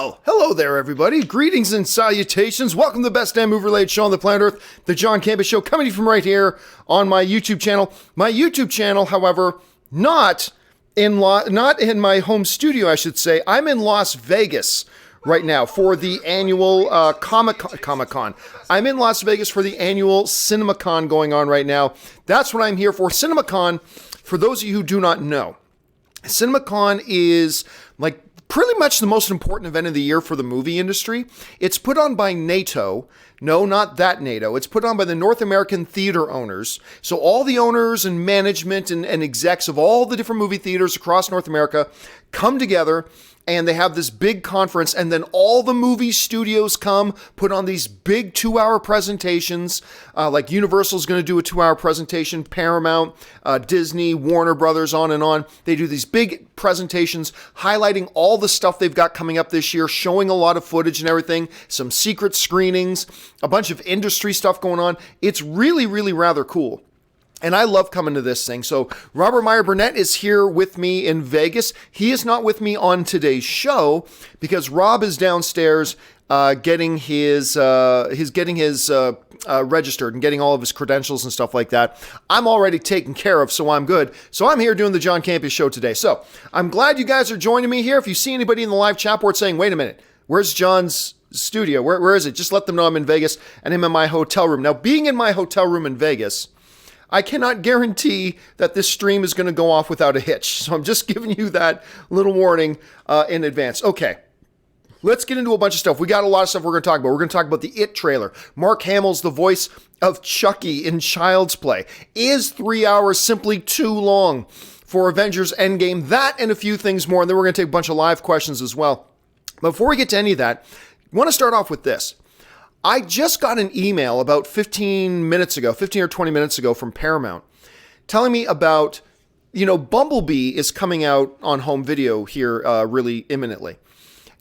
Well, hello there, everybody. Greetings and salutations. Welcome to the best damn movie-related show on the planet Earth, the John Campea Show, coming to you from right here on my YouTube channel. My YouTube channel, however, not in my home studio, I should say. I'm in Las Vegas right now for the annual Comic-Con. I'm in Las Vegas for the annual Cinemacon going on right now. That's what I'm here for. Cinemacon, for those of you who do not know, Cinemacon is like pretty much the most important event of the year for the movie industry. It's put on by NATO. No, not that NATO. It's put on by the North American theater owners. So all the owners and management and execs of all the different movie theaters across North America come together and they have this big conference, and then all the movie studios come, put on these big 2-hour presentations, like Universal's going to do a 2-hour presentation, Paramount, Disney, Warner Brothers, on and on. They do these big presentations highlighting all the stuff they've got coming up this year, showing a lot of footage and everything, some secret screenings, a bunch of industry stuff going on. It's really, really rather cool. And I love coming to this thing. So Robert Meyer Burnett is here with me in Vegas. He is not with me on today's show because Rob is downstairs getting his registered and getting all of his credentials and stuff like that. I'm already taken care of, so I'm good. So I'm here doing the John Campea Show today. So I'm glad you guys are joining me here. If you see anybody in the live chat board saying, wait a minute, where's John's studio? Where is it? Just let them know I'm in Vegas and I'm in my hotel room. Now, being in my hotel room in Vegas, I cannot guarantee that this stream is going to go off without a hitch. So I'm just giving you that little warning in advance. Okay, let's get into a bunch of stuff. We got a lot of stuff we're going to talk about. We're going to talk about the It trailer. Mark Hamill's the voice of Chucky in Child's Play. Is 3 hours simply too long for Avengers Endgame? That and a few things more. And then we're going to take a bunch of live questions as well. But before we get to any of that, I want to start off with this. I just got an email about 15 or 20 minutes ago from Paramount telling me about, Bumblebee is coming out on home video here really imminently.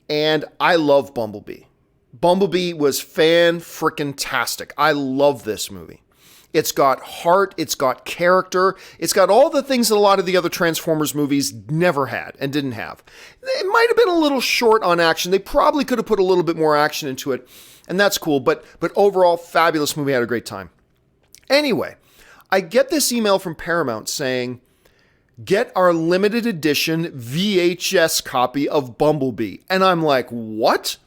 And I love Bumblebee. Bumblebee was fan-frickin-tastic. I love this movie. It's got heart, it's got character, it's got all the things that a lot of the other Transformers movies never had and didn't have. It might have been a little short on action. They probably could have put a little bit more action into it. And that's cool, but overall, fabulous movie. I had a great time. Anyway, I get this email from Paramount saying, get our limited edition VHS copy of Bumblebee. And I'm like, what?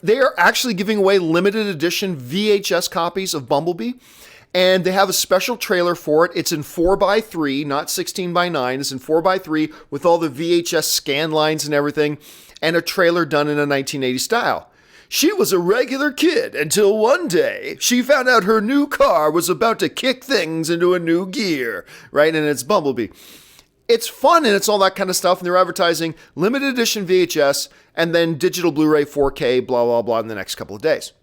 They are actually giving away limited edition VHS copies of Bumblebee? And they have a special trailer for it. It's in 4x3, not 16x9. It's in 4x3 with all the VHS scan lines and everything, and a trailer done in a 1980s style. She was a regular kid until one day she found out her new car was about to kick things into a new gear, right? And it's Bumblebee. It's fun and it's all that kind of stuff. And they're advertising limited edition VHS and then digital Blu-ray 4K, blah, blah, blah in the next couple of days.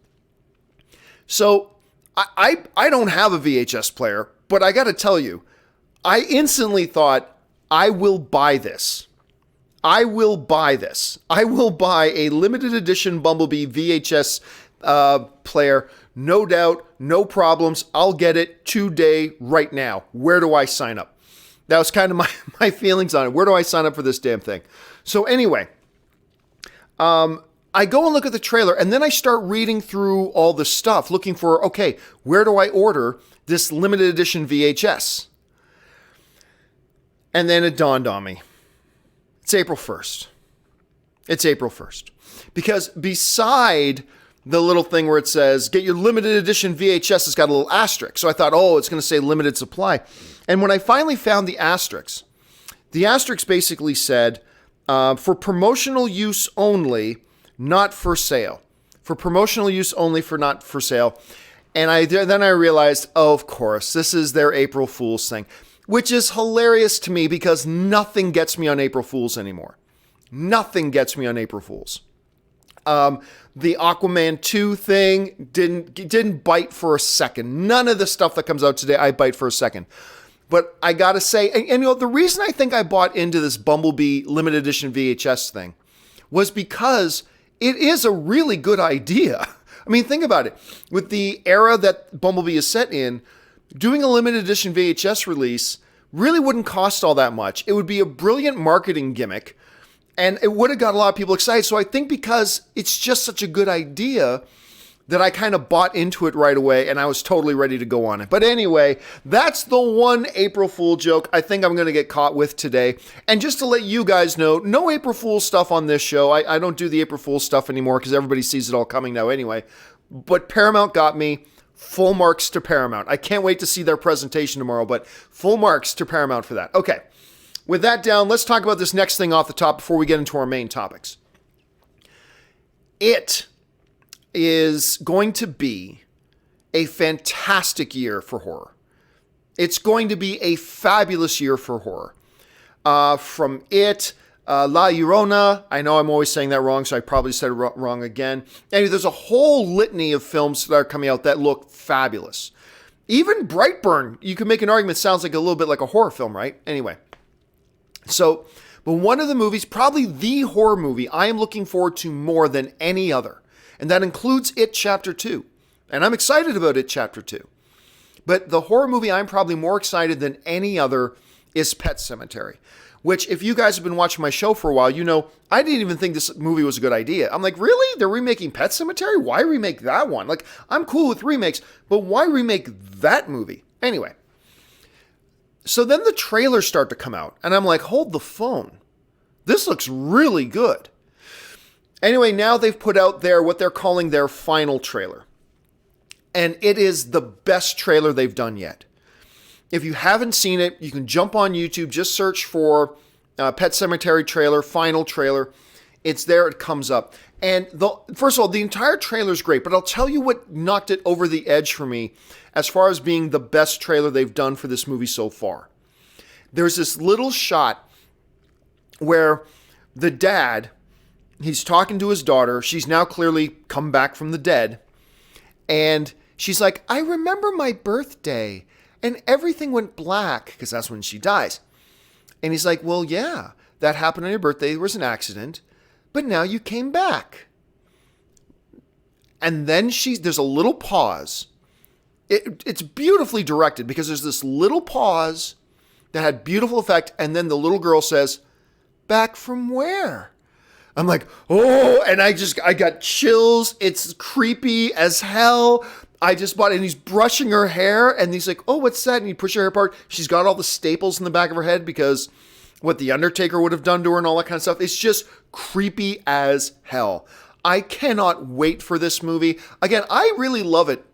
So I don't have a VHS player, but I got to tell you, I instantly thought, I will buy this. I will buy this. I will buy a limited edition Bumblebee VHS player. No doubt, no problems. I'll get it today, right now. Where do I sign up? That was kind of my feelings on it. Where do I sign up for this damn thing? So anyway, I go and look at the trailer, and then I start reading through all the stuff, looking for, okay, where do I order this limited edition VHS? And then it dawned on me. It's April 1st. It's April 1st. Because beside the little thing where it says, get your limited edition VHS, it's got a little asterisk. So I thought, it's going to say limited supply. And when I finally found the asterisk basically said, for promotional use only, not for sale. For promotional use only, for not for sale. And then I realized, of course, this is their April Fool's thing. Which is hilarious to me because nothing gets me on April Fools anymore. Nothing gets me on April Fools. The Aquaman 2 thing didn't bite for a second. None of the stuff that comes out today, I bite for a second. But I gotta say, and the reason I think I bought into this Bumblebee limited edition VHS thing was because it is a really good idea. I mean, think about it. With the era that Bumblebee is set in, doing a limited edition VHS release really wouldn't cost all that much. It would be a brilliant marketing gimmick. And it would have got a lot of people excited. So I think because it's just such a good idea that I kind of bought into it right away, and I was totally ready to go on it. But anyway, that's the one April Fool joke I think I'm going to get caught with today. And just to let you guys know, no April Fool stuff on this show. I don't do the April Fool stuff anymore because everybody sees it all coming now anyway. But Paramount got me. Full marks to Paramount. I can't wait to see their presentation tomorrow, but full marks to Paramount for that. Okay, with that down, let's talk about this next thing off the top before we get into our main topics. It is going to be a fantastic year for horror. It's going to be a fabulous year for horror. From It, La Llorona, I know I'm always saying that wrong, so I probably said it wrong again. Anyway, there's a whole litany of films that are coming out that look fabulous. Even Brightburn, you can make an argument, sounds like a little bit like a horror film, right? Anyway, so, but one of the movies, probably the horror movie I am looking forward to more than any other, and that includes It Chapter 2. And I'm excited about It Chapter 2. But the horror movie I'm probably more excited than any other is Pet Sematary. Which, if you guys have been watching my show for a while, you know, I didn't even think this movie was a good idea. I'm like, really? They're remaking Pet Sematary? Why remake that one? Like, I'm cool with remakes, but why remake that movie? Anyway. So then the trailers start to come out, and I'm like, hold the phone. This looks really good. Anyway, now they've put out what they're calling their final trailer. And it is the best trailer they've done yet. If you haven't seen it, you can jump on YouTube, just search for Pet Sematary trailer, final trailer. It's there, it comes up. And first of all, the entire trailer is great, but I'll tell you what knocked it over the edge for me as far as being the best trailer they've done for this movie so far. There's this little shot where the dad, he's talking to his daughter. She's now clearly come back from the dead. And she's like, I remember my birthday and everything went black because that's when she dies. And he's like, well, yeah, that happened on your birthday. There was an accident, but now you came back. And then there's a little pause. It's beautifully directed because there's this little pause that had beautiful effect. And then the little girl says, back from where? I'm like, oh, and I got chills. It's creepy as hell. I just bought it, and he's brushing her hair, and he's like, oh, what's that? And he pushes her hair apart. She's got all the staples in the back of her head because what the Undertaker would have done to her and all that kind of stuff. It's just creepy as hell. I cannot wait for this movie. Again, I really love it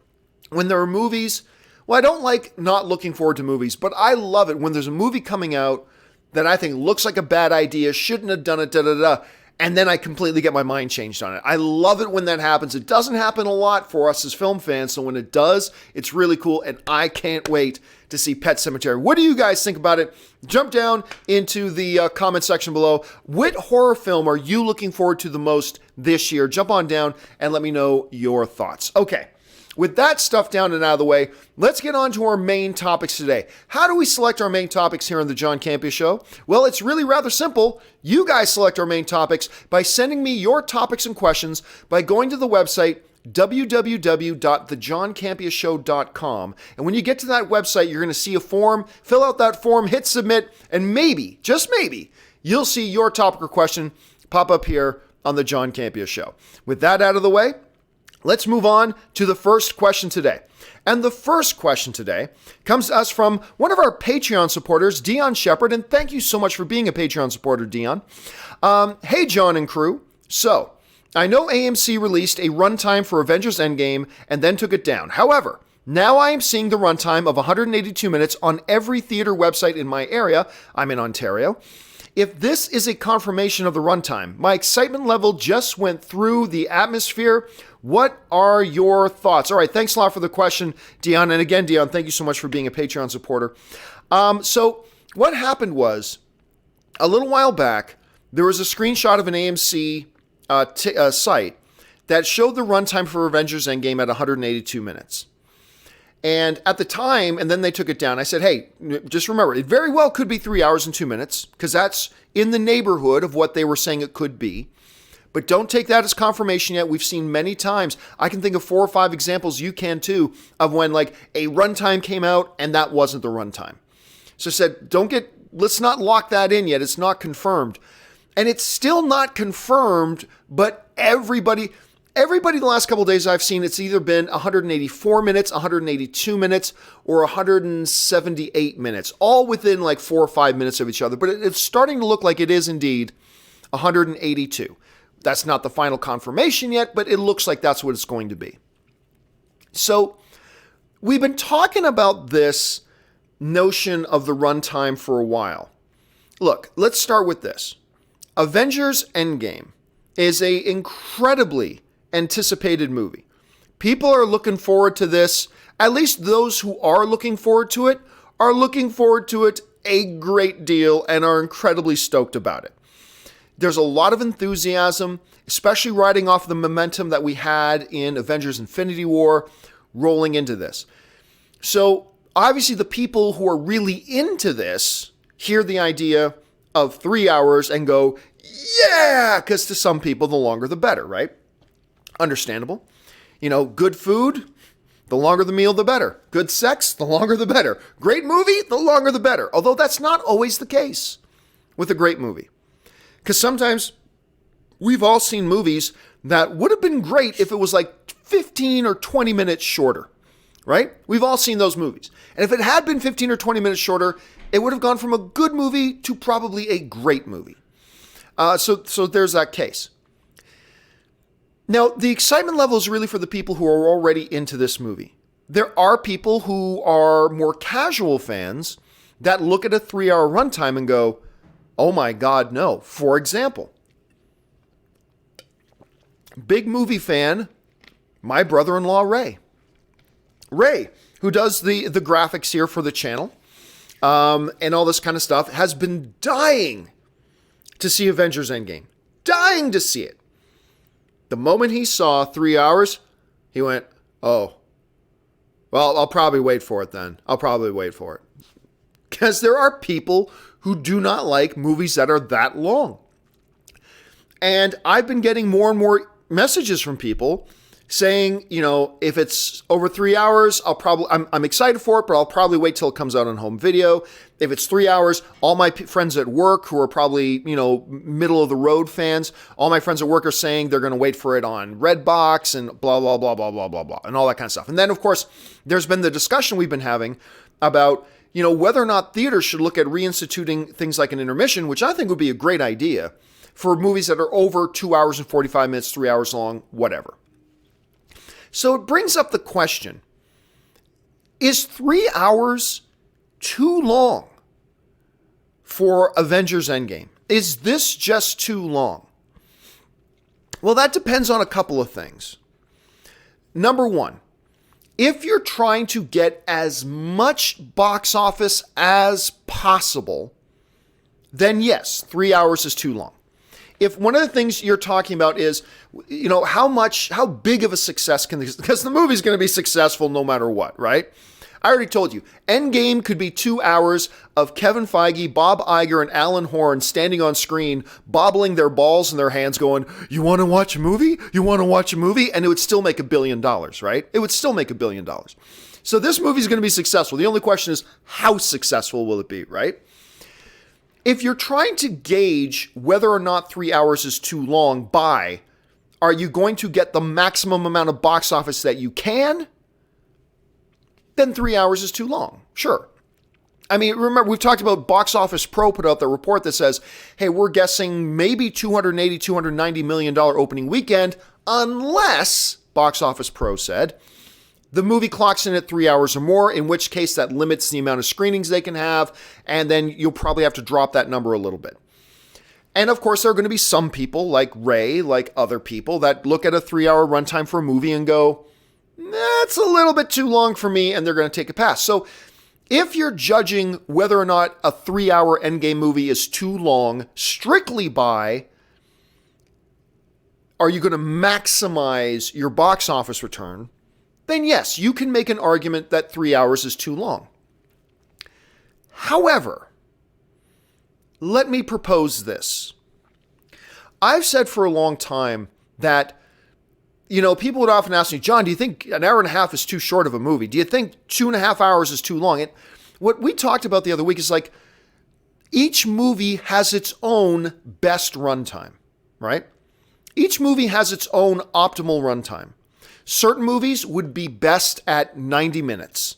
when there are movies. Well, I don't like not looking forward to movies, but I love it when there's a movie coming out that I think looks like a bad idea, shouldn't have done it, da-da-da. And then I completely get my mind changed on it. I love it when that happens. It doesn't happen a lot for us as film fans. So when it does, it's really cool. And I can't wait to see Pet Sematary. What do you guys think about it? Jump down into the comment section below. What horror film are you looking forward to the most this year? Jump on down and let me know your thoughts. Okay. With that stuff down and out of the way, let's get on to our main topics today. How do we select our main topics here on the John Campea Show? Well, it's really rather simple. You guys select our main topics by sending me your topics and questions by going to the website www.thejohncampeashow.com. And when you get to that website, you're going to see a form. Fill out that form, hit submit, and maybe, just maybe, you'll see your topic or question pop up here on the John Campea Show. With that out of the way, let's move on to the first question today. And the first question today comes to us from one of our Patreon supporters, Dion Shepard. And thank you so much for being a Patreon supporter, Dion. Hey, John and crew. So, I know AMC released a runtime for Avengers Endgame and then took it down. However, now I am seeing the runtime of 182 minutes on every theater website in my area. I'm in Ontario. If this is a confirmation of the runtime, my excitement level just went through the atmosphere. What are your thoughts? All right, thanks a lot for the question, Dion. And again, Dion, thank you so much for being a Patreon supporter. So what happened was, a little while back, there was a screenshot of an AMC site that showed the runtime for Avengers Endgame at 182 minutes. And at the time, and then they took it down, I said, hey, just remember, it very well could be 3 hours and 2 minutes, because that's in the neighborhood of what they were saying it could be. But don't take that as confirmation yet. We've seen many times. I can think of 4 or 5 examples, you can too, of when like a runtime came out and that wasn't the runtime. So I said, let's not lock that in yet. It's not confirmed. And it's still not confirmed, but everybody the last couple of days I've seen, it's either been 184 minutes, 182 minutes, or 178 minutes, all within like 4 or 5 minutes of each other. But it's starting to look like it is indeed 182. That's not the final confirmation yet, but it looks like that's what it's going to be. So we've been talking about this notion of the runtime for a while. Look, let's start with this. Avengers Endgame is an incredibly anticipated movie. People are looking forward to this. At least those who are looking forward to it are looking forward to it a great deal and are incredibly stoked about it. There's a lot of enthusiasm, especially riding off the momentum that we had in Avengers Infinity War rolling into this. So obviously the people who are really into this hear the idea of 3 hours and go, yeah, because to some people, the longer the better, right? Understandable. Good food, the longer the meal, the better. Good sex, the longer the better. Great movie, the longer the better. Although that's not always the case with a great movie. Because sometimes we've all seen movies that would have been great if it was like 15 or 20 minutes shorter, right? We've all seen those movies. And if it had been 15 or 20 minutes shorter, it would have gone from a good movie to probably a great movie. So there's that case. Now, the excitement level is really for the people who are already into this movie. There are people who are more casual fans that look at a 3-hour runtime and go, oh my God, no. For example, big movie fan, my brother-in-law, Ray. Ray, who does the graphics here for the channel and all this kind of stuff, has been dying to see Avengers Endgame. Dying to see it. The moment he saw 3 hours, he went, oh, well, I'll probably wait for it then. I'll probably wait for it. Because there are people who do not like movies that are that long. And I've been getting more and more messages from people saying, if it's over 3 hours, I'm excited for it, but I'll probably wait till it comes out on home video. If it's 3 hours, all my friends at work who are probably, middle of the road fans, all my friends at work are saying they're going to wait for it on Redbox and blah, blah, blah, blah, blah, blah, blah, and all that kind of stuff. And then, of course, there's been the discussion we've been having about, whether or not theaters should look at reinstituting things like an intermission, which I think would be a great idea for movies that are over 2 hours and 45 minutes, 3 hours long, whatever. So it brings up the question, is 3 hours too long for Avengers Endgame? Is this just too long? Well, that depends on a couple of things. Number one, if you're trying to get as much box office as possible, then yes, 3 hours is too long. If one of the things you're talking about is, how big of a success can this, because the movie's going to be successful no matter what, right? I already told you, Endgame could be 2 hours of Kevin Feige, Bob Iger, and Alan Horn standing on screen, bobbling their balls in their hands going, you want to watch a movie? You want to watch a movie? And it would still make $1 billion, right? It would still make $1 billion. So this movie's going to be successful. The only question is, how successful will it be, right? If you're trying to gauge whether or not 3 hours is too long by, are you going to get the maximum amount of box office that you can? Then 3 hours is too long. Sure. I mean, remember, we've talked about Box Office Pro put out the report that says, hey, we're guessing maybe $280, $290 million opening weekend, unless, Box Office Pro said, the movie clocks in at 3 hours or more, in which case that limits the amount of screenings they can have, and then you'll probably have to drop that number a little bit. And of course, there are going to be some people like Ray, like other people, that look at a 3 hour runtime for a movie and go, that's a little bit too long for me, and they're going to take a pass. So if you're judging whether or not a 3 hour Endgame movie is too long strictly by, are you going to maximize your box office return, then yes, you can make an argument that 3 hours is too long. However, let me propose this. I've said for a long time that, people would often ask me, John, do you think an hour and a half is too short of a movie? Do you think 2.5 hours is too long? And what we talked about the other week is like, each movie has its own best runtime, right? Each movie has its own optimal runtime. Certain movies would be best at 90 minutes.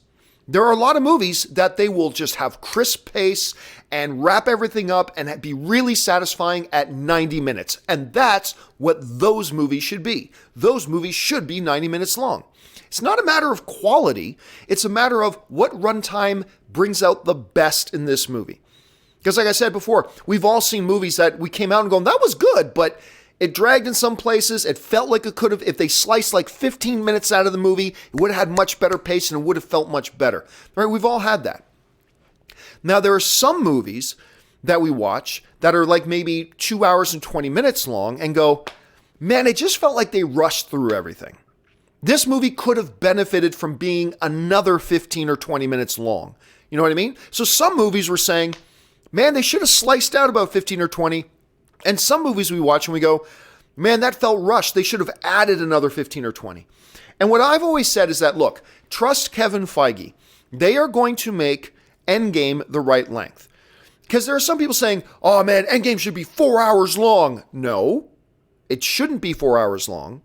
There are a lot of movies that they will just have crisp pace and wrap everything up and be really satisfying at 90 minutes. And that's what those movies should be. Those movies should be 90 minutes long. It's not a matter of quality. It's a matter of what runtime brings out the best in this movie. Because like I said before, we've all seen movies that we came out and going, that was good, but it dragged in some places. It felt like it could have, if they sliced like 15 minutes out of the movie, it would have had much better pace and it would have felt much better. Right? We've all had that. Now, there are some movies that we watch that are like maybe 2 hours and 20 minutes long and go, man, it just felt like they rushed through everything. This movie could have benefited from being another 15 or 20 minutes long. You know what I mean? So some movies were saying, man, they should have sliced out about 15 or 20. And some movies we watch and we go, man, that felt rushed. They should have added another 15 or 20. And what I've always said is that, look, trust Kevin Feige. They are going to make Endgame the right length. Because there are some people saying, oh man, Endgame should be 4 hours long. No, it shouldn't be 4 hours long.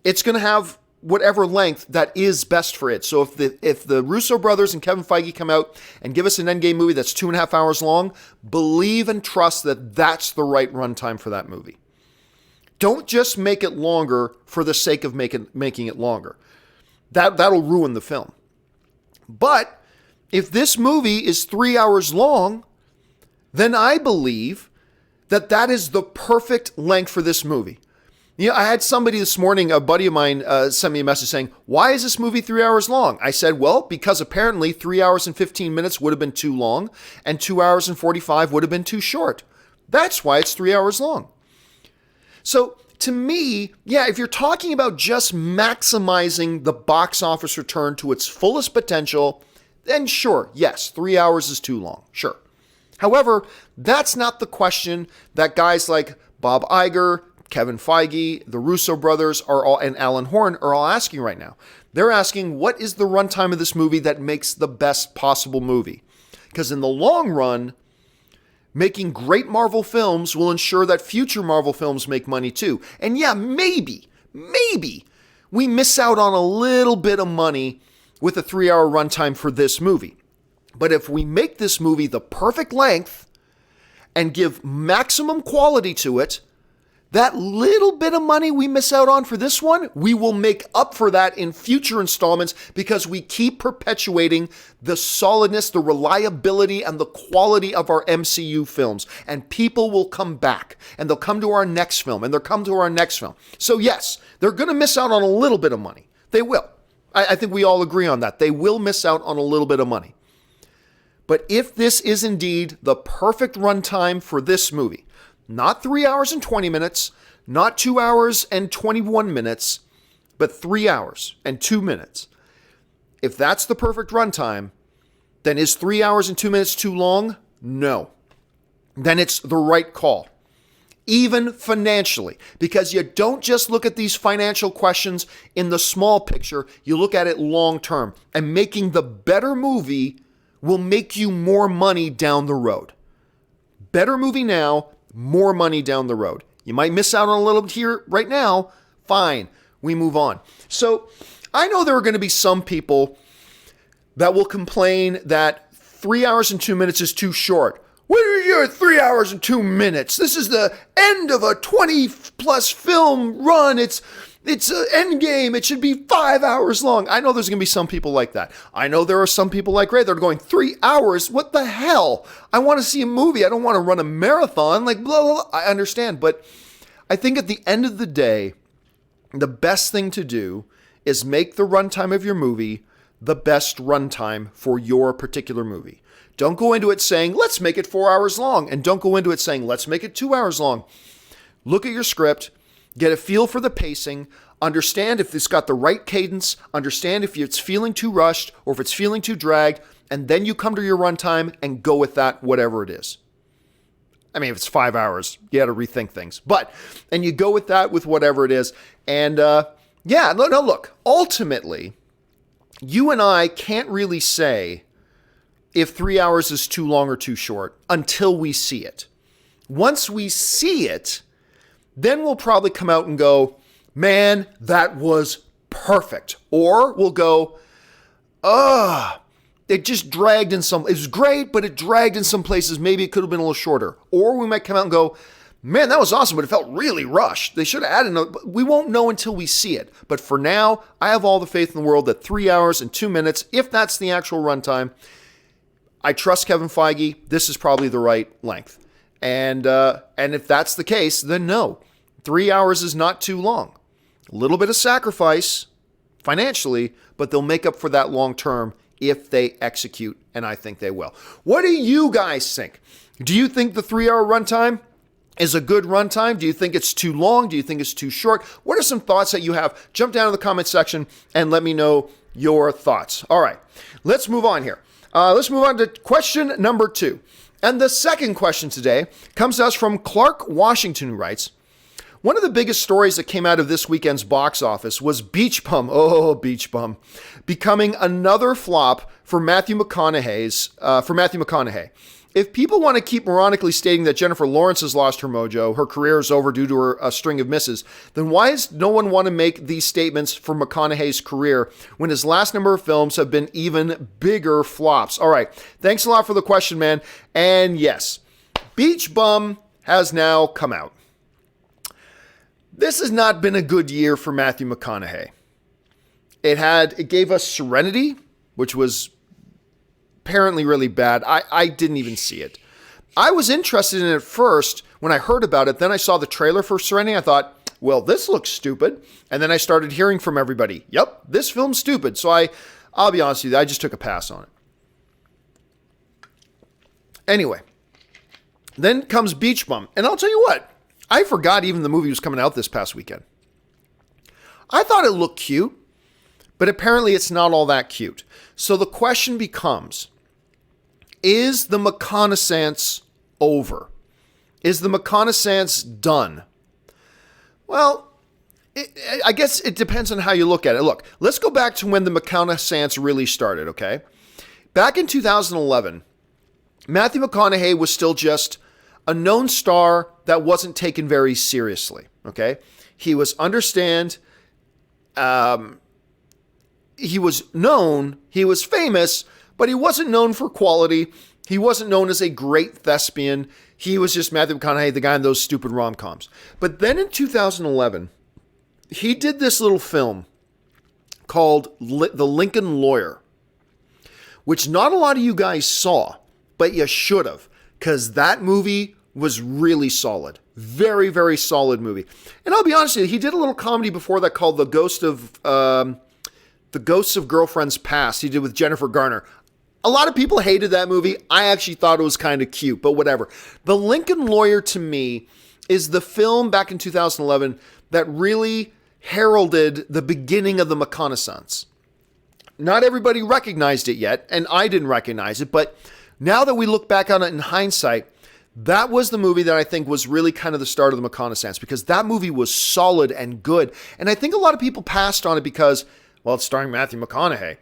It's going to have whatever length that is best for it. So if the Russo brothers and Kevin Feige come out and give us an Endgame movie that's 2.5 hours long, believe and trust that that's the right runtime for that movie. Don't just make it longer for the sake of making it longer. That'll ruin the film. But if this movie is 3 hours long, then I believe that that is the perfect length for this movie. You know, I had somebody this morning, a buddy of mine, sent me a message saying, why is this movie 3 hours long? I said, well, because apparently 3 hours and 15 minutes would have been too long and 2 hours and 45 would have been too short. That's why it's 3 hours long. So to me, yeah, if you're talking about just maximizing the box office return to its fullest potential, then sure, yes, 3 hours is too long, sure. However, that's not the question that guys like Bob Iger, Kevin Feige, the Russo brothers and Alan Horn are all asking right now. They're asking, what is the runtime of this movie that makes the best possible movie? Because in the long run, making great Marvel films will ensure that future Marvel films make money too. And yeah, maybe we miss out on a little bit of money with a 3 hour runtime for this movie. But if we make this movie the perfect length and give maximum quality to it, that little bit of money we miss out on for this one, we will make up for that in future installments because we keep perpetuating the solidness, the reliability, and the quality of our MCU films. And people will come back, and they'll come to our next film, and they'll come to our next film. So yes, they're going to miss out on a little bit of money. They will. I think we all agree on that. They will miss out on a little bit of money. But if this is indeed the perfect runtime for this movie, not 3 hours and 20 minutes, not 2 hours and 21 minutes, but 3 hours and 2 minutes. If that's the perfect runtime, then is 3 hours and 2 minutes too long? No. Then it's the right call. Even financially, because you don't just look at these financial questions in the small picture, you look at it long term. And making the better movie will make you more money down the road. Better movie now, more money down the road. You might miss out on a little bit here right now. Fine, we move on. So I know there are going to be some people that will complain that 3 hours and 2 minutes is too short. What are you, 3 hours and 2 minutes? This is the end of a 20-plus film run. It's an Endgame. It should be 5 hours long. I know there's going to be some people like that. I know there are some people like Ray that are going, 3 hours? What the hell? I want to see a movie. I don't want to run a marathon. Like, blah, blah, blah. I understand. But I think at the end of the day, the best thing to do is make the runtime of your movie the best runtime for your particular movie. Don't go into it saying, let's make it 4 hours long. And don't go into it saying, let's make it 2 hours long. Look at your script. Get a feel for the pacing, understand if it's got the right cadence, understand if it's feeling too rushed or if it's feeling too dragged, and then you come to your runtime and go with that, whatever it is. I mean, if it's 5 hours, you got to rethink things. And you go with that with whatever it is. And look, ultimately, you and I can't really say if 3 hours is too long or too short until we see it. Once we see it, then we'll probably come out and go, man, that was perfect. Or we'll go, it just dragged in some, it was great, but it dragged in some places. Maybe it could have been a little shorter. Or we might come out and go, man, that was awesome, but it felt really rushed. They should have added another. We won't know until we see it. But for now, I have all the faith in the world that 3 hours and 2 minutes, if that's the actual runtime, I trust Kevin Feige. This is probably the right length. And if that's the case, then no. 3 hours is not too long. A little bit of sacrifice financially, but they'll make up for that long term if they execute, and I think they will. What do you guys think? Do you think the 3 hour runtime is a good runtime? Do you think it's too long? Do you think it's too short? What are some thoughts that you have? Jump down in the comment section and let me know your thoughts. All right, let's move on here. Let's move on to question number 2. And the second question today comes to us from Clark Washington, who writes, one of the biggest stories that came out of this weekend's box office was Beach Bum, Beach Bum, becoming another flop for Matthew McConaughey. If people want to keep moronically stating that Jennifer Lawrence has lost her mojo, her career is over due to a string of misses, then why does no one want to make these statements for McConaughey's career when his last number of films have been even bigger flops? All right, thanks a lot for the question, man. And yes, Beach Bum has now come out. This has not been a good year for Matthew McConaughey. It gave us Serenity, which was apparently really bad. I didn't even see it. I was interested in it first when I heard about it. Then I saw the trailer for Serenity. I thought, well, this looks stupid. And then I started hearing from everybody, yep, this film's stupid. So I'll be honest with you, I just took a pass on it. Anyway, then comes Beach Bum. And I'll tell you what, I forgot even the movie was coming out this past weekend. I thought it looked cute, but apparently it's not all that cute. So the question becomes, is the Mcconaissance over? Is the Mcconaissance done? Well, I guess it depends on how you look at it. Look, let's go back to when the Mcconaissance really started, okay? Back in 2011, Matthew McConaughey was still just a known star that wasn't taken very seriously, okay? He was understand, he was known, he was famous, but he wasn't known for quality. He wasn't known as a great thespian. He was just Matthew McConaughey, the guy in those stupid rom-coms. But then in 2011, he did this little film called The Lincoln Lawyer, which not a lot of you guys saw, but you should have, because that movie was really solid. Very, very solid movie. And I'll be honest with you, he did a little comedy before that called The Ghosts of Girlfriends Past. He did with Jennifer Garner. A lot of people hated that movie. I actually thought it was kind of cute, but whatever. The Lincoln Lawyer, to me, is the film back in 2011 that really heralded the beginning of the Mcconaissance. Not everybody recognized it yet, and I didn't recognize it, but now that we look back on it in hindsight, that was the movie that I think was really kind of the start of the Mcconaissance, because that movie was solid and good. And I think a lot of people passed on it because, well, it's starring Matthew McConaughey.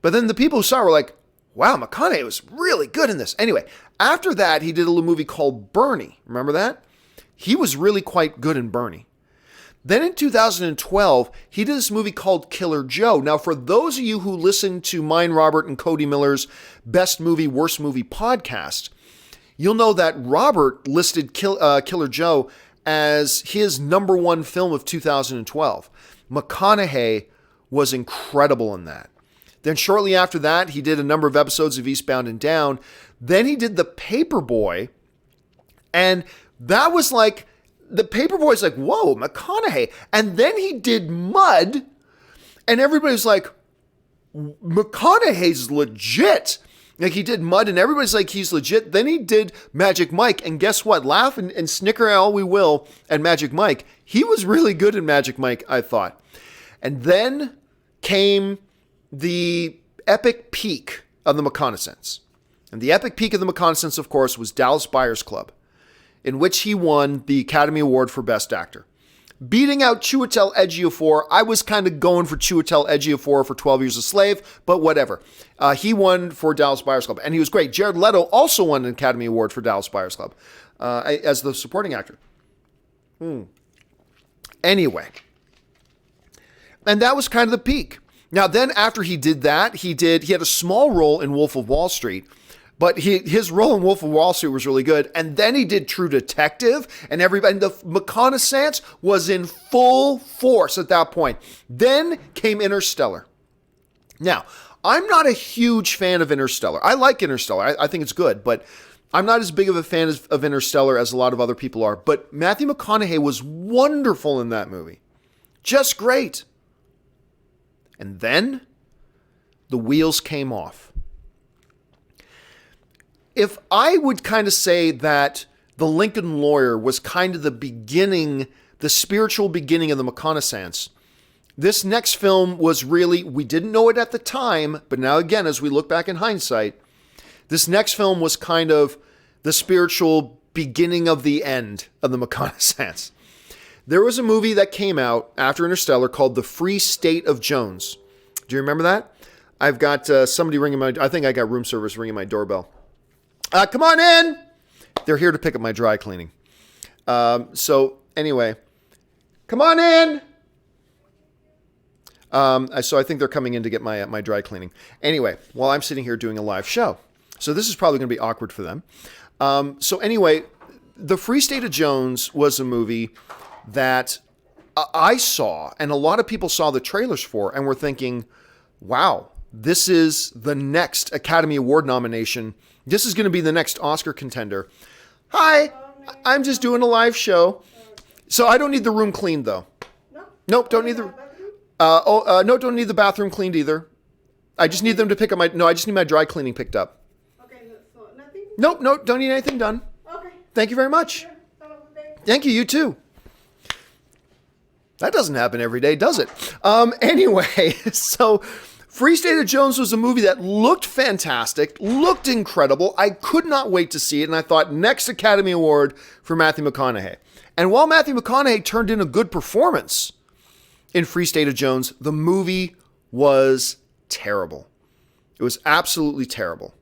But then the people who saw it were like, wow, McConaughey was really good in this. Anyway, after that, he did a little movie called Bernie. Remember that? He was really quite good in Bernie. Then in 2012, he did this movie called Killer Joe. Now, for those of you who listen to mine, Robert, and Cody Miller's Best Movie, Worst Movie podcast, you'll know that Robert listed Killer Joe as his number one film of 2012. McConaughey was incredible in that. Then shortly after that, he did a number of episodes of Eastbound and Down. Then he did The Paperboy. And that was like, The Paperboy's like, whoa, McConaughey. And then he did Mud. And everybody's like, McConaughey's legit. Like, he did Mud and everybody's like, he's legit. Then he did Magic Mike. And guess what? Laugh and snicker all we will at Magic Mike. He was really good in Magic Mike, I thought. And then came the epic peak of the Mcconaissance. And the epic peak of the Mcconaissance, of course, was Dallas Buyers Club, in which he won the Academy Award for Best Actor. beating out Chiwetel Ejiofor. I was kind of going for Chiwetel Ejiofor for 12 Years a Slave, but whatever. He won for Dallas Buyers Club, and he was great. Jared Leto also won an Academy Award for Dallas Buyers Club as the supporting actor. Anyway, and that was kind of the peak. Now, then after he did that, he had a small role in Wolf of Wall Street, but his role in Wolf of Wall Street was really good. And then he did True Detective, and the Mcconaissance was in full force at that point. Then came Interstellar. Now, I'm not a huge fan of Interstellar. I like Interstellar. I think it's good, but I'm not as big of a fan of Interstellar as a lot of other people are. But Matthew McConaughey was wonderful in that movie. Just great. And then the wheels came off. If I would kind of say that The Lincoln Lawyer was kind of the beginning, the spiritual beginning of the Mcconaissance, this next film was really, we didn't know it at the time, but now again, as we look back in hindsight, this next film was kind of the spiritual beginning of the end of the Mcconaissance. There was a movie that came out after Interstellar called The Free State of Jones. Do you remember that? I've got somebody ringing I think I got room service ringing my doorbell. Come on in! They're here to pick up my dry cleaning. So anyway, come on in! So I think they're coming in to get my dry cleaning. Anyway, while I'm sitting here doing a live show. So this is probably going to be awkward for them. So anyway, The Free State of Jones was a movie that I saw, and a lot of people saw the trailers for, and were thinking, wow, this is the next Academy Award nomination. This is going to be the next Oscar contender. Hi, I'm just doing a live show. So I don't need the room cleaned, though. Nope, don't need the... no, don't need the bathroom cleaned either. I just need them to pick up I just need my dry cleaning picked up. Okay, so nothing? Nope, don't need anything done. Okay. Thank you very much. Thank you, you too. That doesn't happen every day, does it? Anyway, so Free State of Jones was a movie that looked fantastic, looked incredible. I could not wait to see it, and I thought, next Academy Award for Matthew McConaughey. And while Matthew McConaughey turned in a good performance in Free State of Jones, the movie was terrible. It was absolutely terrible.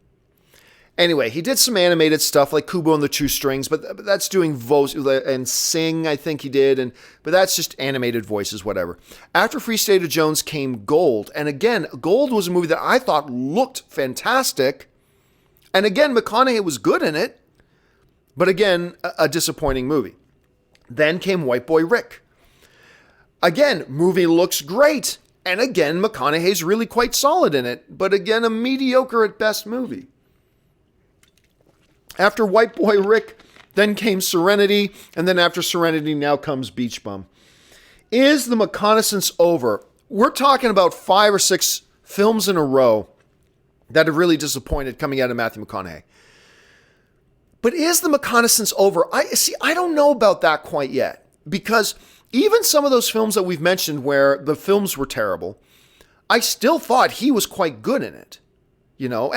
Anyway, he did some animated stuff like Kubo and the Two Strings, but that's doing voice and sing, I think he did, but that's just animated voices, whatever. After Free State of Jones came Gold, and again, Gold was a movie that I thought looked fantastic, and again, McConaughey was good in it, but again, a disappointing movie. Then came White Boy Rick. Again, movie looks great, and again, McConaughey's really quite solid in it, but again, a mediocre at best movie. After White Boy Rick, then came Serenity, and then after Serenity, now comes Beach Bum. Is the Mcconaissance over? We're talking about 5 or 6 films in a row that have really disappointed coming out of Matthew McConaughey. But is the Mcconaissance over? I don't know about that quite yet, because even some of those films that we've mentioned where the films were terrible, I still thought he was quite good in it, you know?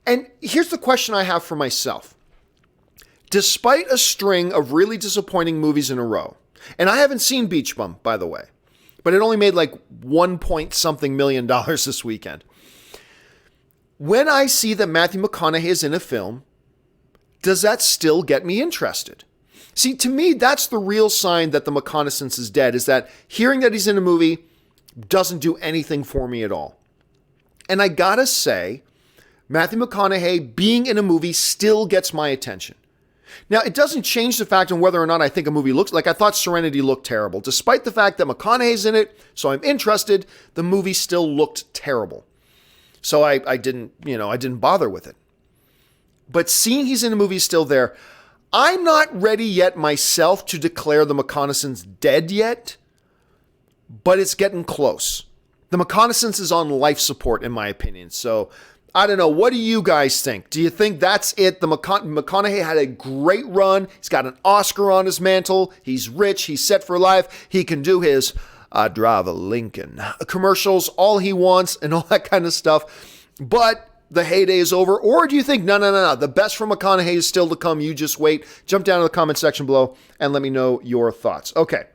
And here's the question I have for myself. Despite a string of really disappointing movies in a row, and I haven't seen Beach Bum, by the way, but it only made like $1.something million this weekend. When I see that Matthew McConaughey is in a film, does that still get me interested? See, to me, that's the real sign that the Mcconaissance is dead, is that hearing that he's in a movie doesn't do anything for me at all. And I gotta say, Matthew McConaughey being in a movie still gets my attention. Now, it doesn't change the fact on whether or not I think a movie looks like I thought Serenity looked terrible. Despite the fact that McConaughey's in it, so I'm interested, the movie still looked terrible. So I didn't bother with it. But seeing he's in a movie still there, I'm not ready yet myself to declare the Mcconaissance dead yet, but it's getting close. The Mcconaissance is on life support, in my opinion. So I don't know. What do you guys think? Do you think that's it? The McConaughey had a great run. He's got an Oscar on his mantle. He's rich. He's set for life. He can do his I drive a Lincoln commercials all he wants and all that kind of stuff. But the heyday is over? Or do you think, no, the best from McConaughey is still to come? You just wait. Jump down in the comment section below and let me know your thoughts. Okay.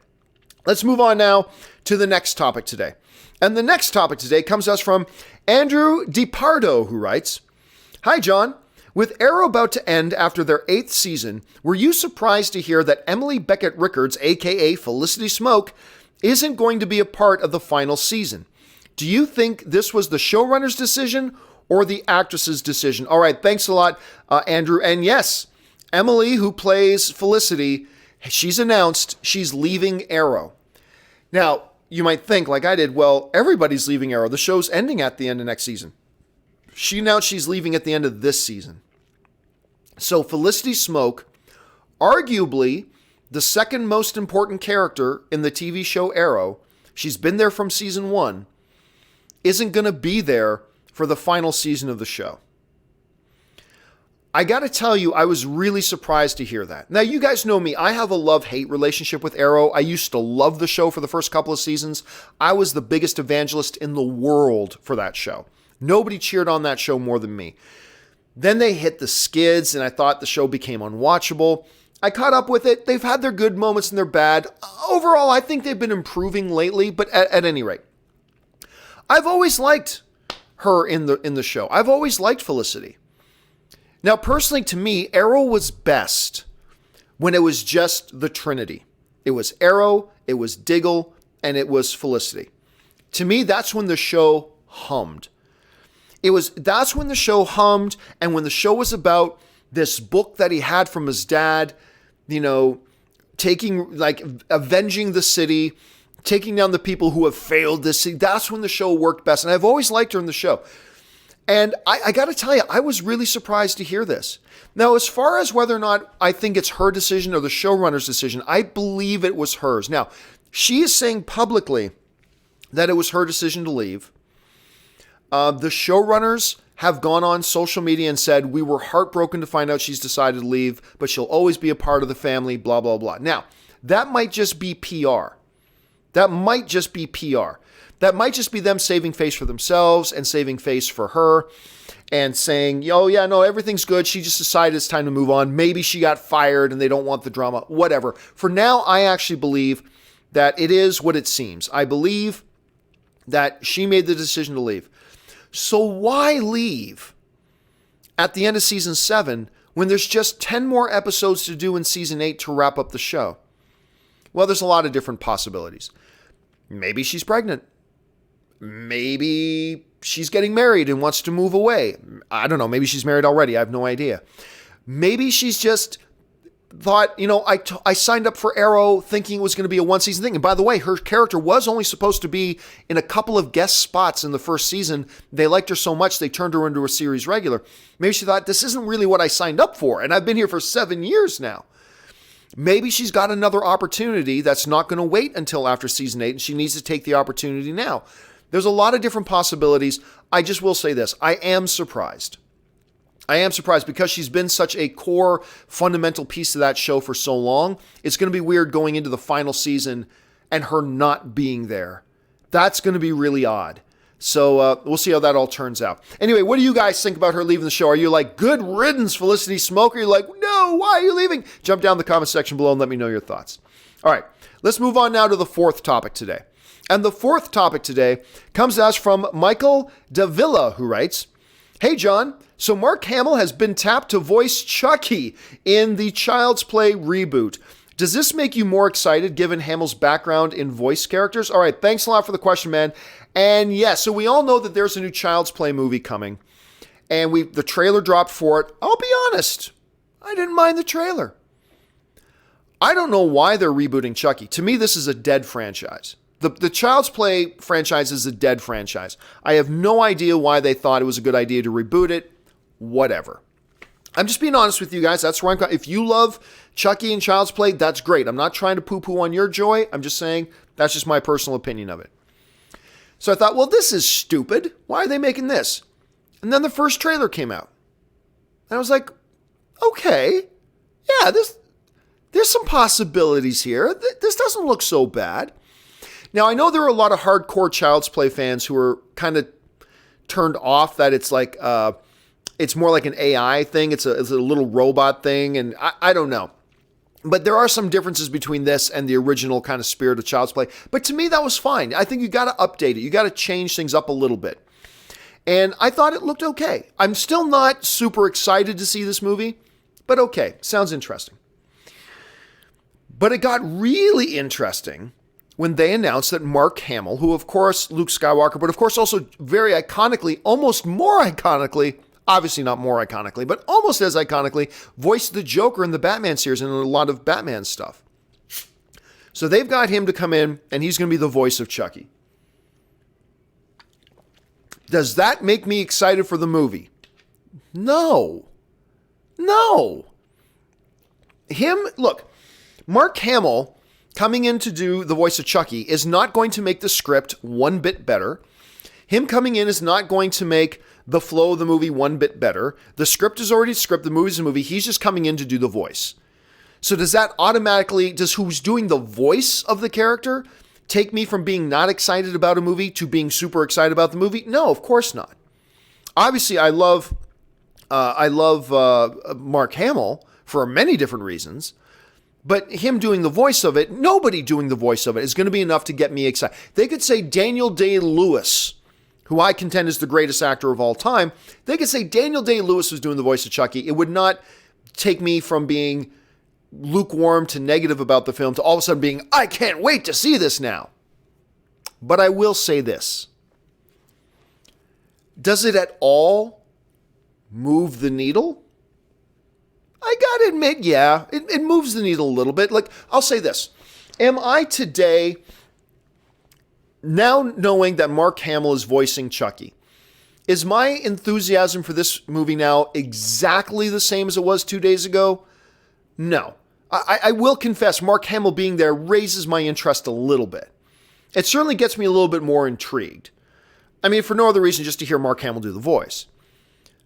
Let's move on now to the next topic today. And the next topic today comes to us from Andrew DiPardo, who writes, "Hi, John. With Arrow about to end after their 8th season, were you surprised to hear that Emily Beckett Rickards, aka Felicity Smoke, isn't going to be a part of the final season? Do you think this was the showrunner's decision or the actress's decision?" All right, thanks a lot, Andrew. And yes, Emily, who plays Felicity, she's announced she's leaving Arrow. Now, you might think, like I did, well, everybody's leaving Arrow. The show's ending at the end of next season. She announced she's leaving at the end of this season. So Felicity Smoke, arguably the second most important character in the TV show Arrow, she's been there from season 1, isn't going to be there for the final season of the show. I got to tell you, I was really surprised to hear that. Now, you guys know me. I have a love-hate relationship with Arrow. I used to love the show for the first couple of seasons. I was the biggest evangelist in the world for that show. Nobody cheered on that show more than me. Then they hit the skids, and I thought the show became unwatchable. I caught up with it. They've had their good moments and their bad. Overall, I think they've been improving lately, but at any rate, I've always liked her in the show. I've always liked Felicity. Now, personally, to me, Arrow was best when it was just the Trinity. It was Arrow, it was Diggle, and it was Felicity. To me, that's when the show hummed. That's when the show hummed, and when the show was about this book that he had from his dad, avenging the city, taking down the people who have failed this city. That's when the show worked best, and I've always liked her in the show. And I got to tell you, I was really surprised to hear this. Now, as far as whether or not I think it's her decision or the showrunner's decision, I believe it was hers. Now, she is saying publicly that it was her decision to leave. The showrunners have gone on social media and said, we were heartbroken to find out she's decided to leave, but she'll always be a part of the family, blah, blah, blah. Now, that might just be PR. That might just be PR. That might just be them saving face for themselves and saving face for her and saying, oh, yeah, no, everything's good. She just decided it's time to move on. Maybe she got fired and they don't want the drama, whatever. For now, I actually believe that it is what it seems. I believe that she made the decision to leave. So why leave at the end of season 7 when there's just 10 more episodes to do in season 8 to wrap up the show? Well, there's a lot of different possibilities. Maybe she's pregnant. Maybe she's getting married and wants to move away. I don't know. Maybe she's married already. I have no idea. Maybe she's just thought, I signed up for Arrow thinking it was going to be a one-season thing. And by the way, her character was only supposed to be in a couple of guest spots in the first season. They liked her so much, they turned her into a series regular. Maybe she thought, this isn't really what I signed up for, and I've been here for 7 years now. Maybe she's got another opportunity that's not going to wait until after season 8, and she needs to take the opportunity now. There's a lot of different possibilities. I just will say this. I am surprised. Because she's been such a core, fundamental piece of that show for so long. It's going to be weird going into the final season and her not being there. That's going to be really odd. So we'll see how that all turns out. Anyway, what do you guys think about her leaving the show? Are you like, good riddance, Felicity Smoke? Or are you like, no, why are you leaving? Jump down in the comment section below and let me know your thoughts. All right, let's move on now to the fourth topic today. And the fourth topic today comes to us from Michael Davila, who writes, hey, John, so Mark Hamill has been tapped to voice Chucky in the Child's Play reboot. Does this make you more excited given Hamill's background in voice characters? All right, thanks a lot for the question, man. And yes, so we all know that there's a new Child's Play movie coming. And the trailer dropped for it. I'll be honest, I didn't mind the trailer. I don't know why they're rebooting Chucky. To me, this is a dead franchise. The Child's Play franchise is a dead franchise. I have no idea why they thought it was a good idea to reboot it. Whatever. I'm just being honest with you guys. That's where I'm going. If you love Chucky and Child's Play, that's great. I'm not trying to poo-poo on your joy. I'm just saying that's just my personal opinion of it. So I thought, well, this is stupid. Why are they making this? And then the first trailer came out. And I was like, okay, yeah, there's some possibilities here. This doesn't look so bad. Now, I know there are a lot of hardcore Child's Play fans who are kind of turned off that it's like, it's more like an AI thing. It's a little robot thing. And I don't know. But there are some differences between this and the original kind of spirit of Child's Play. But to me, that was fine. I think you got to update it. You got to change things up a little bit. And I thought it looked okay. I'm still not super excited to see this movie, but okay. Sounds interesting. But it got really interesting when they announced that Mark Hamill, who of course Luke Skywalker, but of course also very iconically, almost more iconically, obviously not more iconically, but almost as iconically, voiced the Joker in the Batman series and in a lot of Batman stuff. So they've got him to come in, and he's going to be the voice of Chucky. Does that make me excited for the movie? No. Look, Mark Hamill coming in to do the voice of Chucky is not going to make the script one bit better. Him coming in is not going to make the flow of the movie one bit better. The script is already a script. The movie's a movie. He's just coming in to do the voice. So does that automatically, does who's doing the voice of the character take me from being not excited about a movie to being super excited about the movie? No, of course not. Obviously, I love Mark Hamill for many different reasons. But him doing the voice of it, nobody doing the voice of it is going to be enough to get me excited. They could say Daniel Day-Lewis, who I contend is the greatest actor of all time. They could say Daniel Day-Lewis was doing the voice of Chucky. It would not take me from being lukewarm to negative about the film to all of a sudden being, I can't wait to see this now. But I will say this. Does it at all move the needle? I gotta admit, yeah, it moves the needle a little bit. Like, I'll say this. Am I today, now knowing that Mark Hamill is voicing Chucky, is my enthusiasm for this movie now exactly the same as it was 2 days ago? No. I will confess, Mark Hamill being there raises my interest a little bit. It certainly gets me a little bit more intrigued. I mean, for no other reason, just to hear Mark Hamill do the voice.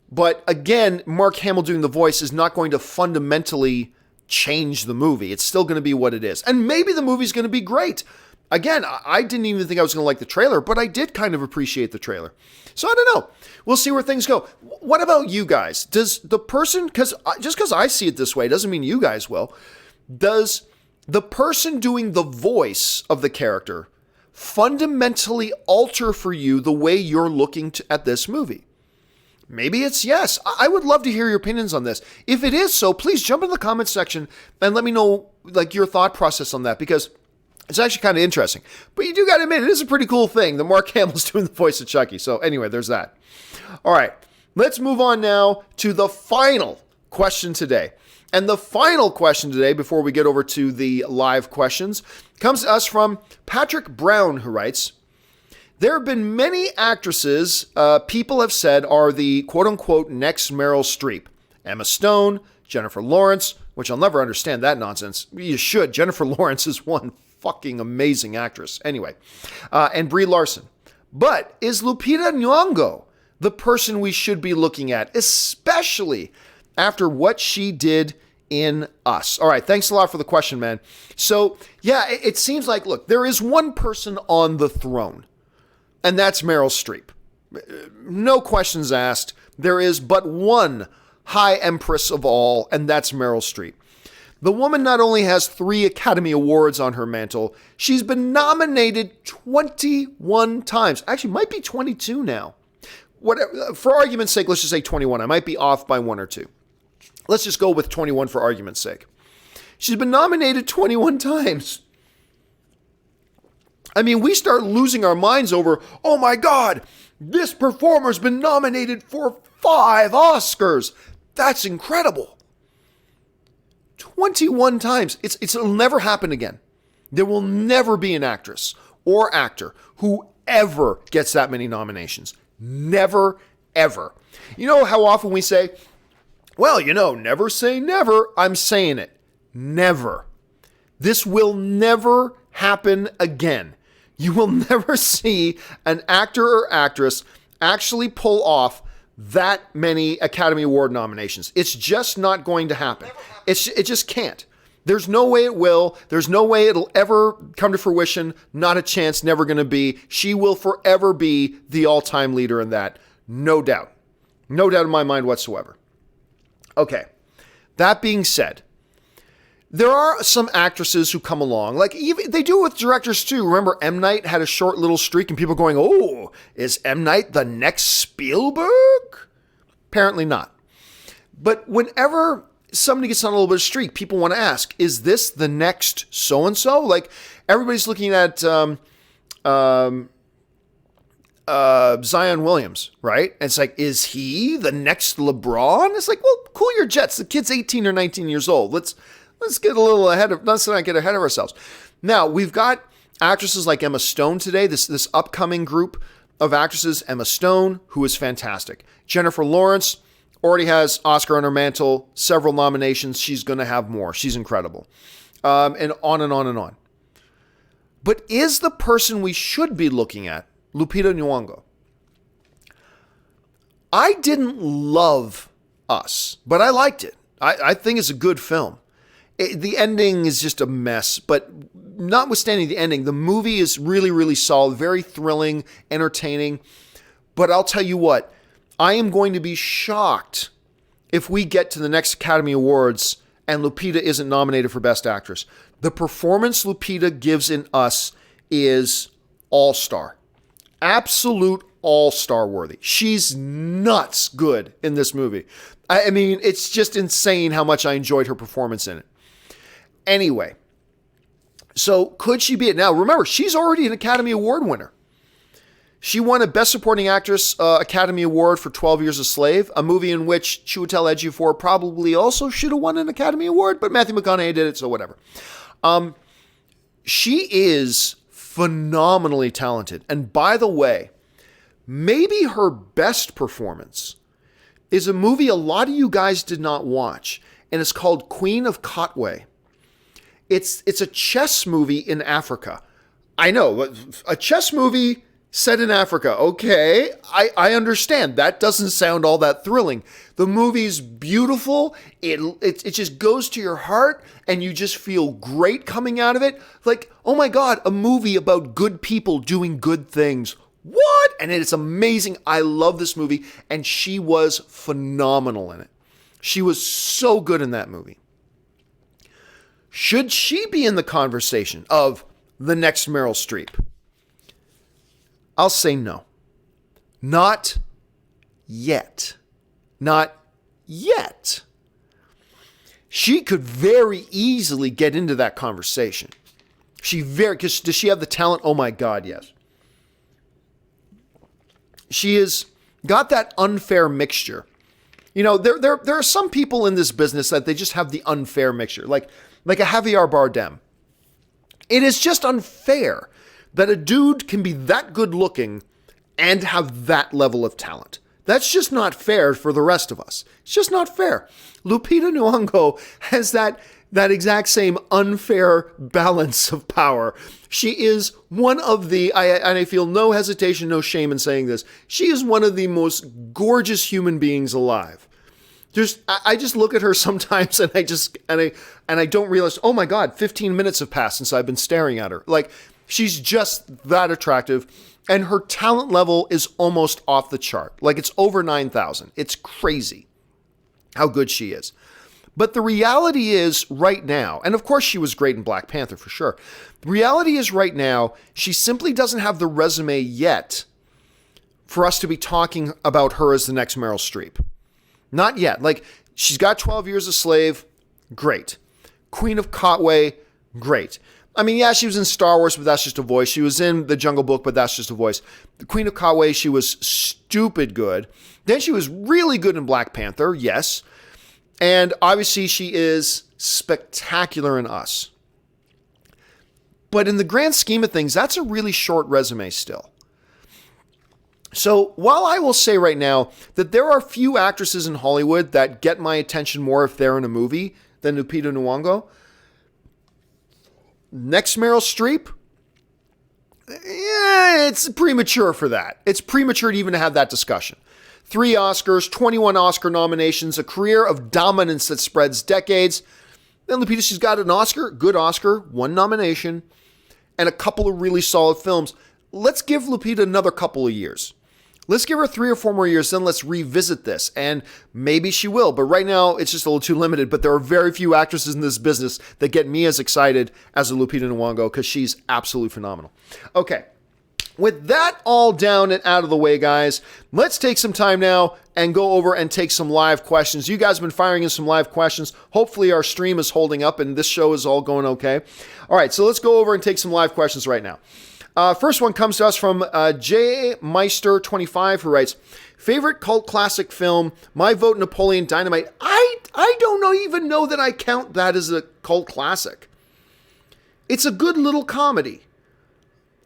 But again, Mark Hamill doing the voice is not going to fundamentally change the movie. It's still going to be what it is. And maybe the movie's going to be great. Again, I didn't even think I was going to like the trailer, but I did kind of appreciate the trailer. So I don't know. We'll see where things go. What about you guys? Does the person, just because I see it this way doesn't mean you guys will, does the person doing the voice of the character fundamentally alter for you the way you're looking at this movie? Maybe it's yes. I would love to hear your opinions on this. If it is so, please jump in the comments section and let me know like your thought process on that, because it's actually kind of interesting. But you do got to admit, it is a pretty cool thing that Mark Hamill's doing the voice of Chucky. So anyway, there's that. All right, let's move on now to the final question today. And the final question today, before we get over to the live questions, comes to us from Patrick Brown, who writes, there have been many actresses people have said are the quote-unquote next Meryl Streep. Emma Stone, Jennifer Lawrence, which I'll never understand that nonsense. You should. Jennifer Lawrence is one fucking amazing actress. Anyway, and Brie Larson. But is Lupita Nyong'o the person we should be looking at, especially after what she did in Us? All right, thanks a lot for the question, man. So, yeah, it seems like, look, there is one person on the throne. And that's Meryl Streep. No questions asked. There is but one high empress of all, and that's Meryl Streep. The woman not only has 3 Academy Awards on her mantle, she's been nominated 21 times. Actually, might be 22 now. For argument's sake, let's just say 21. I might be off by 1 or 2. Let's just go with 21 for argument's sake. She's been nominated 21 times. I mean, we start losing our minds over, oh my God, this performer's been nominated for 5 Oscars. That's incredible. 21 times. It'll never happen again. There will never be an actress or actor who ever gets that many nominations. Never, ever. You know how often we say, well, never say never. I'm saying it. Never. This will never happen again. You will never see an actor or actress actually pull off that many Academy Award nominations. It's just not going to happen. It just can't. There's no way it will. There's no way it'll ever come to fruition. Not a chance, never going to be. She will forever be the all-time leader in that. No doubt. No doubt in my mind whatsoever. Okay. That being said, there are some actresses who come along, like even they do it with directors too. Remember, M. Night had a short little streak and people going, oh, is M. Night the next Spielberg? Apparently not. But whenever somebody gets on a little bit of streak, people want to ask, is this the next so-and-so? Like everybody's looking at Zion Williams, right? And it's like, is he the next LeBron? It's like, well, cool your jets. The kid's 18 or 19 years old. Let's get a little let's not get ahead of ourselves. Now, we've got actresses like Emma Stone today, this upcoming group of actresses. Emma Stone, who is fantastic. Jennifer Lawrence already has Oscar on her mantle, several nominations. She's going to have more. She's incredible. And on and on and on. But is the person we should be looking at Lupita Nyong'o? I didn't love Us, but I liked it. I think it's a good film. The ending is just a mess, but notwithstanding the ending, the movie is really, really solid, very thrilling, entertaining. But I'll tell you what, I am going to be shocked if we get to the next Academy Awards and Lupita isn't nominated for Best Actress. The performance Lupita gives in Us is all-star. Absolute all-star worthy. She's nuts good in this movie. I mean, it's just insane how much I enjoyed her performance in it. Anyway, so could she be it? Now, remember, she's already an Academy Award winner. She won a Best Supporting Actress Academy Award for 12 Years a Slave, a movie in which Chiwetel Ejiofor probably also should have won an Academy Award, but Matthew McConaughey did it, so whatever. She is phenomenally talented. And by the way, maybe her best performance is a movie a lot of you guys did not watch, and it's called Queen of Katwe. It's a chess movie in Africa. I know, a chess movie set in Africa. Okay, I understand. That doesn't sound all that thrilling. The movie's beautiful. It just goes to your heart, and you just feel great coming out of it. Like, oh my God, a movie about good people doing good things. What? And it's amazing. I love this movie, and she was phenomenal in it. She was so good in that movie. Should she be in the conversation of the next Meryl Streep? I'll say no. Not yet. Not yet. She could very easily get into that conversation. Because does she have the talent? Oh my God, yes. She has got that unfair mixture. You know, there are some people in this business that they just have the unfair mixture, like a Javier Bardem. It is just unfair that a dude can be that good looking and have that level of talent. That's just not fair for the rest of us. It's just not fair. Lupita Nyong'o has that exact same unfair balance of power. She is one of the, and I feel no hesitation, no shame in saying this, she is one of the most gorgeous human beings alive. I just look at her sometimes and I don't realize, oh my God, 15 minutes have passed since I've been staring at her. Like, she's just that attractive, and her talent level is almost off the chart. Like, it's over 9,000. It's crazy how good she is. But the reality is right now, and of course she was great in Black Panther for sure. The reality is right now, she simply doesn't have the resume yet for us to be talking about her as the next Meryl Streep. Not yet. Like, she's got 12 Years a Slave. Great. Queen of Katwe. Great. I mean, yeah, she was in Star Wars, but that's just a voice. She was in The Jungle Book, but that's just a voice. The Queen of Katwe, she was stupid good. Then she was really good in Black Panther, yes. And obviously she is spectacular in Us. But in the grand scheme of things, that's a really short resume still. So while I will say right now that there are few actresses in Hollywood that get my attention more if they're in a movie than Lupita Nyong'o, next Meryl Streep, yeah, it's premature for that. It's premature to even have that discussion. 3 Oscars, 21 Oscar nominations, a career of dominance that spreads decades. Then Lupita, she's got an Oscar, good Oscar, 1 nomination, and a couple of really solid films. Let's give Lupita another couple of years. Let's give her 3 or 4 more years, then let's revisit this. And maybe she will, but right now it's just a little too limited. But there are very few actresses in this business that get me as excited as a Lupita Nyong'o because she's absolutely phenomenal. Okay, with that all down and out of the way, guys, let's take some time now and go over and take some live questions. You guys have been firing in some live questions. Hopefully our stream is holding up and this show is all going okay. All right, so let's go over and take some live questions right now. First one comes to us from J. Meister25, who writes, favorite cult classic film, my vote Napoleon Dynamite. I don't even know that I count that as a cult classic. It's a good little comedy.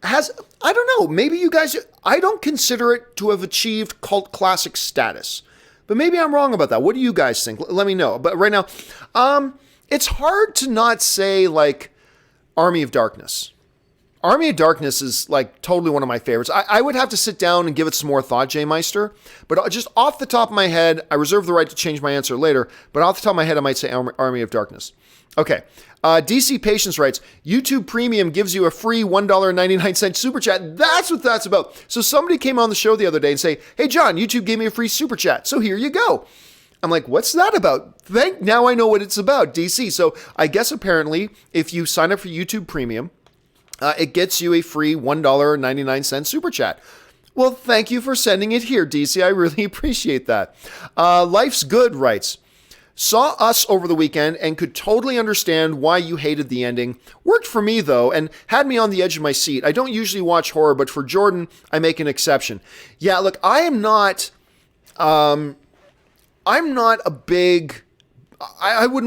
I don't know, maybe you guys, I don't consider it to have achieved cult classic status. But maybe I'm wrong about that. What do you guys think? Let me know. But right now, it's hard to not say like Army of Darkness. Army of Darkness is like totally one of my favorites. I would have to sit down and give it some more thought, J. Meister. But just off the top of my head, I reserve the right to change my answer later. But off the top of my head, I might say Army of Darkness. Okay. DC Patience writes, YouTube Premium gives you a free $1.99 super chat. That's what that's about. So somebody came on the show the other day and say, hey, John, YouTube gave me a free super chat. So here you go. I'm like, what's that about? Now I know what it's about, DC. So I guess apparently if you sign up for YouTube Premium, it gets you a free $1.99 super chat. Well, thank you for sending it here, DC. I really appreciate that. Life's Good writes, saw Us over the weekend and could totally understand why you hated the ending. Worked for me, though, and had me on the edge of my seat. I don't usually watch horror, but for Jordan, I make an exception. Yeah, look, I'm not a big, I'm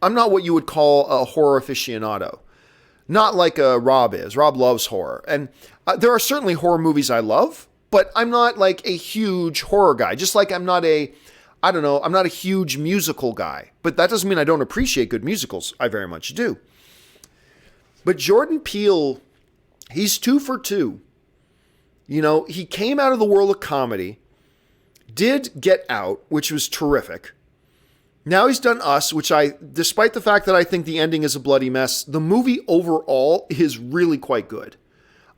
not what you would call a horror aficionado. Not like Rob is. Rob loves horror. And there are certainly horror movies I love, but I'm not like a huge horror guy. Just like I'm not a huge musical guy. But that doesn't mean I don't appreciate good musicals. I very much do. But Jordan Peele, he's 2 for 2. You know, he came out of the world of comedy, did Get Out, which was terrific. Now he's done Us, which despite the fact that I think the ending is a bloody mess, the movie overall is really quite good.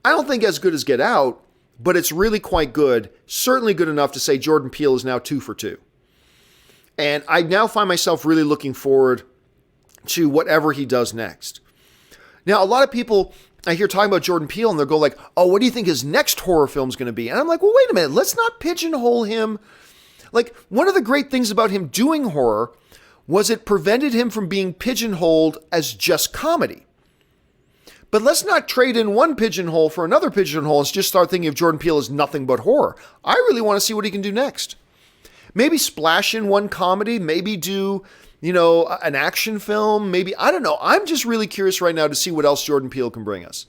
I don't think as good as Get Out, but it's really quite good. Certainly good enough to say Jordan Peele is now 2 for 2. And I now find myself really looking forward to whatever he does next. Now, a lot of people I hear talking about Jordan Peele and they'll go like, oh, what do you think his next horror film is going to be? And I'm like, well, wait a minute. Let's not pigeonhole him. Like, one of the great things about him doing horror was it prevented him from being pigeonholed as just comedy. But let's not trade in one pigeonhole for another pigeonhole and just start thinking of Jordan Peele as nothing but horror. I really want to see what he can do next. Maybe splash in one comedy, maybe do, an action film, maybe, I don't know. I'm just really curious right now to see what else Jordan Peele can bring us.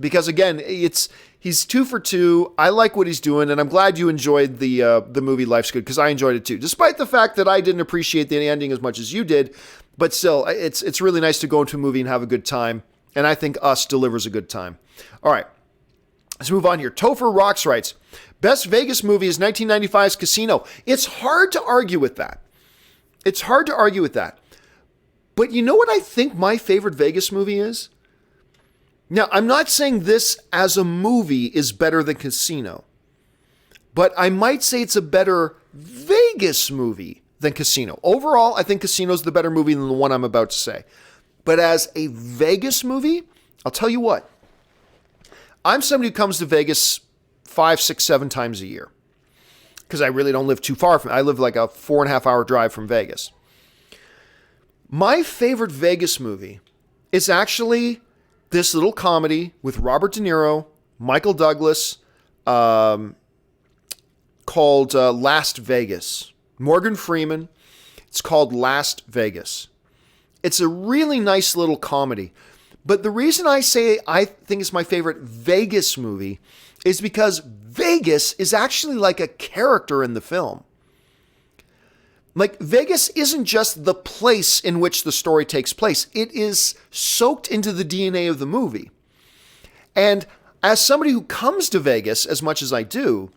Because again, he's 2 for 2. I like what he's doing, and I'm glad you enjoyed the movie Life's Good, because I enjoyed it too. Despite the fact that I didn't appreciate the ending as much as you did, but still, it's really nice to go into a movie and have a good time, and I think Us delivers a good time. All right, let's move on here. Topher Rocks writes, best Vegas movie is 1995's Casino. It's hard to argue with that. But you know what I think my favorite Vegas movie is? Now, I'm not saying this as a movie is better than Casino, but I might say it's a better Vegas movie than Casino. Overall, I think Casino is the better movie than the one I'm about to say. But as a Vegas movie, I'll tell you what. I'm somebody who comes to Vegas 5, 6, 7 times a year because I really don't live too far from it. I live like a 4.5 hour drive from Vegas. My favorite Vegas movie is actually this little comedy with Robert De Niro, Michael Douglas, called Last Vegas. Morgan Freeman. It's called Last Vegas. It's a really nice little comedy. But the reason I say I think it's my favorite Vegas movie is because Vegas is actually like a character in the film. Like, Vegas isn't just the place in which the story takes place. It is soaked into the DNA of the movie. And as somebody who comes to Vegas as much as I do,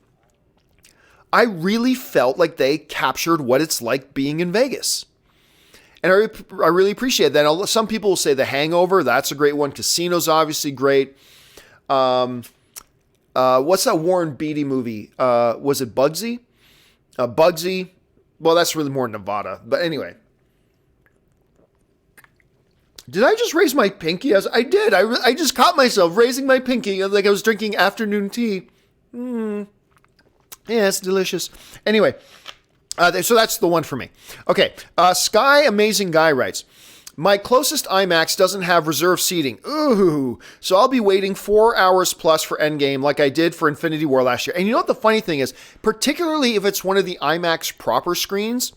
I really felt like they captured what it's like being in Vegas. And I really appreciate that. Some people will say The Hangover, that's a great one. Casino's obviously great. What's that Warren Beatty movie? Was it Bugsy? Bugsy. Well, that's really more Nevada. But anyway. Did I just raise my pinky? I did. I just caught myself raising my pinky like I was drinking afternoon tea. Yeah, it's delicious. Anyway, so that's the one for me. Okay, Sky Amazing Guy writes, my closest IMAX doesn't have reserved seating. Ooh, so I'll be waiting 4 hours plus for Endgame like I did for Infinity War last year. And you know what the funny thing is? Particularly if it's one of the IMAX proper screens,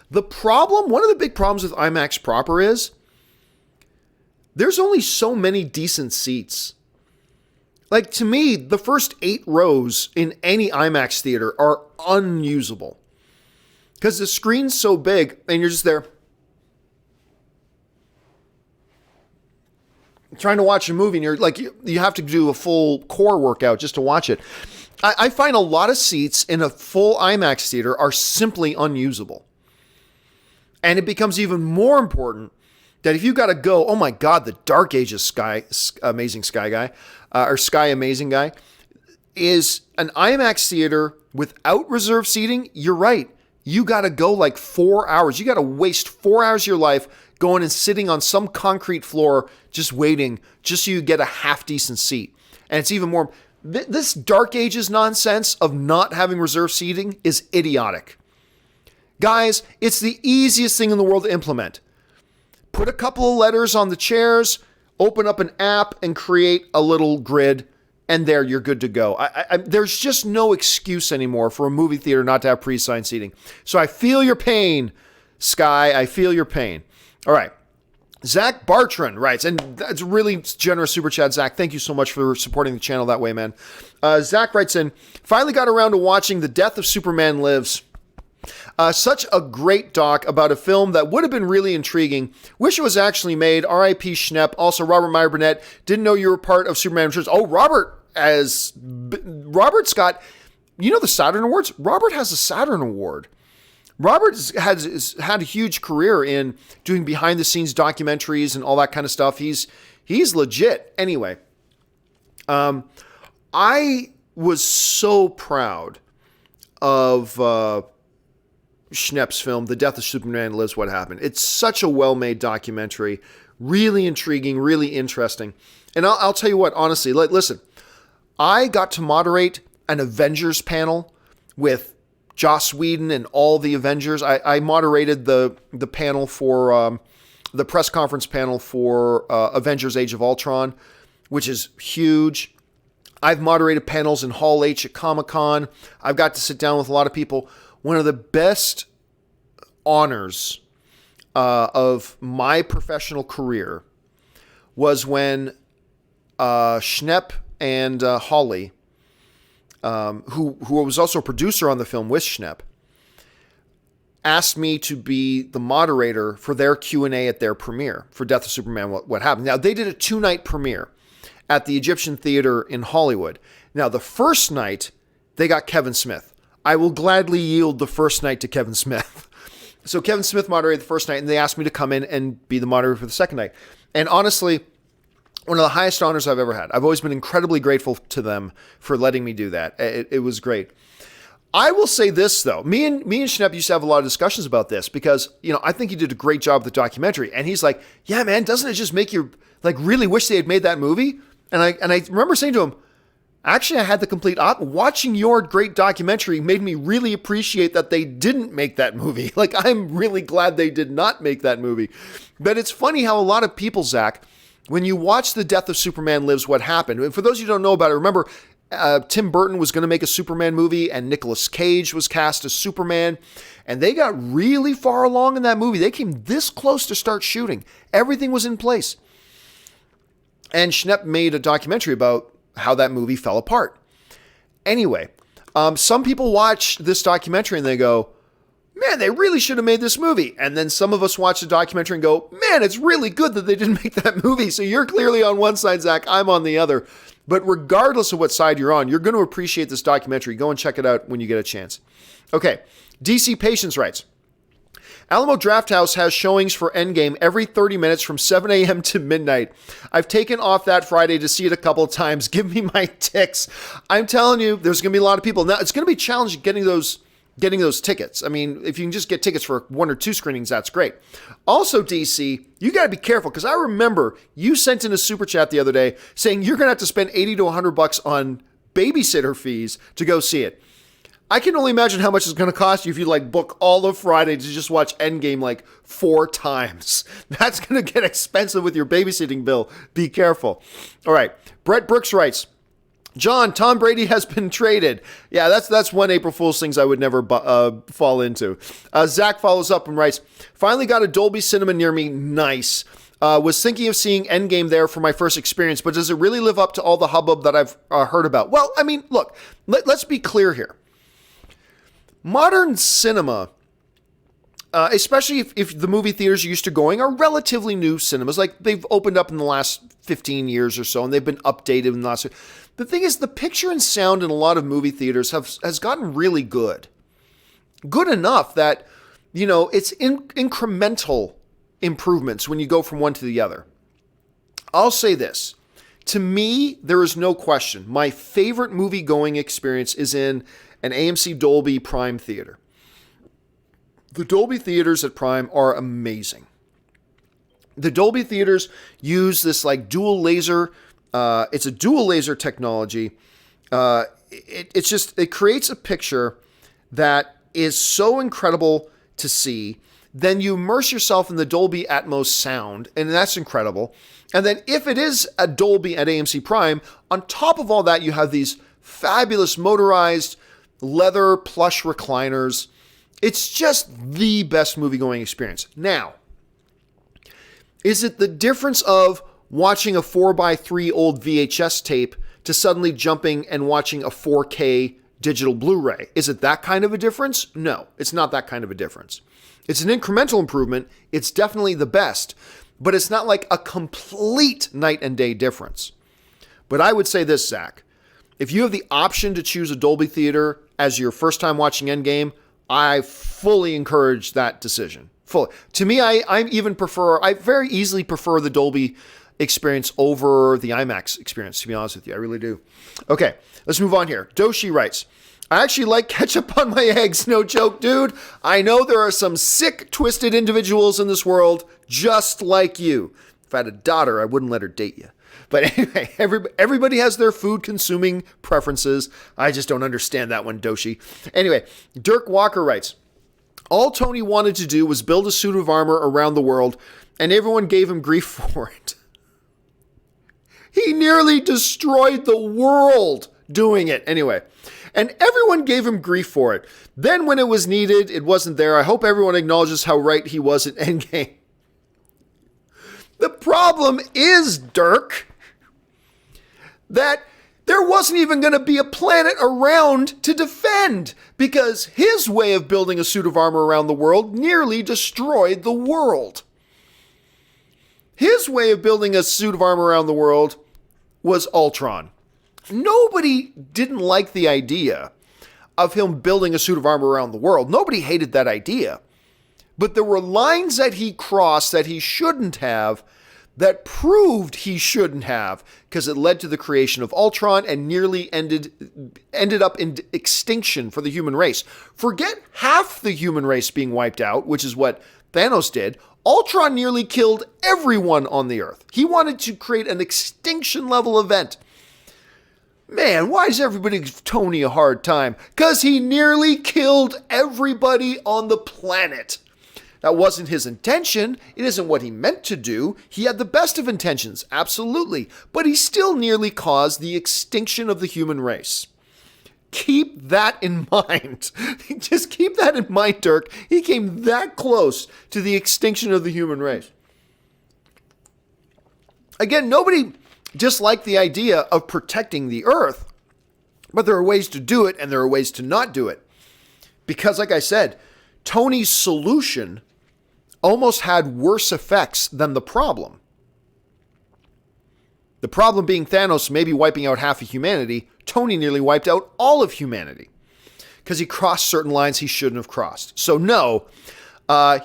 one of the big problems with IMAX proper is there's only so many decent seats. Like, to me, the first 8 rows in any IMAX theater are unusable. Because the screen's so big, and you're just there trying to watch a movie, and you're like, you have to do a full core workout just to watch it. I find a lot of seats in a full IMAX theater are simply unusable. And it becomes even more important that if you got to go, oh my God, the Dark Ages Sky Amazing Guy, is an IMAX theater without reserved seating. You're right. You got to go like 4 hours. You got to waste 4 hours of your life going and sitting on some concrete floor, just waiting, just so you get a half decent seat. And it's even more, this Dark Ages nonsense of not having reserved seating is idiotic. Guys, it's the easiest thing in the world to implement. Put a couple of letters on the chairs, open up an app, and create a little grid, and there, you're good to go. There's just no excuse anymore for a movie theater not to have pre-assigned seating. So I feel your pain, Sky. I feel your pain. All right. Zach Bartran writes, and that's a really generous super chat, Zach. Thank you so much for supporting the channel that way, man. Zach writes in, finally got around to watching The Death of Superman Lives. Such a great doc about a film that would have been really intriguing. Wish it was actually made. R.I.P. Schnepp. Also, Robert Meyer Burnett. Didn't know you were part of Superman Returns. Oh, Robert Scott. You know the Saturn Awards? Robert has a Saturn Award. Robert has had a huge career in doing behind-the-scenes documentaries and all that kind of stuff. He's legit. Anyway, I was so proud of Schnepp's film, The Death of Superman Lives, What Happened. It's such a well-made documentary, really intriguing, really interesting. And I'll tell you what, honestly, listen, I got to moderate an Avengers panel with Joss Whedon and all the Avengers. I moderated the panel for the press conference panel for Avengers Age of Ultron, which is huge. I've moderated panels in Hall H at Comic-Con. I've got to sit down with a lot of people. One of the best honors of my professional career was when Schnepp and Hawley, who was also a producer on the film with Schnepp, asked me to be the moderator for their Q&A at their premiere for Death of Superman, What Happened. Now, they did a 2-night premiere at the Egyptian Theater in Hollywood. Now, the first night, they got Kevin Smith. I will gladly yield the first night to Kevin Smith. So Kevin Smith moderated the first night, and they asked me to come in and be the moderator for the second night. And honestly, one of the highest honors I've ever had. I've always been incredibly grateful to them for letting me do that. It was great. I will say this, though. Me and Schnepp used to have a lot of discussions about this because, I think he did a great job with the documentary. And he's like, yeah, man, doesn't it just make you really wish they had made that movie? And I remember saying to him, actually, I had the complete opposite. Watching your great documentary made me really appreciate that they didn't make that movie. I'm really glad they did not make that movie. But it's funny how a lot of people, Zach, when you watch The Death of Superman Lives, What Happened, and for those of you who don't know about it, remember, Tim Burton was going to make a Superman movie, and Nicolas Cage was cast as Superman, and they got really far along in that movie. They came this close to start shooting. Everything was in place. And Schnepp made a documentary about how that movie fell apart. Anyway, some people watch this documentary and they go, man, they really should have made this movie. And then some of us watch the documentary and go, man, it's really good that they didn't make that movie. So you're clearly on one side, Zach, I'm on the other. But regardless of what side you're on, you're going to appreciate this documentary. Go and check it out when you get a chance. Okay, DC Patience writes, Alamo Drafthouse has showings for Endgame every 30 minutes from 7 a.m. to midnight. I've taken off that Friday to see it a couple of times. Give me my ticks. I'm telling you, there's going to be a lot of people. Now, it's going to be challenging getting those tickets. I mean, if you can just get tickets for 1 or 2 screenings, that's great. Also, DC, you got to be careful, because I remember you sent in a super chat the other day saying you're going to have to spend $80 to $100 on babysitter fees to go see it. I can only imagine how much it's going to cost you if you book all of Friday to just watch Endgame 4 times. That's going to get expensive with your babysitting bill. Be careful. All right. Brett Brooks writes, John, Tom Brady has been traded. Yeah, that's one April Fool's things I would never fall into. Zach follows up and writes, finally got a Dolby Cinema near me. Nice. Was thinking of seeing Endgame there for my first experience, but does it really live up to all the hubbub that I've heard about? Well, I mean, look, let's be clear here. Modern cinema, especially if the movie theaters you're used to going are relatively new cinemas, they've opened up in the last 15 years or so, and they've been updated in the last. The thing is, the picture and sound in a lot of movie theaters has gotten really good. Good enough that, it's incremental improvements when you go from one to the other. I'll say this. To me, there is no question. My favorite movie-going experience is in an AMC Dolby Prime theater. The Dolby theaters at Prime are amazing. The Dolby theaters use this dual laser. It's a dual laser technology. It creates a picture that is so incredible to see. Then you immerse yourself in the Dolby Atmos sound, and that's incredible. And then if it is a Dolby at AMC Prime, on top of all that, you have these fabulous motorized leather plush recliners. It's just the best movie-going experience. Now, is it the difference of watching a 4x3 old VHS tape to suddenly jumping and watching a 4K digital Blu-ray? Is it that kind of a difference? No, it's not that kind of a difference. It's an incremental improvement. It's definitely the best, but it's not like a complete night and day difference. But I would say this, Zach. If you have the option to choose a Dolby theater as your first time watching Endgame, I fully encourage that decision. Fully. To me, I very easily prefer the Dolby experience over the IMAX experience, to be honest with you. I really do. Okay, let's move on here. Doshi writes, I actually like ketchup on my eggs. No joke, dude. I know there are some sick, twisted individuals in this world just like you. If I had a daughter, I wouldn't let her date you. But anyway, everybody has their food consuming preferences. I just don't understand that one, Doshi. Anyway, Dirk Walker writes, all Tony wanted to do was build a suit of armor around the world, and everyone gave him grief for it. He nearly destroyed the world doing it. Anyway, and everyone gave him grief for it. Then when it was needed, it wasn't there. I hope everyone acknowledges how right he was at Endgame. The problem is, Dirk, that there wasn't even going to be a planet around to defend, because his way of building a suit of armor around the world nearly destroyed the world. His way of building a suit of armor around the world was Ultron. Nobody didn't like the idea of him building a suit of armor around the world. Nobody hated that idea. But there were lines that he crossed that he shouldn't have, that proved he shouldn't have, because it led to the creation of Ultron and nearly ended up in extinction for the human race. Forget half the human race being wiped out, which is what Thanos did. Ultron nearly killed everyone on the Earth. He wanted to create an extinction level event. Man, why is everybody give Tony a hard time? Because he nearly killed everybody on the planet. That wasn't his intention. It isn't what he meant to do. He had the best of intentions, absolutely. But he still nearly caused the extinction of the human race. Keep that in mind. Just keep that in mind, Dirk. He came that close to the extinction of the human race. Again, nobody disliked the idea of protecting the Earth, but there are ways to do it and there are ways to not do it. Because, like I said, Tony's solution almost had worse effects than the problem. The problem being Thanos maybe wiping out half of humanity. Tony nearly wiped out all of humanity because he crossed certain lines he shouldn't have crossed. So no,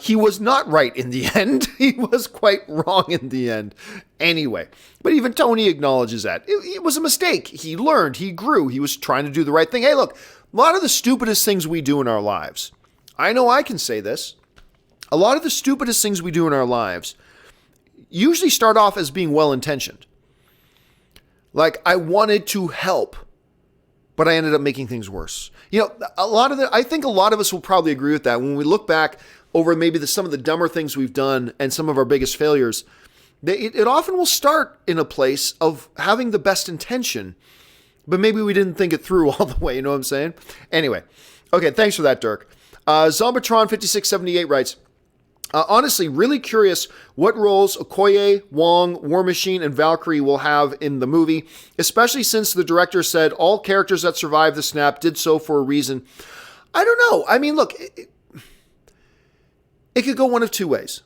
He was not right in the end. He was quite wrong in the end. Anyway, but even Tony acknowledges that. It was a mistake. He learned. He grew. He was trying to do the right thing. Hey, look, a lot of the stupidest things we do in our lives, I know I can say this, a lot of the stupidest things we do in our lives usually start off as being well-intentioned. Like, I wanted to help, but I ended up making things worse. You know, I think a lot of us will probably agree with that. When we look back over maybe some of the dumber things we've done and some of our biggest failures, it often will start in a place of having the best intention, but maybe we didn't think it through all the way. You know what I'm saying? Anyway, okay, thanks for that, Dirk. Zombatron5678 writes, honestly, really curious what roles Okoye, Wong, War Machine, and Valkyrie will have in the movie, especially since the director said all characters that survived the snap did so for a reason. I don't know. I mean, look, it could go one of two ways.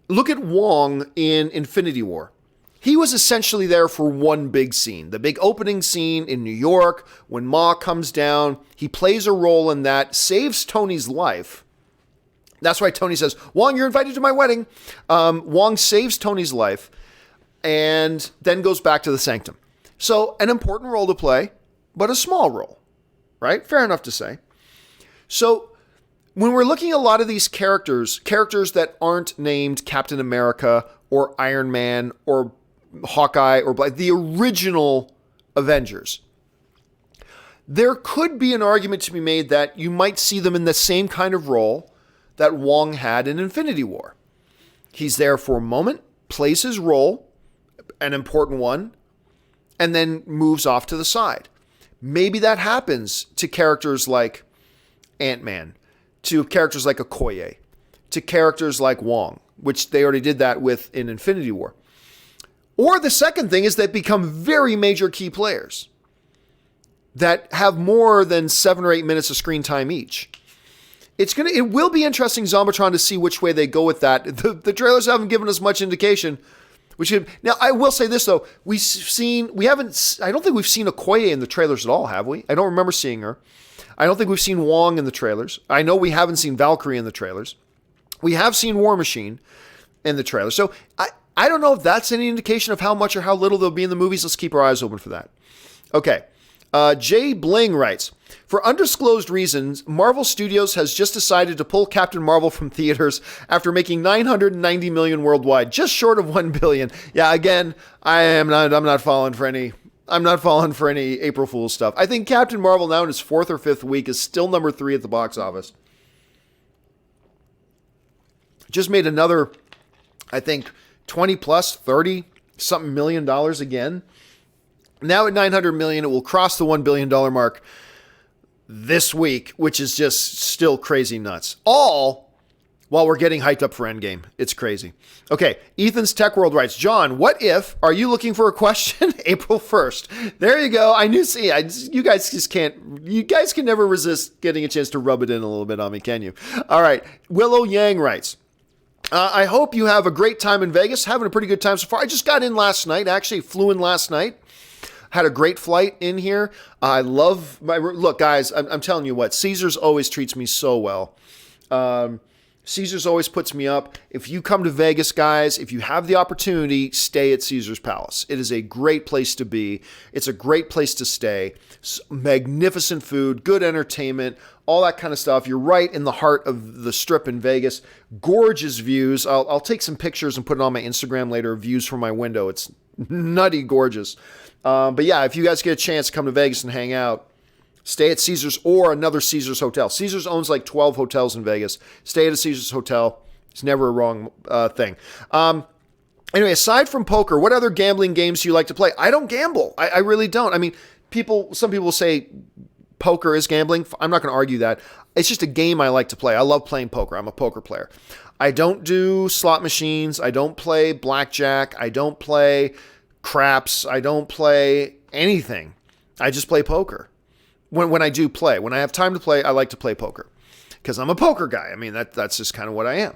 Look at Wong in Infinity War. He was essentially there for one big scene, the big opening scene in New York when Ma comes down. He plays a role in that, saves Tony's life. That's why Tony says, Wong, you're invited to my wedding. Wong saves Tony's life and then goes back to the Sanctum. So an important role to play, but a small role, right? Fair enough to say. So when we're looking at a lot of these characters that aren't named Captain America or Iron Man or Hawkeye or the original Avengers, there could be an argument to be made that you might see them in the same kind of role that Wong had in Infinity War. He's there for a moment, plays his role, an important one, and then moves off to the side. Maybe that happens to characters like Ant-Man, to characters like Okoye, to characters like Wong, which they already did that with in Infinity War. Or the second thing is they become very major key players that have more than 7 or 8 minutes of screen time each. It will be interesting, Zombatron, to see which way they go with that. The trailers haven't given us much indication. Now, I will say this, though. I don't think we've seen Okoye in the trailers at all, have we? I don't remember seeing her. I don't think we've seen Wong in the trailers. I know we haven't seen Valkyrie in the trailers. We have seen War Machine in the trailers. So I don't know if that's any indication of how much or how little they'll be in the movies. Let's keep our eyes open for that. Okay. Jay Bling writes, for undisclosed reasons, Marvel Studios has just decided to pull Captain Marvel from theaters after making $990 million worldwide, just short of $1 billion. Yeah, again, I'm not falling for any April Fool's stuff. I think Captain Marvel now in its 4th or 5th week is still number 3 at the box office. Just made another, I think, 20 plus, 30 something million dollars again. Now at $900 million, it will cross the $1 billion mark this week, which is just still crazy nuts. All while we're getting hyped up for Endgame. It's crazy. Okay, Ethan's Tech World writes, John, what if, are you looking for a question? April 1st. There you go. You guys can never resist getting a chance to rub it in a little bit on me, can you? All right, Willow Yang writes, I hope you have a great time in Vegas. Having a pretty good time so far. I just got in last night. Actually, flew in last night. Had a great flight in here. I love look, guys, I'm telling you what, Caesars always treats me so well. Caesars always puts me up. If you come to Vegas, guys, if you have the opportunity, stay at Caesars Palace. It is a great place to be. It's a great place to stay. Magnificent food, good entertainment, all that kind of stuff. You're right in the heart of the Strip in Vegas. Gorgeous views. I'll take some pictures and put it on my Instagram later, views from my window. It's nutty gorgeous. But yeah, if you guys get a chance to come to Vegas and hang out, stay at Caesars or another Caesars hotel. Caesars owns like 12 hotels in Vegas. Stay at a Caesars hotel. It's never a wrong thing. Anyway, aside from poker, what other gambling games do you like to play? I don't gamble. I really don't. I mean, some people say poker is gambling. I'm not going to argue that. It's just a game I like to play. I love playing poker. I'm a poker player. I don't do slot machines. I don't play blackjack. I don't play craps. I don't play anything. I just play poker. When I do play, when I have time to play, I like to play poker because I'm a poker guy. I mean, that's just kind of what I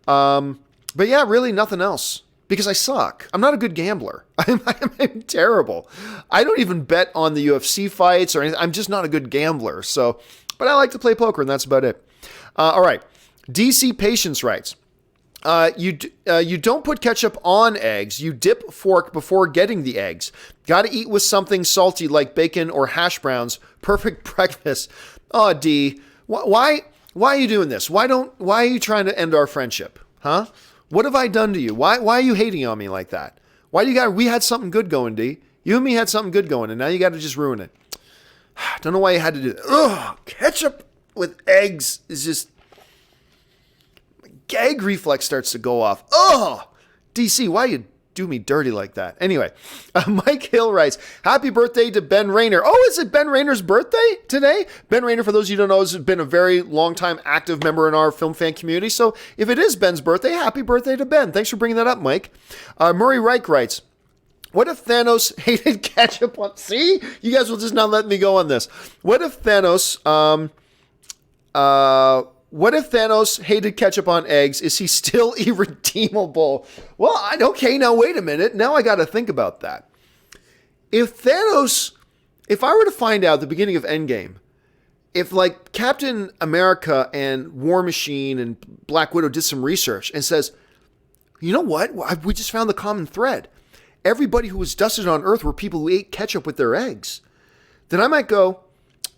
am. But yeah, really nothing else because I suck. I'm not a good gambler. I'm terrible. I don't even bet on the UFC fights or anything. I'm just not a good gambler. So, but I like to play poker and that's about it. All right. DC Patience writes, you don't put ketchup on eggs. You dip fork before getting the eggs. Got to eat with something salty like bacon or hash browns. Perfect breakfast. Oh, D, why are you doing this? Why are you trying to end our friendship? Huh? What have I done to you? Why are you hating on me like that? We had something good going, D. You and me had something good going, and now you got to just ruin it. Don't know why you had to do that. Ugh, ketchup with eggs is just... Gag reflex starts to go off. Oh, DC, why you do me dirty like that? Anyway, Mike Hill writes, happy birthday to Ben Rayner. Oh, is it Ben Rayner's birthday today? Ben Rayner, for those of you who don't know, has been a very long time active member in our film fan community. So if it is Ben's birthday, happy birthday to Ben. Thanks for bringing that up, Mike. Murray Reich writes, what if Thanos hated ketchup on... See? You guys will just not let me go on this. What if Thanos... What if Thanos hated ketchup on eggs? Is he still irredeemable? Well, okay, now wait a minute. Now I got to think about that. If I were to find out at the beginning of Endgame, if like Captain America and War Machine and Black Widow did some research and says, you know what? We just found the common thread. Everybody who was dusted on Earth were people who ate ketchup with their eggs. Then I might go,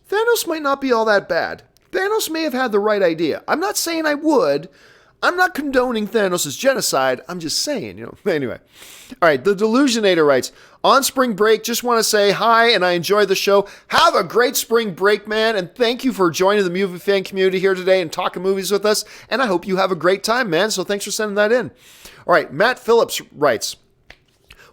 Thanos might not be all that bad. Thanos may have had the right idea. I'm not saying I would. I'm not condoning Thanos' genocide. I'm just saying, Anyway. All right, the Delusionator writes, on spring break, just want to say hi and I enjoy the show. Have a great spring break, man. And thank you for joining the movie fan community here today and talking movies with us. And I hope you have a great time, man. So thanks for sending that in. All right, Matt Phillips writes,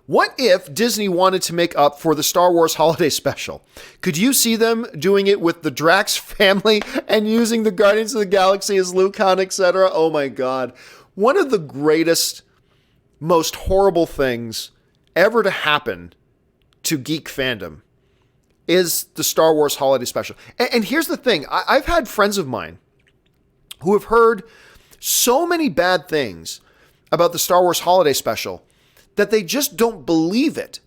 what if Disney wanted to make up for the Star Wars holiday special? Could you see them doing it with the Drax family and using the Guardians of the Galaxy as Luke, Han, etc.? Oh my God. One of the greatest, most horrible things ever to happen to geek fandom is the Star Wars holiday special. And here's the thing. I've had friends of mine who have heard so many bad things about the Star Wars holiday special that they just don't believe it.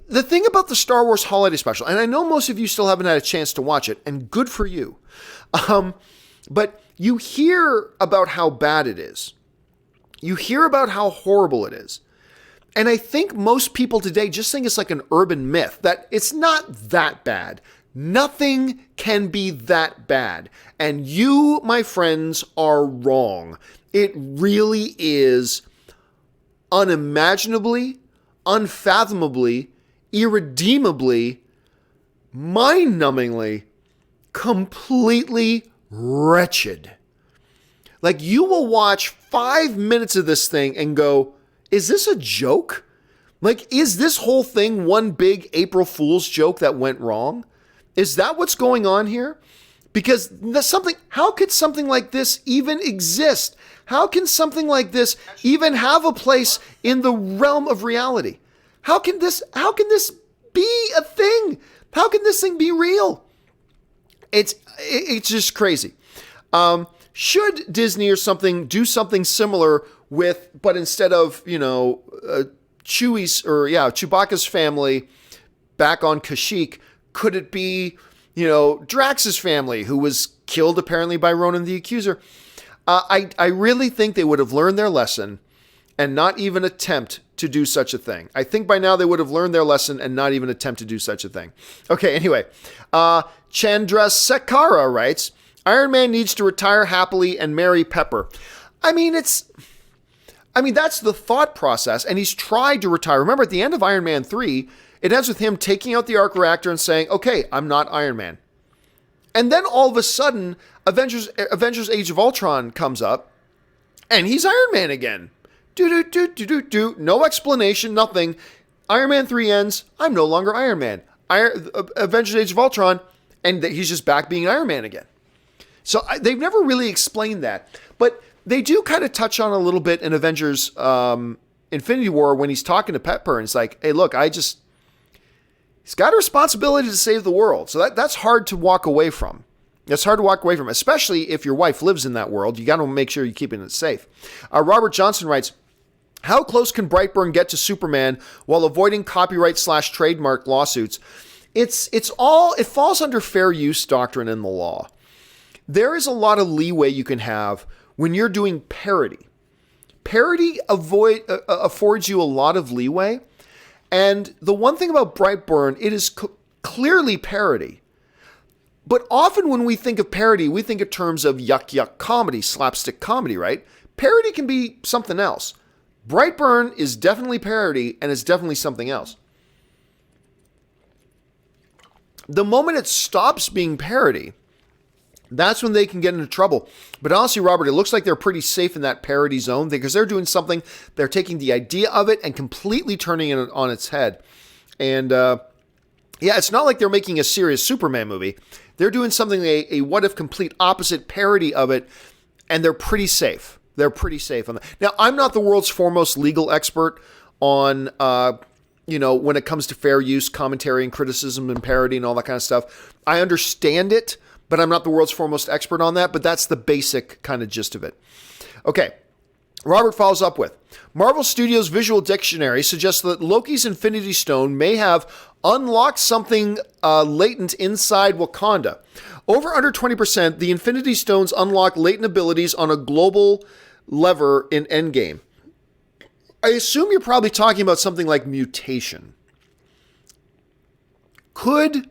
The thing about the Star Wars holiday special, and I know most of you still haven't had a chance to watch it, and good for you, but you hear about how bad it is. You hear about how horrible it is. And I think most people today just think it's like an urban myth, that it's not that bad. Nothing can be that bad. And you, my friends, are wrong. It really is unimaginably, unfathomably, irredeemably, mind-numbingly, completely wretched. Like, you will watch 5 minutes of this thing and go, is this a joke? Like, is this whole thing one big April Fool's joke that went wrong? Is that what's going on here? Because how could something like this even exist? How can something like this even have a place in the realm of reality? How can this be a thing? How can this thing be real? It's just crazy. Should Disney or something do something similar but instead of, Chewbacca's family back on Kashyyyk, could it be, Drax's family, who was killed apparently by Ronan the Accuser? I really think they would have learned their lesson and not even attempt to do such a thing. I think by now they would have learned their lesson and not even attempt to do such a thing. Okay, anyway. Chandrasekhara writes, Iron Man needs to retire happily and marry Pepper. That's the thought process, and he's tried to retire. Remember, at the end of Iron Man 3, it ends with him taking out the arc reactor and saying, okay, I'm not Iron Man. And then all of a sudden, Avengers Age of Ultron comes up, and he's Iron Man again. No explanation, nothing. Iron Man 3 ends, I'm no longer Iron Man. Avengers Age of Ultron, and he's just back being Iron Man again. So they've never really explained that. But they do kind of touch on a little bit in Avengers Infinity War when he's talking to Pepper, and it's like, hey, look, he's got a responsibility to save the world. So that's hard to walk away from. It's hard to walk away from, especially if your wife lives in that world. You got to make sure you're keeping it safe. Robert Johnson writes, how close can Brightburn get to Superman while avoiding copyright/trademark lawsuits? It falls under fair use doctrine in the law. there is a lot of leeway you can have when you're doing parody. Parody affords you a lot of leeway. And the one thing about Brightburn, it is clearly parody. But often when we think of parody, we think in terms of yuck comedy, slapstick comedy, right? Parody can be something else. Brightburn is definitely parody, and it's definitely something else. The moment it stops being parody, that's when they can get into trouble. But honestly, Robert, it looks like they're pretty safe in that parody zone because they're doing something, they're taking the idea of it and completely turning it on its head. And it's not like they're making a serious Superman movie. They're doing something, a what-if complete opposite parody of it, and they're pretty safe. They're pretty safe on that. Now, I'm not the world's foremost legal expert on, when it comes to fair use, commentary and criticism and parody and all that kind of stuff. I understand it, but I'm not the world's foremost expert on that, but that's the basic kind of gist of it. Okay, Robert follows up with, Marvel Studios' visual dictionary suggests that Loki's Infinity Stone may have unlocked something latent inside Wakanda. Over under 20%, the Infinity Stones unlock latent abilities on a global lever in Endgame. I assume you're probably talking about something like mutation. Could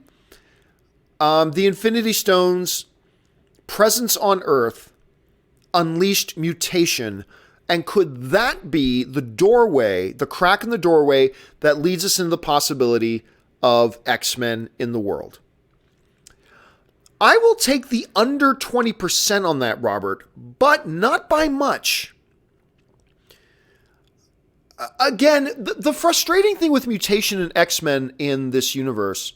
the Infinity Stones' presence on Earth unleashed mutation, and could that be the doorway, the crack in the doorway that leads us into the possibility of X-Men in the world? I will take the under 20% on that, Robert, but not by much. Again, the frustrating thing with mutation and X-Men in this universe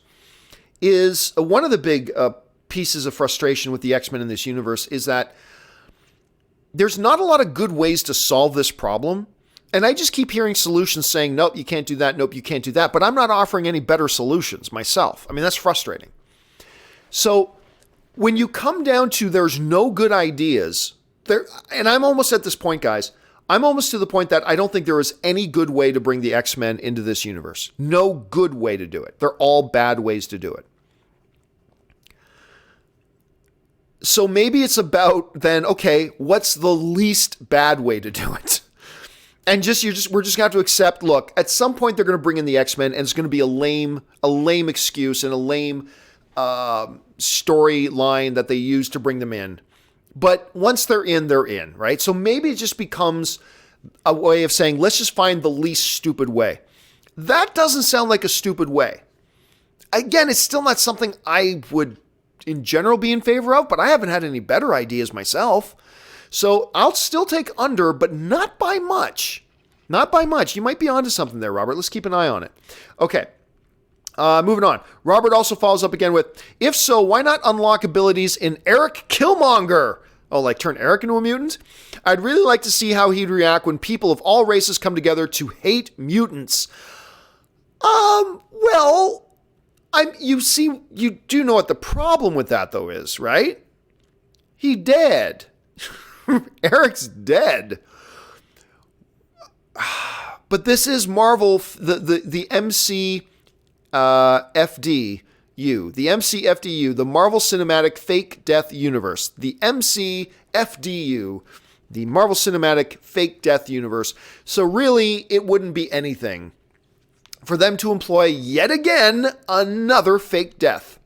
is one of the big pieces of frustration with the X-Men in this universe is that there's not a lot of good ways to solve this problem. And I just keep hearing solutions saying, nope, you can't do that. Nope, you can't do that. But I'm not offering any better solutions myself. I mean, that's frustrating. So when you come down to there's no good ideas there, and I'm almost at this point, guys, I'm almost to the point that I don't think there is any good way to bring the X-Men into this universe. No good way to do it. They're all bad ways to do it. So maybe it's about then, okay, what's the least bad way to do it? And we're just going to have to accept, look, at some point they're going to bring in the X-Men and it's going to be a lame excuse and a lame storyline that they use to bring them in. But once they're in, right? So maybe it just becomes a way of saying, let's just find the least stupid way. That doesn't sound like a stupid way. Again, it's still not something I would in general be in favor of, but I haven't had any better ideas myself. So I'll still take under, but not by much. Not by much. You might be onto something there, Robert. Let's keep an eye on it. Okay. Moving on. Robert also follows up again with, if so, why not unlock abilities in Eric Killmonger? Oh, like turn Eric into a mutant? I'd really like to see how he'd react when people of all races come together to hate mutants. Well, you do know what the problem with that, though, is, right? He dead. Eric's dead. But this is Marvel, the MC FDU, the MCFDU, the Marvel Cinematic Fake Death Universe, the MCFDU, the Marvel Cinematic Fake Death Universe. So really, it wouldn't be anything for them to employ yet again another fake death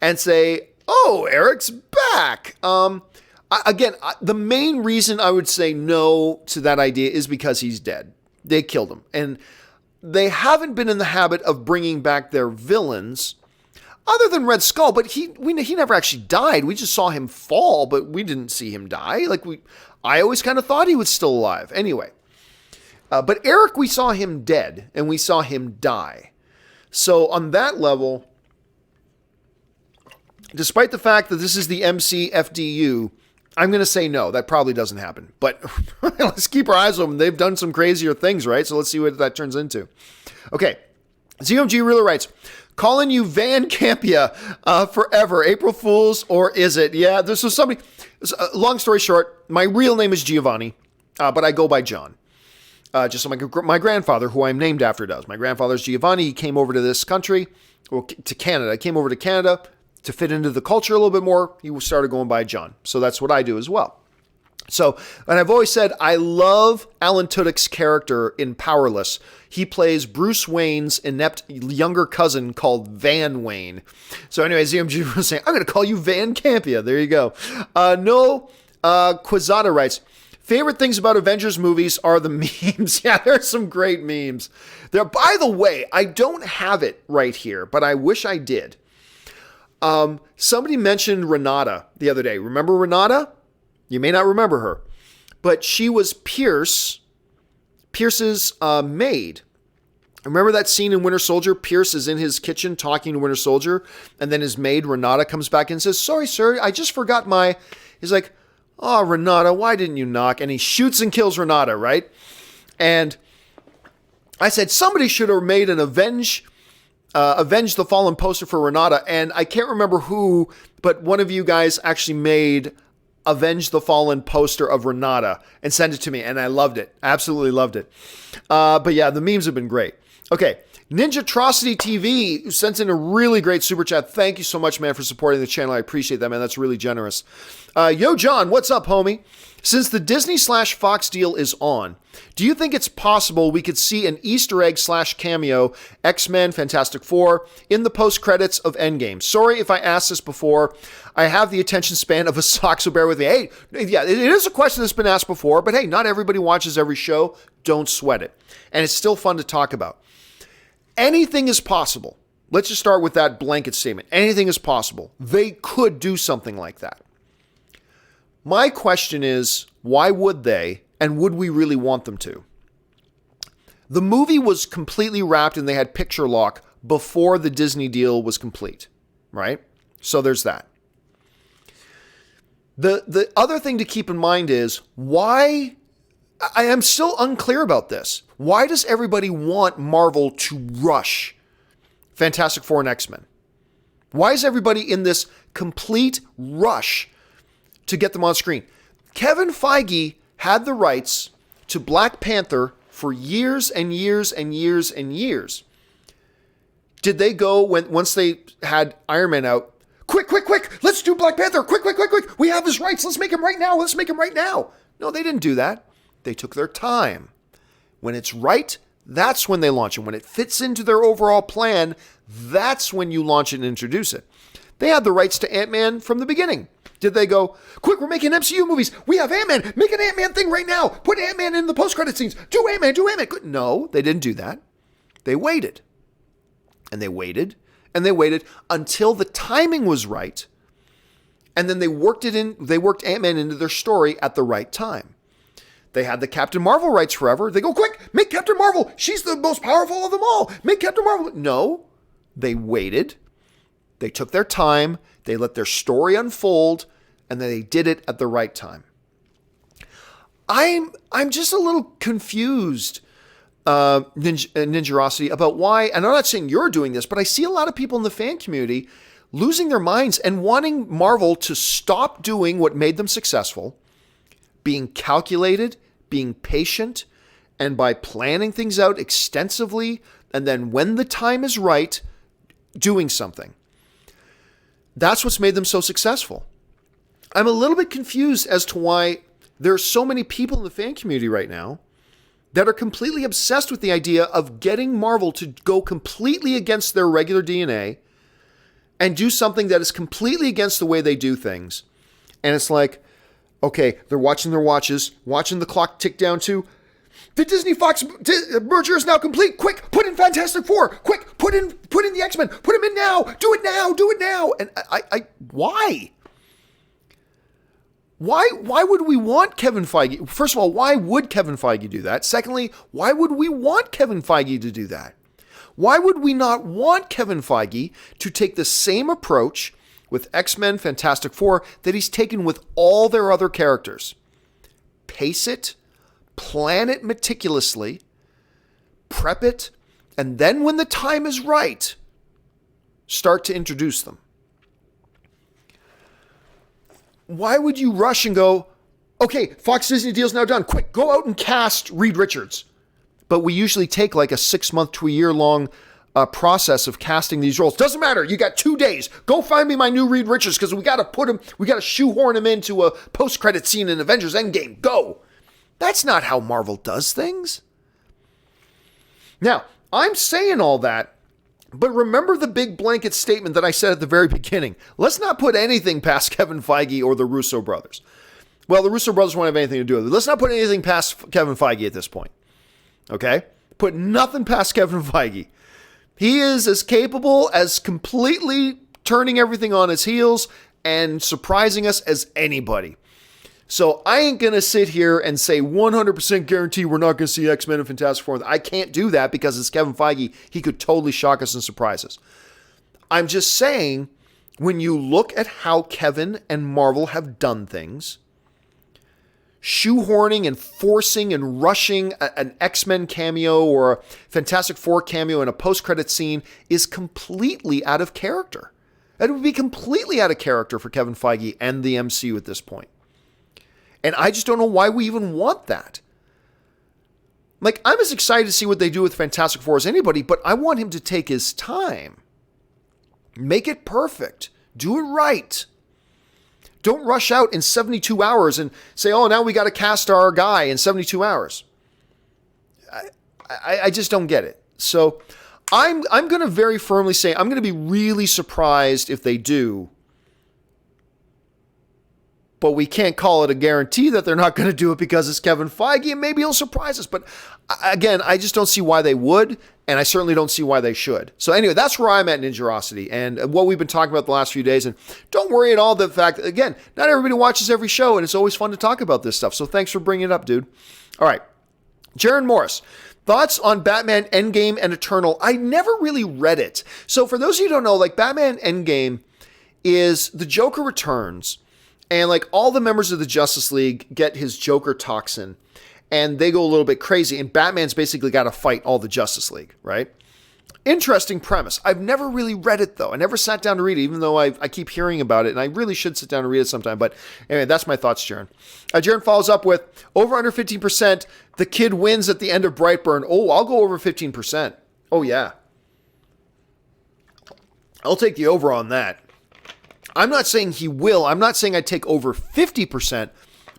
and say, "Oh, Eric's back." The main reason I would say no to that idea is because he's dead. They killed him, and they haven't been in the habit of bringing back their villains, other than Red Skull. But he never actually died. We just saw him fall, but we didn't see him die. I always kind of thought he was still alive. Anyway, but Eric, we saw him dead, and we saw him die. So on that level, despite the fact that this is the MCFDU, I'm going to say no, that probably doesn't happen. But let's keep our eyes open. They've done some crazier things, right? So let's see what that turns into. Okay. ZMG Reeler writes, calling you Van Campea forever. April Fools, or is it? Yeah, this was somebody. Long story short, my real name is Giovanni, but I go by John. Just so my grandfather, who I'm named after, does. My grandfather's Giovanni. He came over to this country, to Canada. I came over to Canada to fit into the culture a little bit more, he started going by John. So that's what I do as well. So, and I've always said, I love Alan Tudyk's character in Powerless. He plays Bruce Wayne's inept younger cousin called Van Wayne. So anyway, ZMG was saying, I'm going to call you Van Campea. There you go. No, Quizada writes, favorite things about Avengers movies are the memes. Yeah, there's some great memes. There. By the way, I don't have it right here, but I wish I did. Somebody mentioned Renata the other day. Remember Renata? You may not remember her, but she was Pierce's maid. Remember that scene in Winter Soldier? Pierce is in his kitchen talking to Winter Soldier, and then his maid, Renata, comes back and says, sorry, sir, I just forgot my... He's like, oh, Renata, why didn't you knock? And he shoots and kills Renata, right? And I said, somebody should have made an Avenge the Fallen poster for Renata, and I can't remember who, but one of you guys actually made Avenge the Fallen poster of Renata and sent it to me, and I loved it. Absolutely loved it. But yeah, the memes have been great. Okay, Ninjatrocity TV who sent in a really great super chat. Thank you so much, man, for supporting the channel. I appreciate that, man. That's really generous. Yo, John, what's up, homie? Since the Disney/Fox deal is on, do you think it's possible we could see an Easter egg/cameo X-Men Fantastic Four in the post-credits of Endgame? Sorry if I asked this before. I have the attention span of a sock, so bear with me. Hey, yeah, it is a question that's been asked before, but hey, not everybody watches every show. Don't sweat it. And it's still fun to talk about. Anything is possible. Let's just start with that blanket statement. Anything is possible. They could do something like that. My question is, why would they, and would we really want them to? The movie was completely wrapped and they had picture lock before the Disney deal was complete, right? So there's that. The other thing to keep in mind is why, I am still unclear about this. Why does everybody want Marvel to rush Fantastic Four and X-Men? Why is everybody in this complete rush to get them on screen? Kevin Feige had the rights to Black Panther for years and years and years and years. Did they go once they had Iron Man out? Quick, let's do Black Panther. Quick. We have his rights. Let's make him right now. No, they didn't do that. They took their time. When it's right, that's when they launch it. When it fits into their overall plan, that's when you launch it and introduce it. They had the rights to Ant-Man from the beginning. Did they go, quick, we're making MCU movies. We have Ant-Man. Make an Ant-Man thing right now. Put Ant-Man in the post-credit scenes. Do Ant-Man. No, they didn't do that. They waited. And they waited. And they waited until the timing was right. And then they worked Ant-Man into their story at the right time. They had the Captain Marvel rights forever. They go, quick, make Captain Marvel. She's the most powerful of them all. Make Captain Marvel. No, they waited. They took their time. They let their story unfold, and then they did it at the right time. I'm just a little confused, Ninjarosity, about why, and I'm not saying you're doing this, but I see a lot of people in the fan community losing their minds and wanting Marvel to stop doing what made them successful, being calculated, being patient, and by planning things out extensively, and then when the time is right, doing something. That's what's made them so successful. I'm a little bit confused as to why there are so many people in the fan community right now that are completely obsessed with the idea of getting Marvel to go completely against their regular DNA and do something that is completely against the way they do things. And it's like, okay, they're watching their watches, watching the clock tick down to, the Disney-Fox merger is now complete. Quick, put in Fantastic Four. Quick, put in the X-Men. Put them in now. Do it now. And why? Why would we want Kevin Feige? First of all, why would Kevin Feige do that? Secondly, why would we want Kevin Feige to do that? Why would we not want Kevin Feige to take the same approach with X-Men Fantastic Four that he's taken with all their other characters? Pace it, plan it meticulously, prep it, and then when the time is right, start to introduce them. Why would you rush and go, okay, Fox Disney deal's now done. Quick, go out and cast Reed Richards. But we usually take like a 6 month to a year long process of casting these roles. Doesn't matter. You got 2 days. Go find me my new Reed Richards because we got to shoehorn him into a post-credit scene in Avengers Endgame. Go. That's not how Marvel does things. Now, I'm saying all that, but remember the big blanket statement that I said at the very beginning. Let's not put anything past Kevin Feige or the Russo brothers. Well, the Russo brothers won't have anything to do with it. Let's not put anything past Kevin Feige at this point. Okay? Put nothing past Kevin Feige. He is as capable as completely turning everything on his heels and surprising us as anybody. So I ain't going to sit here and say 100% guarantee we're not going to see X-Men and Fantastic Four. I can't do that because it's Kevin Feige. He could totally shock us and surprise us. I'm just saying, when you look at how Kevin and Marvel have done things, shoehorning and forcing and rushing an X-Men cameo or a Fantastic Four cameo in a post-credit scene is completely out of character. It would be completely out of character for Kevin Feige and the MCU at this point. And I just don't know why we even want that. Like, I'm as excited to see what they do with Fantastic Four as anybody, but I want him to take his time. Make it perfect. Do it right. Don't rush out in 72 hours and say, oh, now we got to cast our guy in 72 hours. I just don't get it. So I'm going to very firmly say I'm going to be really surprised if they do. But we can't call it a guarantee that they're not going to do it because it's Kevin Feige and maybe he'll surprise us. But again, I just don't see why they would, and I certainly don't see why they should. So anyway, that's where I'm at, Ninjarosity, and what we've been talking about the last few days. And don't worry at all the fact that, again, not everybody watches every show, and it's always fun to talk about this stuff. So thanks for bringing it up, dude. All right. Jaron Morris. Thoughts on Batman Endgame and Eternal? I never really read it. So for those of you who don't know, like, Batman Endgame is the Joker returns, and like all the members of the Justice League get his Joker toxin and they go a little bit crazy. And Batman's basically got to fight all the Justice League, right? Interesting premise. I've never really read it though. I never sat down to read it, even though I keep hearing about it. And I really should sit down and read it sometime. But anyway, that's my thoughts, Jaron. Jaron follows up with over under 15%. The kid wins at the end of Brightburn. Oh, I'll go over 15%. Oh yeah. I'll take the over on that. I'm not saying he will. I'm not saying I'd take over 50%,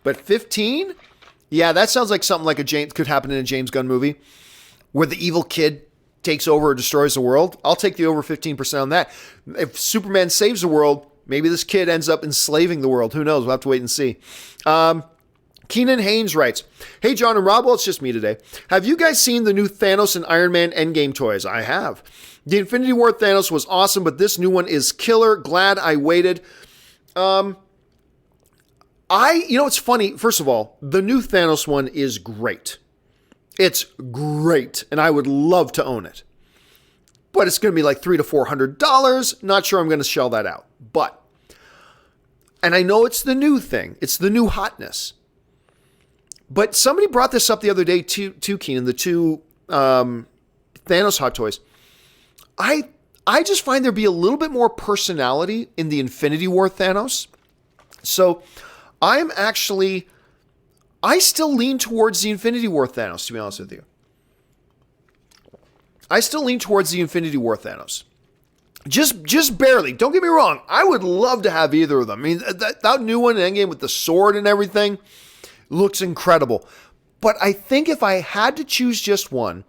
but 15? Yeah, that sounds like something like could happen in a James Gunn movie where the evil kid takes over or destroys the world. I'll take the over 15% on that. If Superman saves the world, maybe this kid ends up enslaving the world. Who knows? We'll have to wait and see. Keenan Haynes writes, hey, John and Rob, well, it's just me today. Have you guys seen the new Thanos and Iron Man Endgame toys? I have. The Infinity War Thanos was awesome, but this new one is killer. Glad I waited. It's funny. First of all, the new Thanos one is great. It's great, and I would love to own it. But it's going to be like $300 to $400. Not sure I'm going to shell that out. And I know it's the new thing. It's the new hotness. But somebody brought this up the other day too, Keenan, the two Thanos hot toys. I just find there be a little bit more personality in the Infinity War Thanos. So I still lean towards the Infinity War Thanos, to be honest with you. I still lean towards the Infinity War Thanos. Just barely. Don't get me wrong. I would love to have either of them. I mean, that new one in Endgame with the sword and everything looks incredible. But I think if I had to choose just one,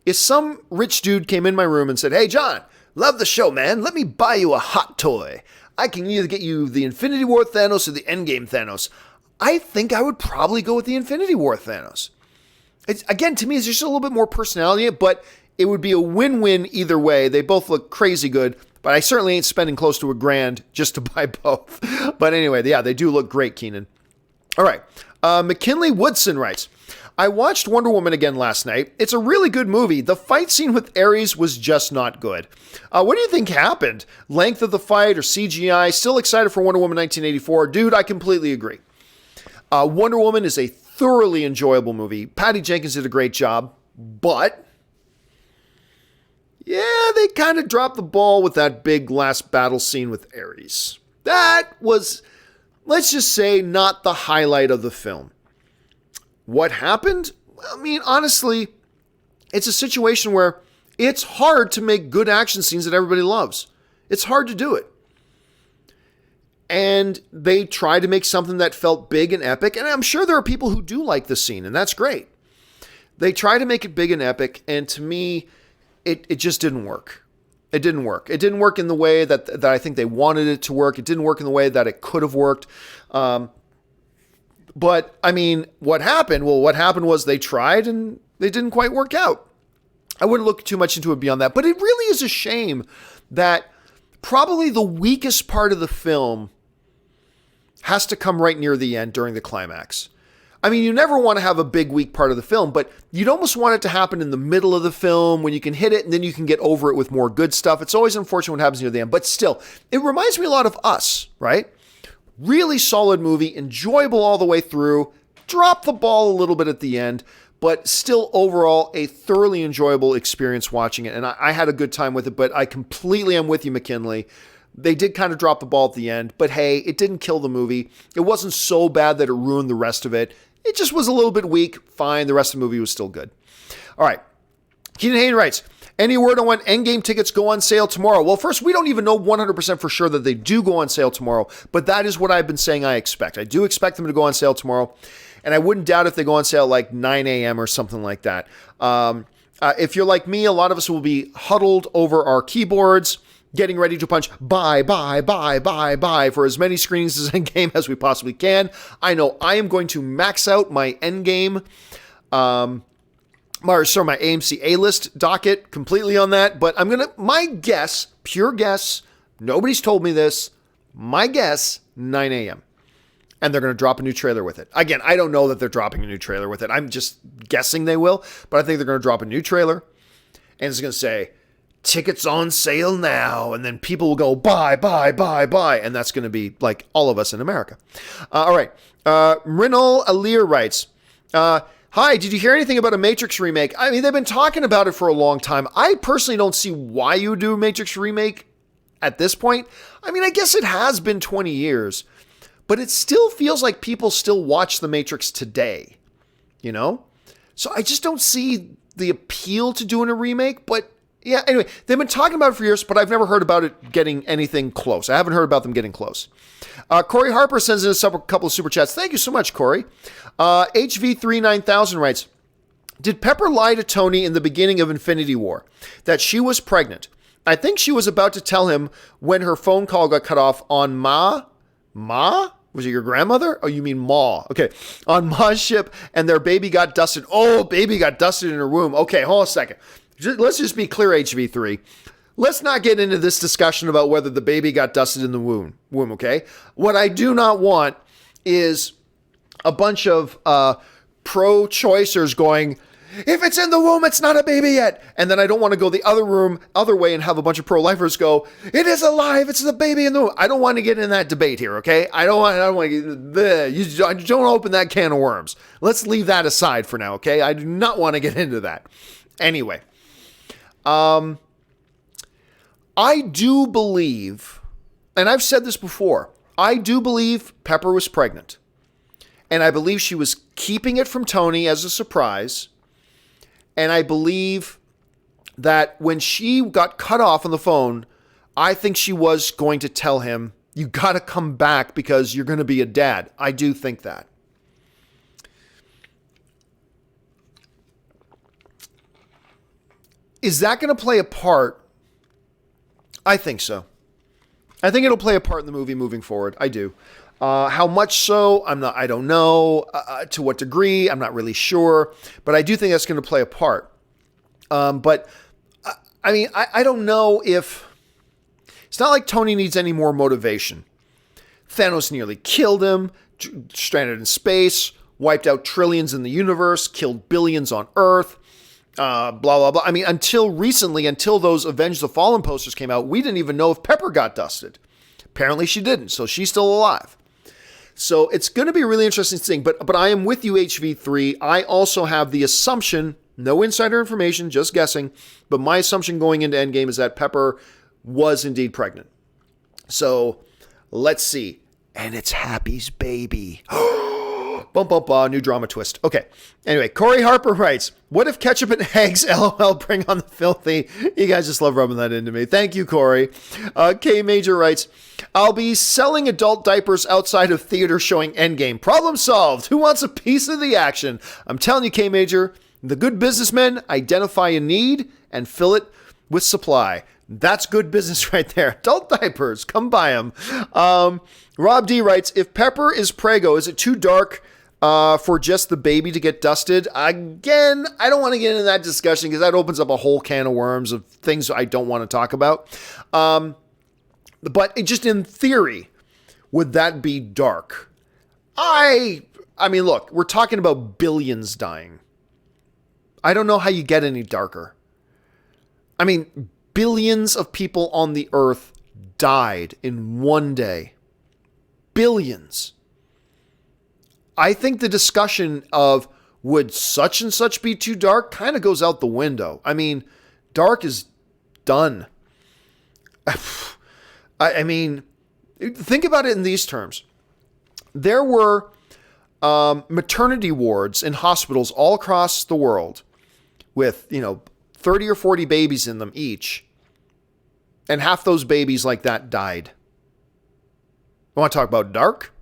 if some rich dude came in my room and said, hey, John, love the show, man. Let me buy you a hot toy. I can either get you the Infinity War Thanos or the Endgame Thanos. I think I would probably go with the Infinity War Thanos. Again, to me, it's just a little bit more personality, but it would be a win-win either way. They both look crazy good, but I certainly ain't spending close to $1,000 just to buy both. But anyway, yeah, they do look great, Keenan. All right. McKinley Woodson writes, I watched Wonder Woman again last night. It's a really good movie. The fight scene with Ares was just not good. What do you think happened? Length of the fight or CGI? Still excited for Wonder Woman 1984. Dude, I completely agree. Wonder Woman is a thoroughly enjoyable movie. Patty Jenkins did a great job, but yeah, they kind of dropped the ball with that big last battle scene with Ares. That was, let's just say, not the highlight of the film. What happened? I mean, honestly, it's a situation where It's hard to make good action scenes that everybody loves. It's hard to do it. And they tried to make something that felt big and epic. And I'm sure there are people who do like the scene, and that's great. They tried to make it big and epic, and to me, it just didn't work. It didn't work. It didn't work in the way that I think they wanted it to work. It didn't work in the way that it could have worked. But, I mean, what happened? Well, what happened was they tried, and they didn't quite work out. I wouldn't look too much into it beyond that. But it really is a shame that probably the weakest part of the film has to come right near the end during the climax. I mean, you never want to have a big, weak part of the film, but you'd almost want it to happen in the middle of the film when you can hit it and then you can get over it with more good stuff. It's always unfortunate when it happens near the end, but still, it reminds me a lot of Us, right? Really solid movie, enjoyable all the way through, drop the ball a little bit at the end, but still overall a thoroughly enjoyable experience watching it. And I had a good time with it, but I completely am with you, McKinley. They did kind of drop the ball at the end, but hey, it didn't kill the movie. It wasn't so bad that it ruined the rest of it. It just was a little bit weak. Fine. The rest of the movie was still good. All right. Keenan Hayden writes, any word on when Endgame tickets go on sale tomorrow? Well, first, we don't even know 100% for sure that they do go on sale tomorrow, but that is what I've been saying I expect. I do expect them to go on sale tomorrow, and I wouldn't doubt if they go on sale like 9 a.m. or something like that. If you're like me, a lot of us will be huddled over our keyboards, getting ready to punch buy for as many screenings as Endgame as we possibly can. I know I am going to max out my Endgame, my AMC A-list docket completely on that, but my guess, pure guess, nobody's told me this, my guess, 9 a.m. And they're going to drop a new trailer with it. Again, I don't know that they're dropping a new trailer with it. I'm just guessing they will, but I think they're going to drop a new trailer, and it's going to say, tickets on sale now, and then people will go buy, and that's going to be like all of us in America. All right. Rinal Alir writes, hi, did you hear anything about a Matrix remake? I mean, they've been talking about it for a long time. I personally don't see why you would do a Matrix remake at this point. I mean, I guess it has been 20 years, but it still feels like people still watch the Matrix today, you know? So I just don't see the appeal to doing a remake, but yeah, anyway, they've been talking about it for years, but I've never heard about it getting anything close. I haven't heard about them getting close. Corey Harper sends in a couple of super chats. Thank you so much, Corey. HV39000 writes, did Pepper lie to Tony in the beginning of Infinity War that she was pregnant? I think she was about to tell him when her phone call got cut off on Ma? Was it your grandmother? Oh, you mean Ma. Okay. On Ma's ship, and their baby got dusted. Oh, baby got dusted in her womb. Okay, hold on a second. Let's just be clear, HV3. Let's not get into this discussion about whether the baby got dusted in the womb, okay? What I do not want is a bunch of pro-choicers going, if it's in the womb, it's not a baby yet. And then I don't want to go the other way and have a bunch of pro-lifers go, it is alive, it's the baby in the womb. I don't want to get in that debate here, okay? I don't want to get, don't open that can of worms. Let's leave that aside for now, okay? I do not want to get into that. Anyway. I do believe, and I've said this before, I do believe Pepper was pregnant. And I believe she was keeping it from Tony as a surprise. And I believe that when she got cut off on the phone, I think she was going to tell him, you got to come back because you're going to be a dad. I do think that. Is that going to play a part? I think so. I think it'll play a part in the movie moving forward. I do. How much so? I don't know. To what degree? I'm not really sure. But I do think that's going to play a part. But I mean, I don't know if it's not like Tony needs any more motivation. Thanos nearly killed him, stranded in space, wiped out trillions in the universe, killed billions on Earth. Blah, blah, blah. I mean, until recently, until those Avengers the Fallen posters came out, we didn't even know if Pepper got dusted. Apparently she didn't, so she's still alive. So it's going to be a really interesting thing, but I am with you, HV3. I also have the assumption, no insider information, just guessing, but my assumption going into Endgame is that Pepper was indeed pregnant. So let's see. And it's Happy's baby. Bum, bum, bum, new drama twist. Okay. Anyway, Corey Harper writes, what if ketchup and eggs, LOL, bring on the filthy? You guys just love rubbing that into me. Thank you, Corey. K Major writes, I'll be selling adult diapers outside of theater showing Endgame. Problem solved. Who wants a piece of the action? I'm telling you, K Major, the good businessmen identify a need and fill it with supply. That's good business right there. Adult diapers, come buy them. Rob D writes, if Pepper is Prego, is it too dark for just the baby to get dusted? Again, I don't want to get into that discussion because that opens up a whole can of worms of things I don't want to talk about. But just in theory, would that be dark? I mean, look, we're talking about billions dying. I don't know how you get any darker. I mean, billions of people on the earth died in one day. Billions. I think the discussion of would such and such be too dark kind of goes out the window. I mean, dark is done. I mean, think about it in these terms. There were maternity wards in hospitals all across the world with, 30 or 40 babies in them each. And half those babies like that died. I want to talk about dark?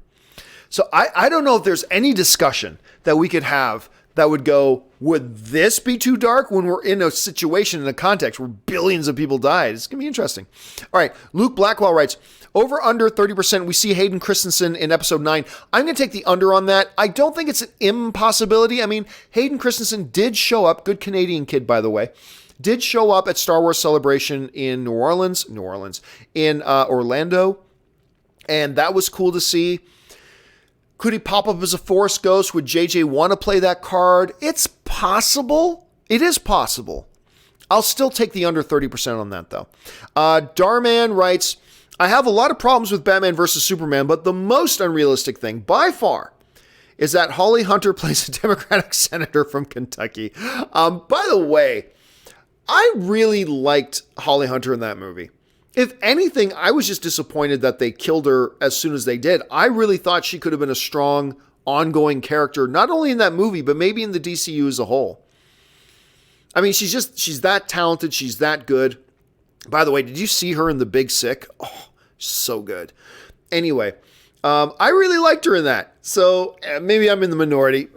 So I don't know if there's any discussion that we could have that would go, would this be too dark when we're in a situation, in a context where billions of people died? It's going to be interesting. All right. Luke Blackwell writes, over under 30%, we see Hayden Christensen in episode 9. I'm going to take the under on that. I don't think it's an impossibility. I mean, Hayden Christensen did show up, good Canadian kid, by the way, did show up at Star Wars Celebration in in Orlando. And that was cool to see. Could he pop up as a Force ghost? Would JJ want to play that card? It's possible. It is possible. I'll still take the under 30% on that, though. Darman writes, I have a lot of problems with Batman versus Superman, but the most unrealistic thing, by far, is that Holly Hunter plays a Democratic senator from Kentucky. By the way, I really liked Holly Hunter in that movie. If anything, I was just disappointed that they killed her as soon as they did. I really thought she could have been a strong, ongoing character, not only in that movie, but maybe in the DCU as a whole. I mean, she's that talented. She's that good. By the way, did you see her in The Big Sick? Oh, so good. Anyway, I really liked her in that. So maybe I'm in the minority.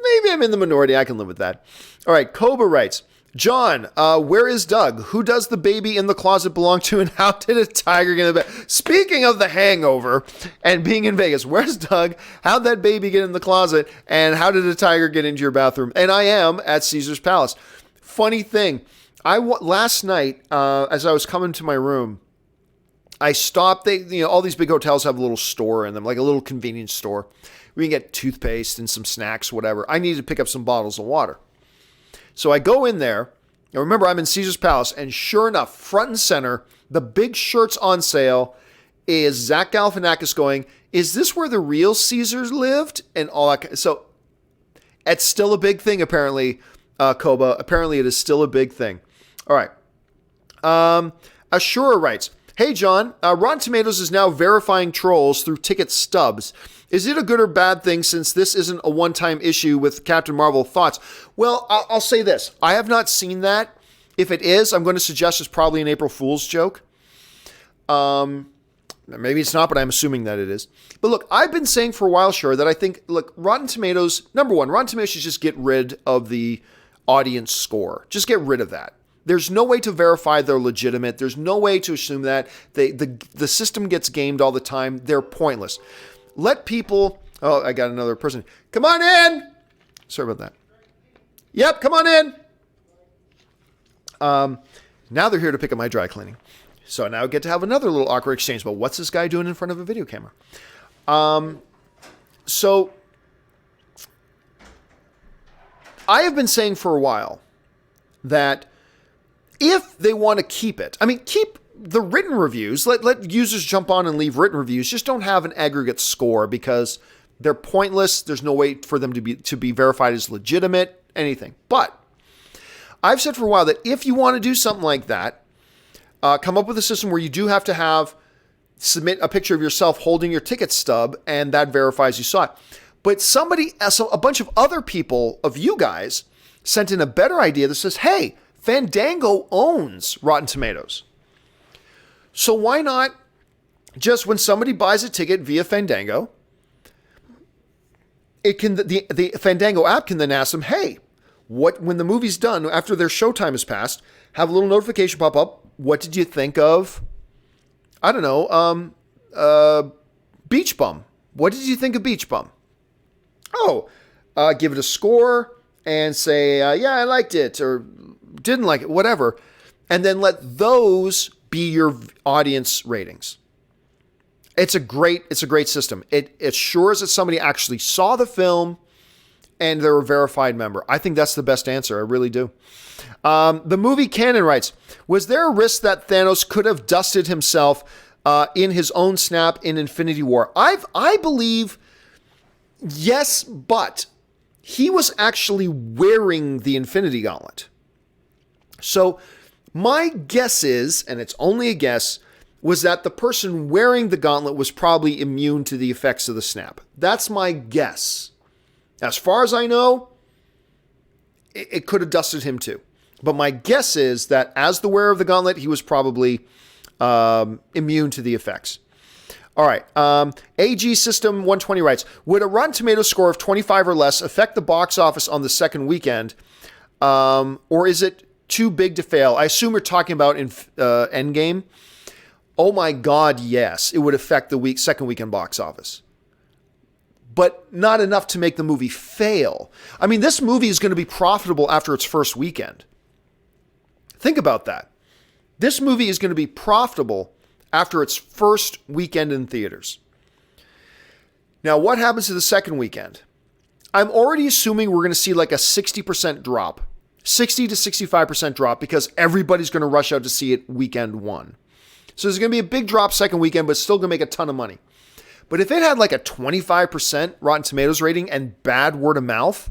I can live with that. All right, Koba writes, John, where is Doug? Who does the baby in the closet belong to, and how did a tiger get in the bed? Speaking of The Hangover and being in Vegas, where's Doug? How'd that baby get in the closet, and how did a tiger get into your bathroom? And I am at Caesar's Palace. Funny thing, last night, as I was coming to my room, I stopped. All these big hotels have a little store in them, like a little convenience store. We can get toothpaste and some snacks, whatever. I needed to pick up some bottles of water. So I go in there, and remember I'm in Caesar's Palace, and sure enough, front and center, the big shirts on sale is Zach Galifianakis going, is this where the real Caesars lived? And all that. So it's still a big thing, apparently, Koba. Apparently it is still a big thing. All right. Ashura writes, hey, John, Rotten Tomatoes is now verifying trolls through ticket stubs. Is it a good or bad thing since this isn't a one-time issue with Captain Marvel? Thoughts? Well, I'll say this. I have not seen that. If it is, I'm going to suggest it's probably an April Fool's joke. Maybe it's not, but I'm assuming that it is. But look, I've been saying for a while, sure, that I think, look, Rotten Tomatoes, number one, Rotten Tomatoes should just get rid of the audience score. Just get rid of that. There's no way to verify they're legitimate. There's no way to assume that. The system gets gamed all the time. They're pointless. Let people... Oh, I got another person. Come on in! Sorry about that. Yep, come on in! Now they're here to pick up my dry cleaning. So now I get to have another little awkward exchange about what's this guy doing in front of a video camera. So I have been saying for a while that if they want to keep it, I mean, keep the written reviews, let users jump on and leave written reviews. Just don't have an aggregate score because they're pointless. There's no way for them to be verified as legitimate, anything. But I've said for a while that if you want to do something like that, come up with a system where you do have to submit a picture of yourself holding your ticket stub, and that verifies you saw it. But so a bunch of other people, of you guys, sent in a better idea that says, hey, Fandango owns Rotten Tomatoes. So why not just when somebody buys a ticket via Fandango, the Fandango app can then ask them, hey, when the movie's done, after their showtime has passed, have a little notification pop up. What did you think of, I don't know, Beach Bum? What did you think of Beach Bum? Oh, give it a score and say, yeah, I liked it or didn't like it, whatever. And then let those be your audience ratings. It's a great system. It assures that somebody actually saw the film and they're a verified member. I think that's the best answer. I really do. The movie Canon writes, was there a risk that Thanos could have dusted himself in his own snap in Infinity War? I believe yes, but he was actually wearing the Infinity Gauntlet. So my guess is, and it's only a guess, was that the person wearing the gauntlet was probably immune to the effects of the snap. That's my guess. As far as I know, it could have dusted him too. But my guess is that as the wearer of the gauntlet, he was probably immune to the effects. All right. AG System 120 writes, would a Rotten Tomatoes score of 25 or less affect the box office on the second weekend? Or is it too big to fail? I assume we're talking about in Endgame. Oh my God, yes. It would affect the second weekend box office. But not enough to make the movie fail. I mean, this movie is going to be profitable after its first weekend. Think about that. This movie is going to be profitable after its first weekend in theaters. Now, what happens to the second weekend? I'm already assuming we're going to see like a 60% drop. 60 to 65% drop because everybody's going to rush out to see it weekend one. So there's going to be a big drop second weekend, but it's still going to make a ton of money. But if it had like a 25% Rotten Tomatoes rating and bad word of mouth,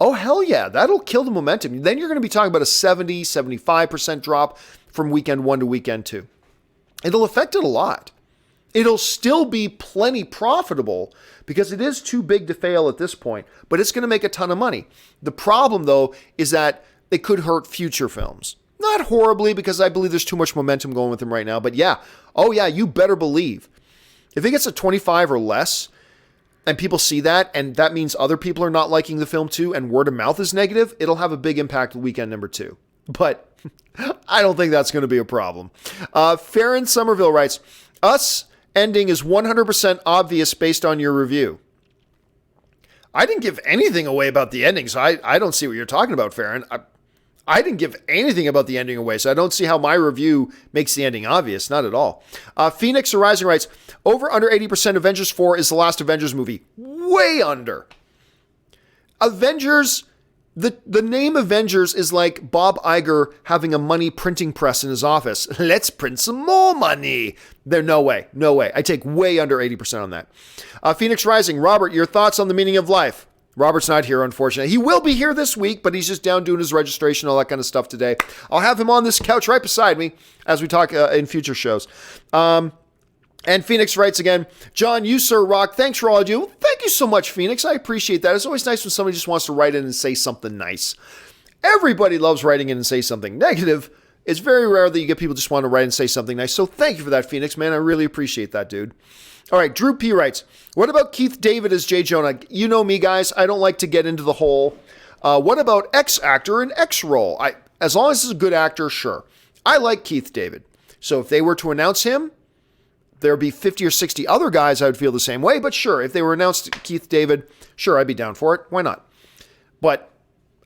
oh, hell yeah, that'll kill the momentum. Then you're going to be talking about a 70, 75% drop from weekend one to weekend two. It'll affect it a lot. It'll still be plenty profitable because it is too big to fail at this point, but it's going to make a ton of money. The problem, though, is that it could hurt future films. Not horribly, because I believe there's too much momentum going with them right now, but yeah. Oh, yeah, you better believe. If it gets a 25 or less, and people see that, and that means other people are not liking the film too, and word of mouth is negative, it'll have a big impact weekend number two. But I don't think that's going to be a problem. Farron Somerville writes, Us ending is 100% obvious based on your review. I didn't give anything away about the ending, so I don't see what you're talking about, Farron. I didn't give anything about the ending away, so I don't see how my review makes the ending obvious. Not at all. Phoenix Arising writes, over under 80% Avengers 4 is the last Avengers movie. Way under. Avengers, the name Avengers is like Bob Iger having a money printing press in his office. Let's print some more money. No way. I take way under 80% on that. Phoenix Rising, Robert, your thoughts on the meaning of life? Robert's not here, unfortunately. He will be here this week, but he's just down doing his registration, all that kind of stuff today. I'll have him on this couch right beside me as we talk in future shows. And Phoenix writes again, John, you sir rock. Thanks for all you do. Thank you so much, Phoenix. I appreciate that. It's always nice when somebody just wants to write in and say something nice. Everybody loves writing in and say something negative. It's very rare that you get people just want to write and say something nice. So thank you for that, Phoenix, man. I really appreciate that, dude. All right, Drew P. writes, what about Keith David as J. Jonah? You know me, guys. I don't like to get into the whole, what about X actor in X role? As long as he's a good actor, sure. I like Keith David. So if they were to announce him, there'd be 50 or 60 other guys I would feel the same way. But sure, if they were announced Keith David, sure, I'd be down for it. Why not? But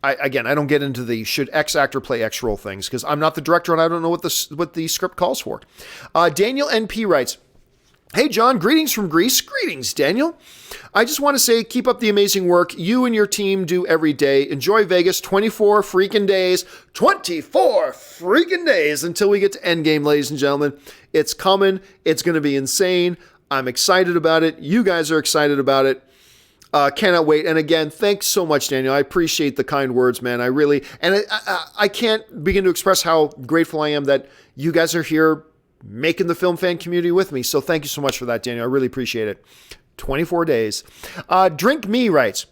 I don't get into the should X actor play X role things because I'm not the director and I don't know what the script calls for. Daniel NP writes, hey, John, greetings from Greece. Greetings, Daniel. I just want to say keep up the amazing work you and your team do every day. Enjoy Vegas 24 freaking days. 24 freaking days until we get to Endgame, ladies and gentlemen. It's coming. It's going to be insane. I'm excited about it. You guys are excited about it. Cannot wait. And again, thanks so much, Daniel. I appreciate the kind words, man. I really, and I can't begin to express how grateful I am that you guys are here making the film fan community with me. So thank you so much for that, Daniel. I really appreciate it. 24 days. Drink Me writes,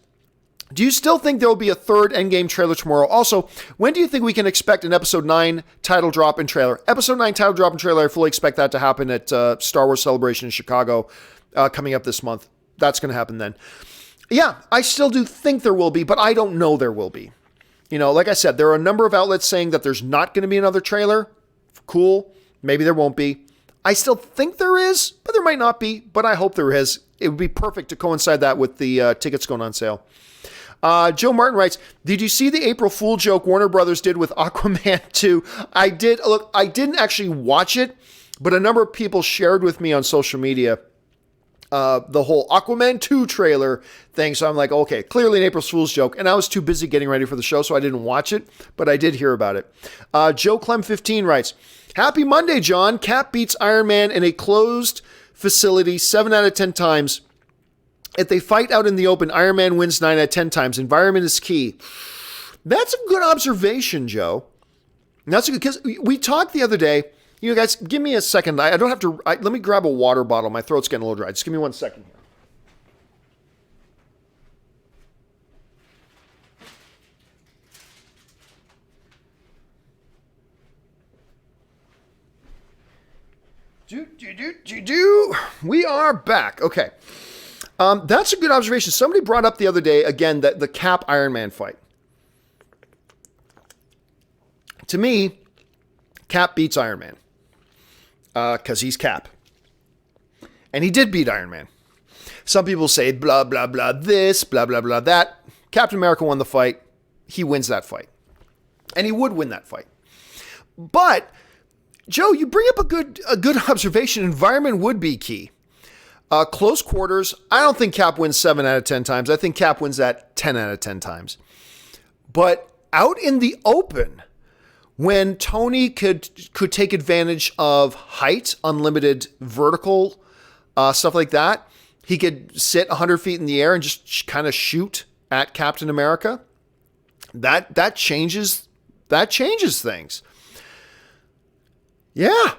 do you still think there will be a third Endgame trailer tomorrow? Also, when do you think we can expect an Episode 9 title drop and trailer? Episode 9 title drop and trailer, I fully expect that to happen at Star Wars Celebration in Chicago coming up this month. That's going to happen then. Yeah, I still do think there will be, but I don't know there will be. You know, like I said, there are a number of outlets saying that there's not going to be another trailer. Cool. Maybe there won't be. I still think there is, but there might not be, but I hope there is. It would be perfect to coincide that with the tickets going on sale. Joe Martin writes, did you see the April Fool joke Warner Brothers did with Aquaman 2? I did. Look, I didn't actually watch it, but a number of people shared with me on social media the whole Aquaman 2 trailer thing. So I'm like, okay, clearly an April Fool's joke. And I was too busy getting ready for the show, so I didn't watch it, but I did hear about it. Joe Clem 15 writes, happy Monday, John. Cap beats Iron Man in a closed facility 7 out of 10 times. If they fight out in the open, Iron Man wins 9 out of 10 times. Environment is key. That's a good observation, Joe. That's a good, because we talked the other day. You guys, give me a second. I don't have to. Let me grab a water bottle. My throat's getting a little dry. Just give me 1 second here. We are back. Okay. That's a good observation. Somebody brought up the other day, again, that the Cap Iron Man fight. To me, Cap beats Iron Man. Because he's Cap. And he did beat Iron Man. Some people say blah, blah, blah, this, blah, blah, blah, that. Captain America won the fight. He wins that fight. And he would win that fight. But, Joe, you bring up a good observation. Environment would be key. Close quarters, I don't think Cap wins 7 out of 10 times. I think Cap wins that 10 out of 10 times. But out in the open, when Tony could take advantage of height, unlimited vertical stuff like that, he could sit 100 feet in the air and just kind of shoot at Captain America. That changes things. Yeah.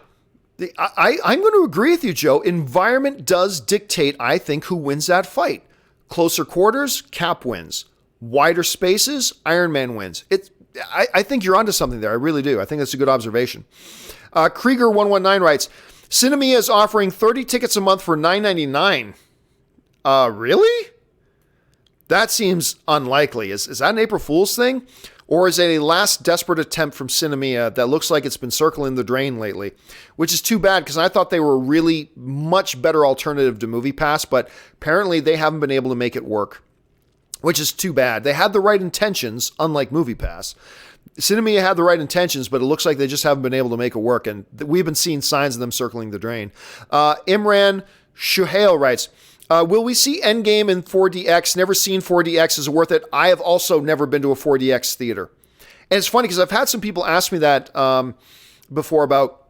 I'm going to agree with you, Joe. Environment does dictate, I think, who wins that fight. Closer quarters, Cap wins. Wider spaces, Iron Man wins. I think you're onto something there. I really do. I think that's a good observation. Krieger119 writes, Cinemia is offering 30 tickets a month for $9.99. Really? That seems unlikely. Is that an April Fool's thing? Or is it a last desperate attempt from Cinemia that looks like it's been circling the drain lately? Which is too bad, because I thought they were a really much better alternative to MoviePass, but apparently they haven't been able to make it work, which is too bad. They had the right intentions, unlike MoviePass. Cinemia had the right intentions, but it looks like they just haven't been able to make it work, and we've been seeing signs of them circling the drain. Imran Shuhail writes, will we see Endgame in 4DX? Never seen 4DX. Is it worth it? I have also never been to a 4DX theater. And it's funny because I've had some people ask me that before about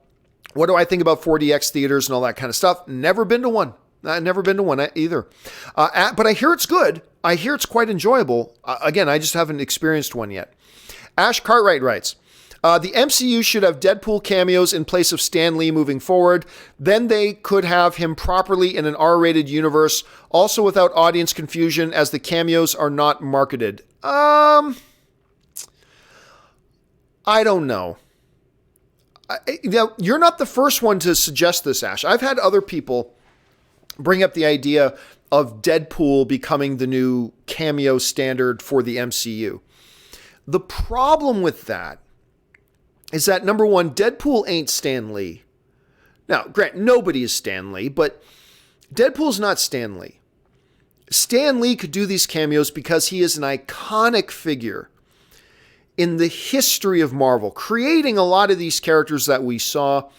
what do I think about 4DX theaters and all that kind of stuff. Never been to one. I've never been to one either. But I hear it's good. I hear it's quite enjoyable. Again, I just haven't experienced one yet. Ash Cartwright writes, the MCU should have Deadpool cameos in place of Stan Lee moving forward. Then they could have him properly in an R-rated universe, also without audience confusion as the cameos are not marketed. I don't know. You're not the first one to suggest this, Ash. I've had other people bring up the idea of Deadpool becoming the new cameo standard for the MCU. The problem with that is that, number one, Deadpool ain't Stan Lee. Now, grant, nobody is Stan Lee, but Deadpool's not Stan Lee. Stan Lee could do these cameos because he is an iconic figure in the history of Marvel, creating a lot of these characters that we saw.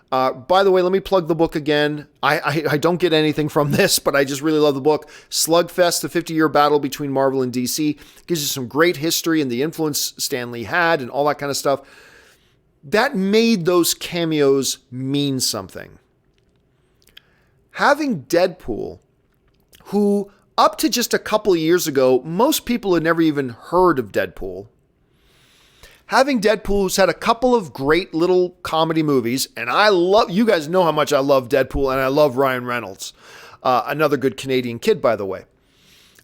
By the way, let me plug the book again. I don't get anything from this, but I just really love the book. Slugfest, the 50-year battle between Marvel and DC. Gives you some great history and the influence Stan Lee had and all that kind of stuff. That made those cameos mean something. Having Deadpool, who up to just a couple of years ago, most people had never even heard of Deadpool. Having Deadpool, who's had a couple of great little comedy movies, and you guys know how much I love Deadpool and I love Ryan Reynolds. Another good Canadian kid, by the way.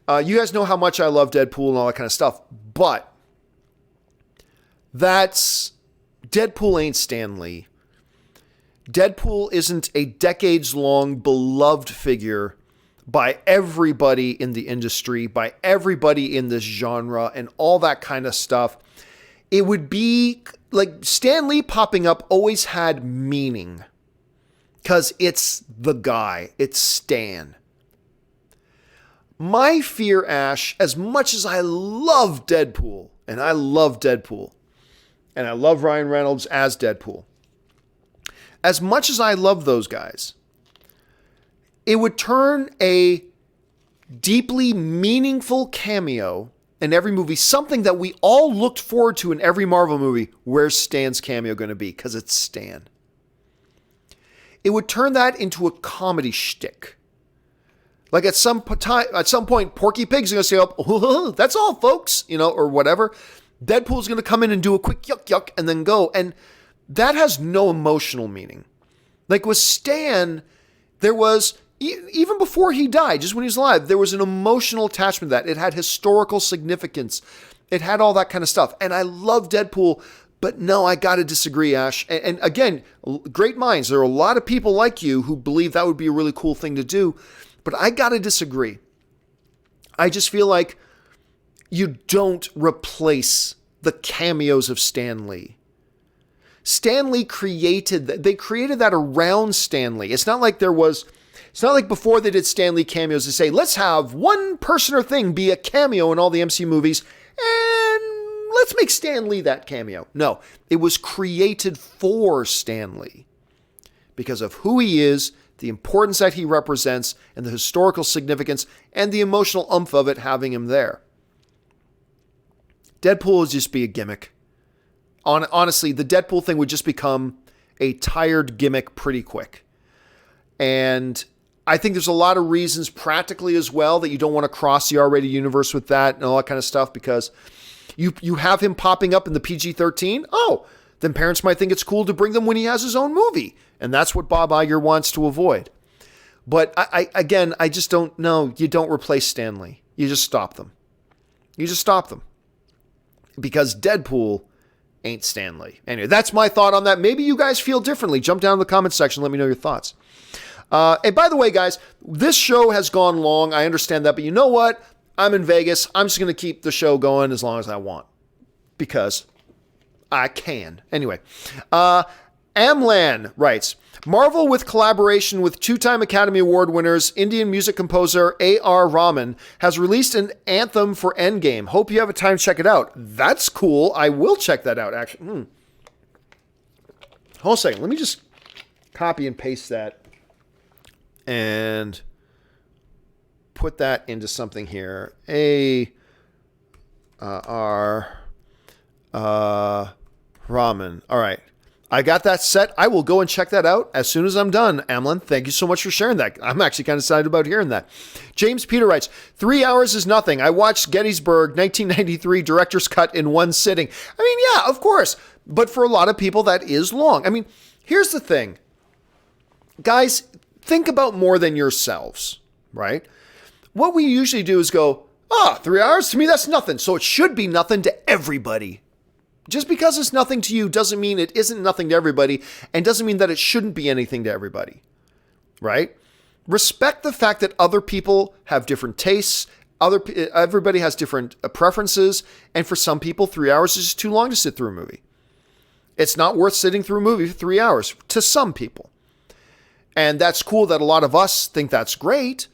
You guys know how much I love Deadpool and all that kind of stuff, but Deadpool ain't Stan Lee. Deadpool isn't a decades-long beloved figure by everybody in the industry, by everybody in this genre, and all that kind of stuff. It would be like Stan Lee popping up always had meaning because it's the guy. It's Stan. My fear, Ash, as much as I love Deadpool, and I love Ryan Reynolds as Deadpool, as much as I love those guys, it would turn a deeply meaningful cameo in every movie, something that we all looked forward to in every Marvel movie. Where's Stan's cameo going to be? Because it's Stan. It would turn that into a comedy shtick. Like at some point, Porky Pig's going to say, oh, that's all, folks, or whatever. Deadpool's going to come in and do a quick yuck, and then go. And that has no emotional meaning. Like with Stan, there was, even before he died, just when he was alive, there was an emotional attachment to that. It had historical significance. It had all that kind of stuff. And I love Deadpool, but no, I got to disagree, Ash. And again, great minds. There are a lot of people like you who believe that would be a really cool thing to do. But I got to disagree. I just feel like you don't replace the cameos of Stan Lee. Stan Lee created that around Stan Lee. It's not like before they did Stan Lee cameos to say, let's have one person or thing be a cameo in all the MC movies and let's make Stan Lee that cameo. No, it was created for Stan Lee because of who he is, the importance that he represents, and the historical significance, and the emotional oomph of it having him there. Deadpool would just be a gimmick. Honestly, the Deadpool thing would just become a tired gimmick pretty quick. And I think there's a lot of reasons practically as well that you don't want to cross the R-rated universe with that and all that kind of stuff, because you have him popping up in the PG-13. Oh, then parents might think it's cool to bring them when he has his own movie. And that's what Bob Iger wants to avoid. But I just don't know. You don't replace Stan Lee. You just stop them. Because Deadpool ain't Stan Lee. Anyway, that's my thought on that. Maybe you guys feel differently. Jump down in the comments section. Let me know your thoughts. And by the way, guys, this show has gone long. I understand that. But you know what? I'm in Vegas. I'm just going to keep the show going as long as I want. Because I can. Anyway, Amlan writes, Marvel, with collaboration with two-time Academy Award winners, Indian music composer A.R. Rahman, has released an anthem for Endgame. Hope you have a time to check it out. That's cool. I will check that out, actually. Hold on a second. Let me just copy and paste that and put that into something here. A.R. Rahman. All right. I got that set. I will go and check that out as soon as I'm done, Amlin. Thank you so much for sharing that. I'm actually kind of excited about hearing that. James Peter writes, 3 hours is nothing. I watched Gettysburg 1993 director's cut in one sitting. I mean, yeah, of course. But for a lot of people, that is long. I mean, here's the thing. Guys, think about more than yourselves, right? What we usually do is go, 3 hours? To me, that's nothing. So it should be nothing to everybody. Just because it's nothing to you doesn't mean it isn't nothing to everybody, and doesn't mean that it shouldn't be anything to everybody, right? Respect the fact that other people have different tastes, everybody has different preferences, and for some people, 3 hours is just too long to sit through a movie. It's not worth sitting through a movie for 3 hours to some people. And that's cool that a lot of us think that's great,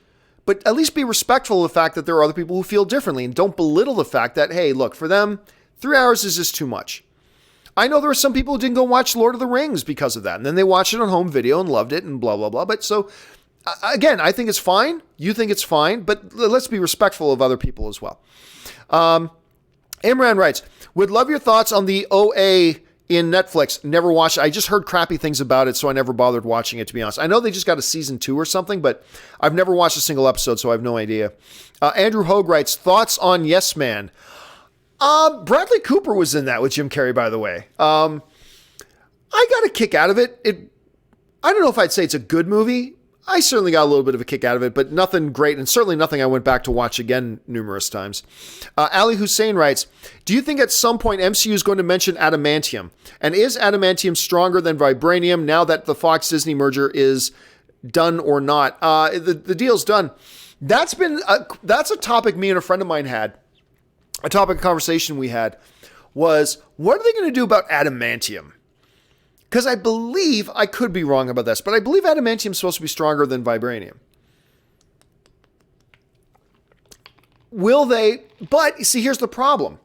but at least be respectful of the fact that there are other people who feel differently, and don't belittle the fact that, hey, look, for them, 3 hours is just too much. I know there are some people who didn't go watch Lord of the Rings because of that. And then they watched it on home video and loved it and blah, blah, blah. But so, again, I think it's fine. You think it's fine. But let's be respectful of other people as well. Imran writes, would love your thoughts on the OA in Netflix. Never watched it. I just heard crappy things about it, so I never bothered watching it, to be honest. I know they just got a season 2 or something, but I've never watched a single episode, so I have no idea. Andrew Hogue writes, thoughts on Yes Man. Bradley Cooper was in that with Jim Carrey, by the way. I got a kick out of it. I don't know if I'd say it's a good movie. I certainly got a little bit of a kick out of it, but nothing great, and certainly nothing I went back to watch again numerous times. Ali Hussein writes, do you think at some point MCU is going to mention adamantium? And is adamantium stronger than vibranium now that the Fox-Disney merger is done or not? The deal's done. That's a topic me and a friend of mine had. A topic of conversation we had was, what are they going to do about adamantium? Because I believe, I could be wrong about this, but I believe adamantium is supposed to be stronger than vibranium. Will they? But, you see, here's the problem.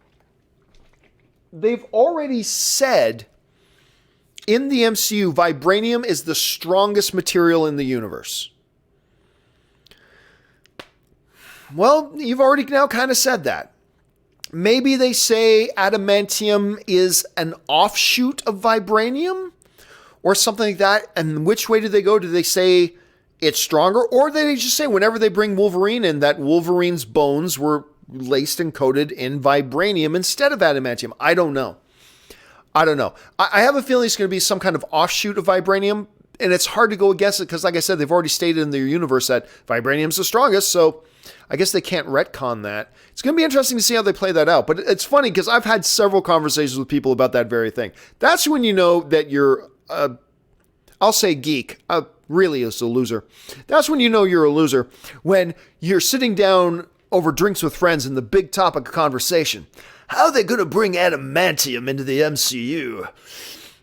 They've already said in the MCU, vibranium is the strongest material in the universe. Well, you've already now kind of said that. Maybe they say adamantium is an offshoot of vibranium or something like that. And which way do they go? Do they say it's stronger? Or do they just say whenever they bring Wolverine in, that Wolverine's bones were laced and coated in vibranium instead of adamantium? I don't know. I have a feeling it's going to be some kind of offshoot of vibranium. And it's hard to go against it because, like I said, they've already stated in their universe that vibranium's the strongest. So I guess they can't retcon that. It's going to be interesting to see how they play that out. But it's funny because I've had several conversations with people about that very thing. That's when you know that you're, I'll say geek. Really is a loser. That's when you know you're a loser. When you're sitting down over drinks with friends and the big topic of conversation. How are they going to bring adamantium into the MCU?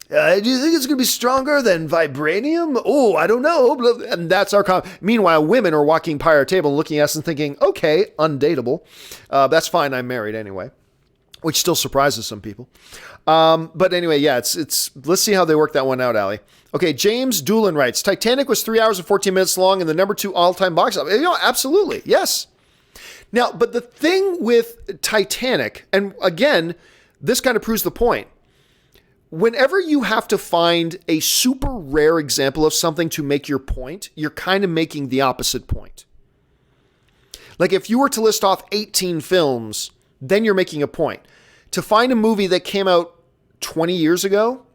Do you think it's going to be stronger than vibranium? Oh, I don't know. And that's our Meanwhile, women are walking by our table and looking at us and thinking, okay, undateable. That's fine. I'm married anyway, which still surprises some people. But anyway, yeah, it's. Let's see how they work that one out, Allie. Okay, James Doolin writes, Titanic was 3 hours and 14 minutes long and the number 2 all-time box office. You know, absolutely. Yes. Now, but the thing with Titanic, and again, this kind of proves the point. Whenever you have to find a super rare example of something to make your point, you're kind of making the opposite point. Like if you were to list off 18 films, then you're making a point. To find a movie that came out 20 years ago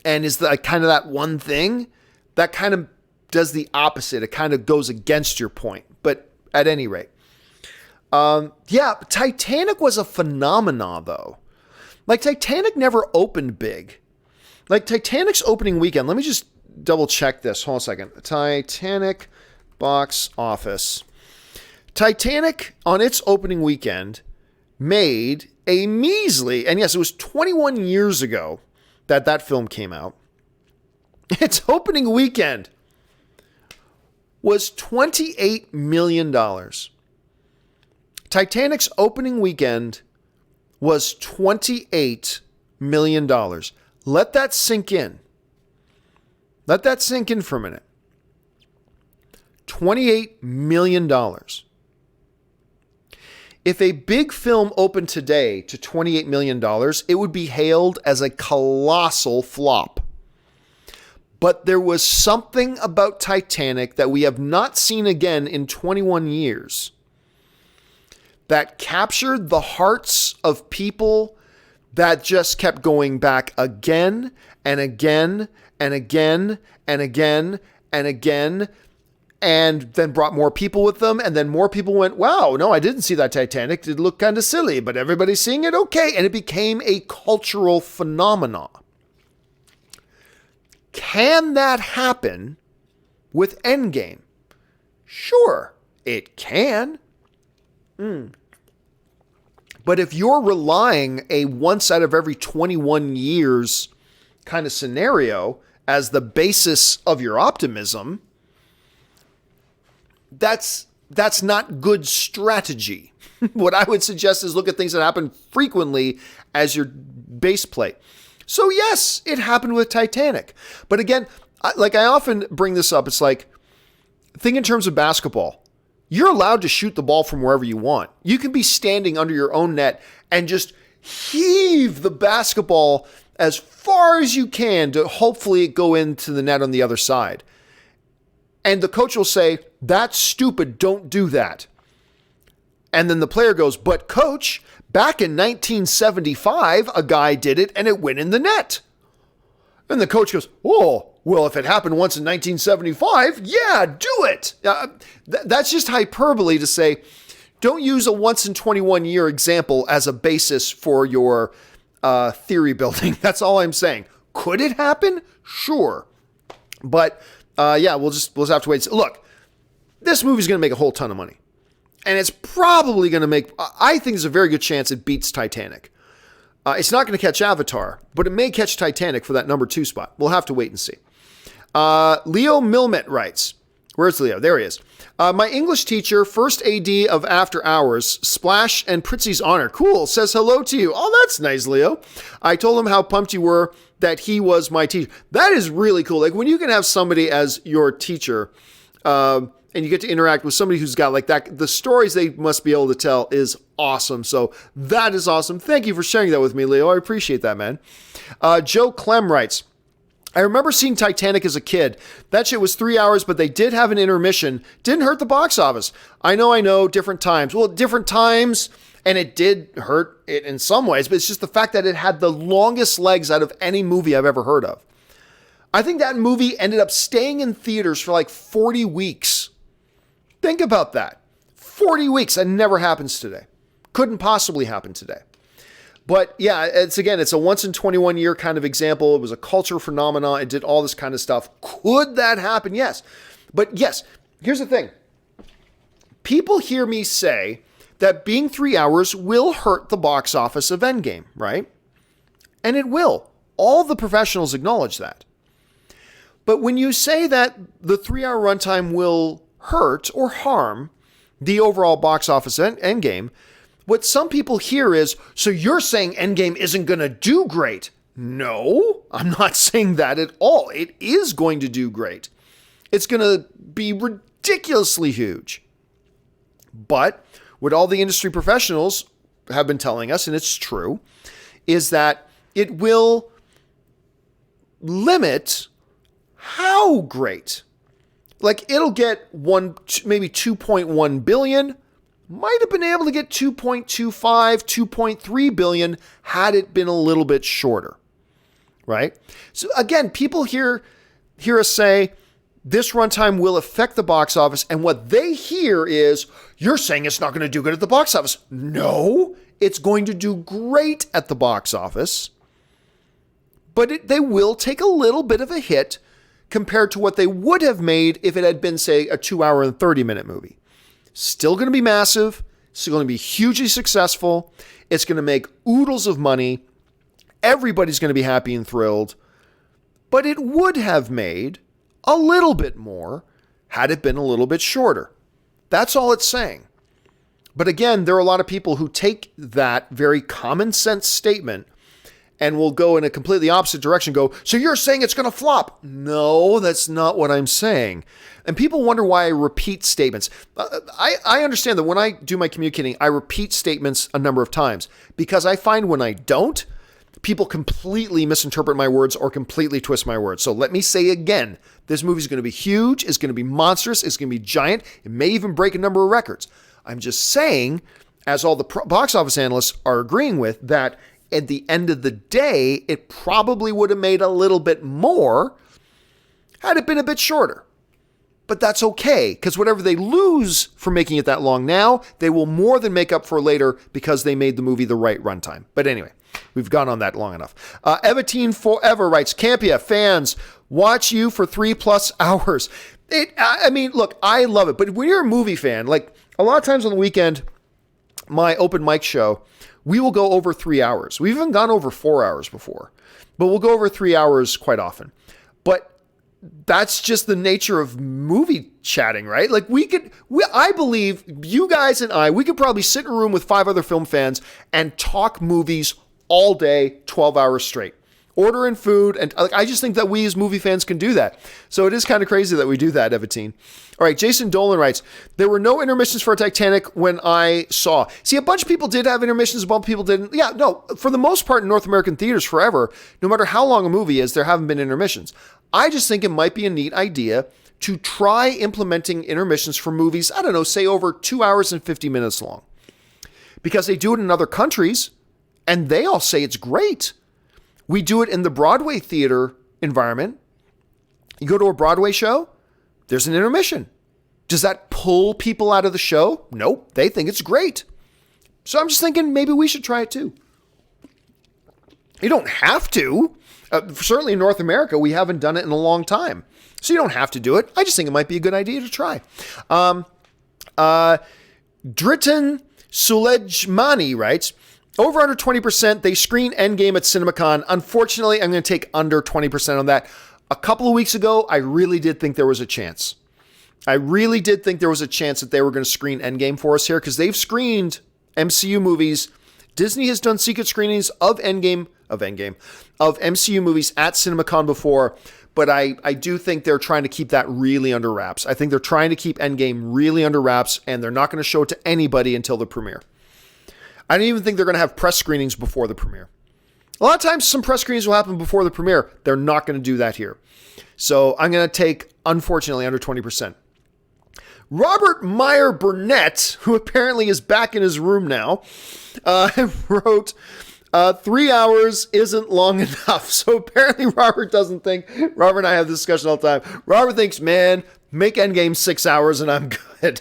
and is kind of that one thing, that kind of does the opposite. It kind of goes against your point. But at any rate, yeah, Titanic was a phenomenon though. Like, Titanic never opened big. Like, Titanic's opening weekend, let me just double check this. Hold on a second. Titanic box office. Titanic, on its opening weekend, made a measly, and yes, it was 21 years ago that film came out. Its opening weekend was $28 million. Titanic's opening weekend was $28 million. Let that sink in. Let that sink in for a minute. $28 million. If a big film opened today to $28 million, it would be hailed as a colossal flop. But there was something about Titanic that we have not seen again in 21 years. That captured the hearts of people that just kept going back again and again and again and again and again, and then brought more people with them, and then more people went, wow, no, I didn't see that Titanic. It looked kind of silly, but everybody's seeing it, okay. And it became a cultural phenomenon. Can that happen with Endgame? Sure, it can. But if you're relying a once out of every 21 years kind of scenario as the basis of your optimism, that's not good strategy. What I would suggest is look at things that happen frequently as your base plate. So yes, it happened with Titanic. But again, like I often bring this up, it's like, think in terms of basketball. You're allowed to shoot the ball from wherever you want. You can be standing under your own net and just heave the basketball as far as you can to hopefully go into the net on the other side. And the coach will say, that's stupid, don't do that. And then the player goes, but coach, back in 1975, a guy did it and it went in the net. And the coach goes, oh, well, if it happened once in 1975, yeah, do it. That's just hyperbole to say, don't use a once in 21 year example as a basis for your theory building. That's all I'm saying. Could it happen? Sure. But yeah, we'll just have to wait. Look, this movie's going to make a whole ton of money. And it's probably going to make, I think there's a very good chance it beats Titanic. It's not going to catch Avatar, but it may catch Titanic for that number 2 spot. We'll have to wait and see. Leo Milmet writes, where's Leo? There he is. My English teacher, first AD of After Hours, Splash and Pritzy's Honor. Cool, says hello to you. Oh, that's nice, Leo. I told him how pumped you were that he was my teacher. That is really cool. Like when you can have somebody as your teacher, and you get to interact with somebody who's got like that, the stories they must be able to tell is awesome. So that is awesome. Thank you for sharing that with me, Leo. I appreciate that, man. Joe Clem writes, I remember seeing Titanic as a kid. That shit was 3 hours, but they did have an intermission. Didn't hurt the box office. I know, different times. Well, different times, and it did hurt it in some ways, but it's just the fact that it had the longest legs out of any movie I've ever heard of. I think that movie ended up staying in theaters for like 40 weeks. Think about that. 40 weeks. That never happens today. Couldn't possibly happen today. But yeah, it's a once in 21 year kind of example. It was a culture phenomenon. It did all this kind of stuff. Could that happen? Yes. But yes, here's the thing. People hear me say that being 3 hours will hurt the box office of Endgame, right? And it will. All the professionals acknowledge that. But when you say that the 3 hour runtime will hurt or harm the overall box office Endgame, what some people hear is, so you're saying Endgame isn't going to do great. No, I'm not saying that at all. It is going to do great. It's going to be ridiculously huge. But what all the industry professionals have been telling us, and it's true, is that it will limit how great. Like it'll get maybe 2.1 billion, might have been able to get 2.25, 2.3 billion had it been a little bit shorter, right? So again, people hear us say this runtime will affect the box office, and what they hear is, you're saying it's not going to do good at the box office. No, it's going to do great at the box office, but they will take a little bit of a hit compared to what they would have made if it had been, say, a 2 hour and 30-minute movie. Still going to be massive. Still going to be hugely successful. It's going to make oodles of money. Everybody's going to be happy and thrilled. But it would have made a little bit more had it been a little bit shorter. That's all it's saying. But again, there are a lot of people who take that very common sense statement and will go in a completely opposite direction, go, so you're saying it's going to flop. No, that's not what I'm saying. And people wonder why I repeat statements. I understand that when I do my communicating, I repeat statements a number of times because I find when I don't, people completely misinterpret my words or completely twist my words. So let me say again, this movie is going to be huge. It's going to be monstrous. It's going to be giant. It may even break a number of records. I'm just saying, as all the box office analysts are agreeing with, that at the end of the day, it probably would have made a little bit more had it been a bit shorter. But that's okay, because whatever they lose for making it that long now, they will more than make up for later because they made the movie the right runtime. But anyway, we've gone on that long enough. Evatine Forever writes, Campea, fans, watch you for 3+ hours. I mean, look, I love it. But when you're a movie fan, like a lot of times on the weekend, my open mic show, we will go over 3 hours. We've even gone over 4 hours before, but we'll go over 3 hours quite often. But that's just the nature of movie chatting, right? Like I believe you guys and we could probably sit in a room with 5 other film fans and talk movies all day, 12 hours straight. Ordering food, and I just think that we as movie fans can do that. So it is kind of crazy that we do that, Evatine. All right, Jason Dolan writes, there were no intermissions for Titanic when I saw. See, a bunch of people did have intermissions, a bunch of people didn't. Yeah, no, for the most part in North American theaters forever, no matter how long a movie is, there haven't been intermissions. I just think it might be a neat idea to try implementing intermissions for movies, I don't know, say over 2 hours and 50 minutes long. Because they do it in other countries, and they all say it's great. We do it in the Broadway theater environment. You go to a Broadway show, there's an intermission. Does that pull people out of the show? Nope. They think it's great. So I'm just thinking maybe we should try it too. You don't have to. Certainly in North America, we haven't done it in a long time. So you don't have to do it. I just think it might be a good idea to try. Dritan Sulejmani writes, over under 20%, they screen Endgame at Cinemacon. Unfortunately, I'm going to take under 20% on that. A couple of weeks ago, I really did think there was a chance. I really did think there was a chance that they were going to screen Endgame for us here because they've screened MCU movies. Disney has done secret screenings of MCU movies at CinemaCon before, but I do think they're trying to keep that really under wraps. I think they're trying to keep Endgame really under wraps, and they're not going to show it to anybody until the premiere. I don't even think they're going to have press screenings before the premiere. A lot of times some press screenings will happen before the premiere. They're not going to do that here. So I'm going to take, unfortunately, under 20%. Robert Meyer Burnett, who apparently is back in his room now, wrote, 3 hours isn't long enough. So apparently Robert and I have this discussion all the time. Robert thinks, man, make Endgame 6 hours and I'm good.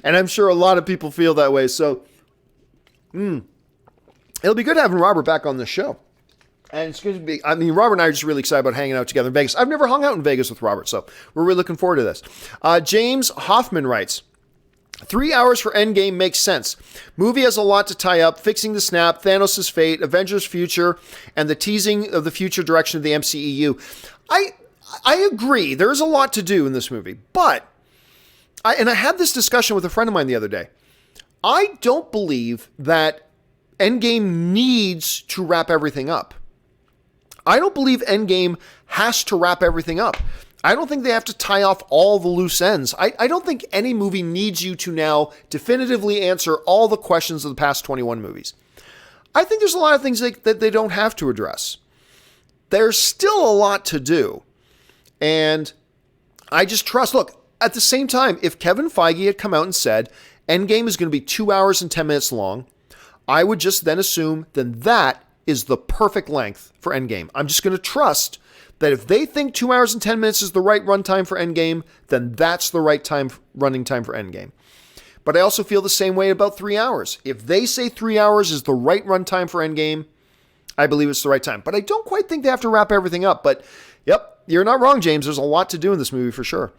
And I'm sure a lot of people feel that way. So it'll be good having Robert back on the show. And it's going to be, Robert and I are just really excited about hanging out together in Vegas. I've never hung out in Vegas with Robert, so we're really looking forward to this. James Hoffman writes, 3 hours for Endgame makes sense. Movie has a lot to tie up, fixing the snap, Thanos' fate, Avengers' future, and the teasing of the future direction of the MCEU. I agree. There's a lot to do in this movie, but, I had this discussion with a friend of mine the other day. I don't believe that Endgame needs to wrap everything up. I don't believe Endgame has to wrap everything up. I don't think they have to tie off all the loose ends. I don't think any movie needs you to now definitively answer all the questions of the past 21 movies. I think there's a lot of things that they don't have to address. There's still a lot to do. And I just trust, look, at the same time, if Kevin Feige had come out and said, Endgame is going to be 2 hours and 10 minutes long, I would just then assume then that is the perfect length for Endgame. I'm just going to trust that if they think 2 hours and 10 minutes is the right runtime for Endgame, then that's the right running time for Endgame. But I also feel the same way about 3 hours. If they say 3 hours is the right runtime for Endgame, I believe it's the right time. But I don't quite think they have to wrap everything up. But yep, you're not wrong, James. There's a lot to do in this movie for sure.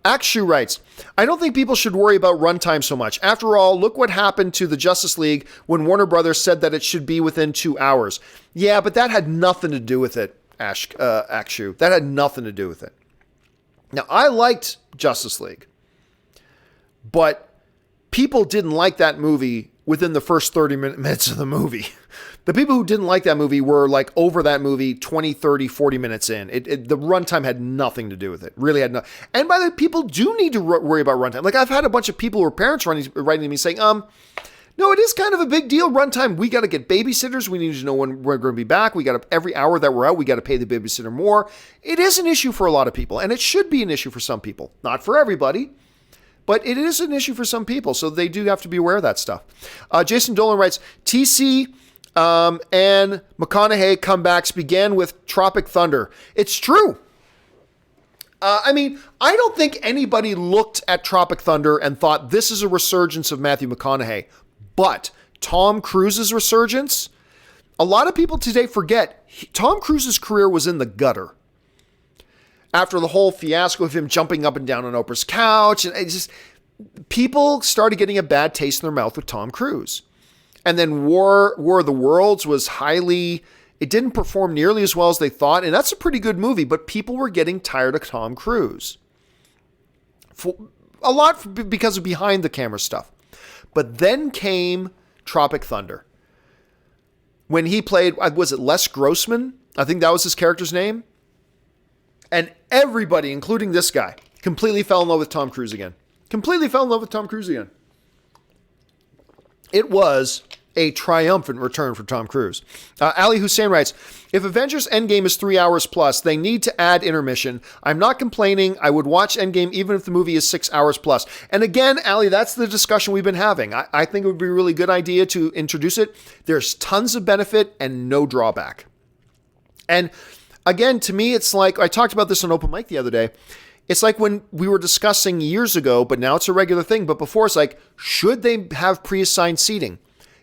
Akshu writes, I don't think people should worry about runtime so much. After all, look what happened to the Justice League when Warner Brothers said that it should be within 2 hours. Yeah, but that had nothing to do with it, Akshu. That had nothing to do with it. Now, I liked Justice League, but people didn't like that movie within the first 30 minutes of the movie. The people who didn't like that movie were like over that movie 20, 30, 40 minutes in. The runtime had nothing to do with it. Really had no. And by the way, people do need to worry about runtime. Like I've had a bunch of people who are parents writing to me saying, no, it is kind of a big deal. Runtime. We got to get babysitters. We need to know when we're going to be back. We got to, every hour that we're out, we got to pay the babysitter more. It is an issue for a lot of people, and it should be an issue for some people. Not for everybody, but it is an issue for some people. So they do have to be aware of that stuff. Jason Dolan writes, TC and McConaughey comebacks began with Tropic Thunder. It's true. I don't think anybody looked at Tropic Thunder and thought this is a resurgence of Matthew McConaughey. But Tom Cruise's resurgence, a lot of people today forget Tom Cruise's career was in the gutter. After the whole fiasco of him jumping up and down on Oprah's couch, and people started getting a bad taste in their mouth with Tom Cruise. And then War of the Worlds was it didn't perform nearly as well as they thought. And that's a pretty good movie, but people were getting tired of Tom Cruise. A lot because of behind the camera stuff. But then came Tropic Thunder. When he played, was it Les Grossman? I think that was his character's name. And everybody, including this guy, completely fell in love with Tom Cruise again. It was a triumphant return for Tom Cruise. Ali Hussein writes, if Avengers Endgame is 3 hours plus, they need to add intermission. I'm not complaining. I would watch Endgame even if the movie is 6 hours plus. And again, Ali, that's the discussion we've been having. I think it would be a really good idea to introduce it. There's tons of benefit and no drawback. And again, to me, it's like, I talked about this on Open Mic the other day. It's like when we were discussing years ago, but now it's a regular thing. But before, it's like, should they have pre-assigned seating?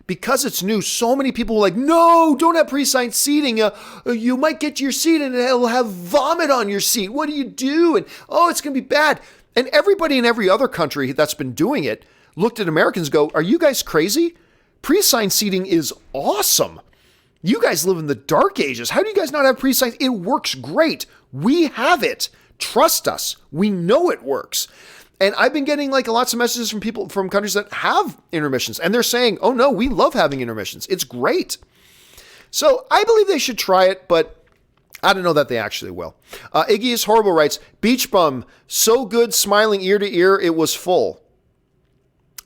Because it's new, so many people were like, no, don't have pre-assigned seating. You might get to your seat and it'll have vomit on your seat. What do you do? And, oh, it's going to be bad. And everybody in every other country that's been doing it looked at Americans and go, are you guys crazy? Pre-assigned seating is awesome. You guys live in the dark ages. How do you guys not have pre-assigned? It works great. We have it. Trust us. We know it works. And I've been getting like lots of messages from people from countries that have intermissions, and they're saying, oh no, we love having intermissions. It's great. So I believe they should try it, but I don't know that they actually will. Iggy is Horrible writes, Beach Bum, so good, smiling ear to ear, it was full.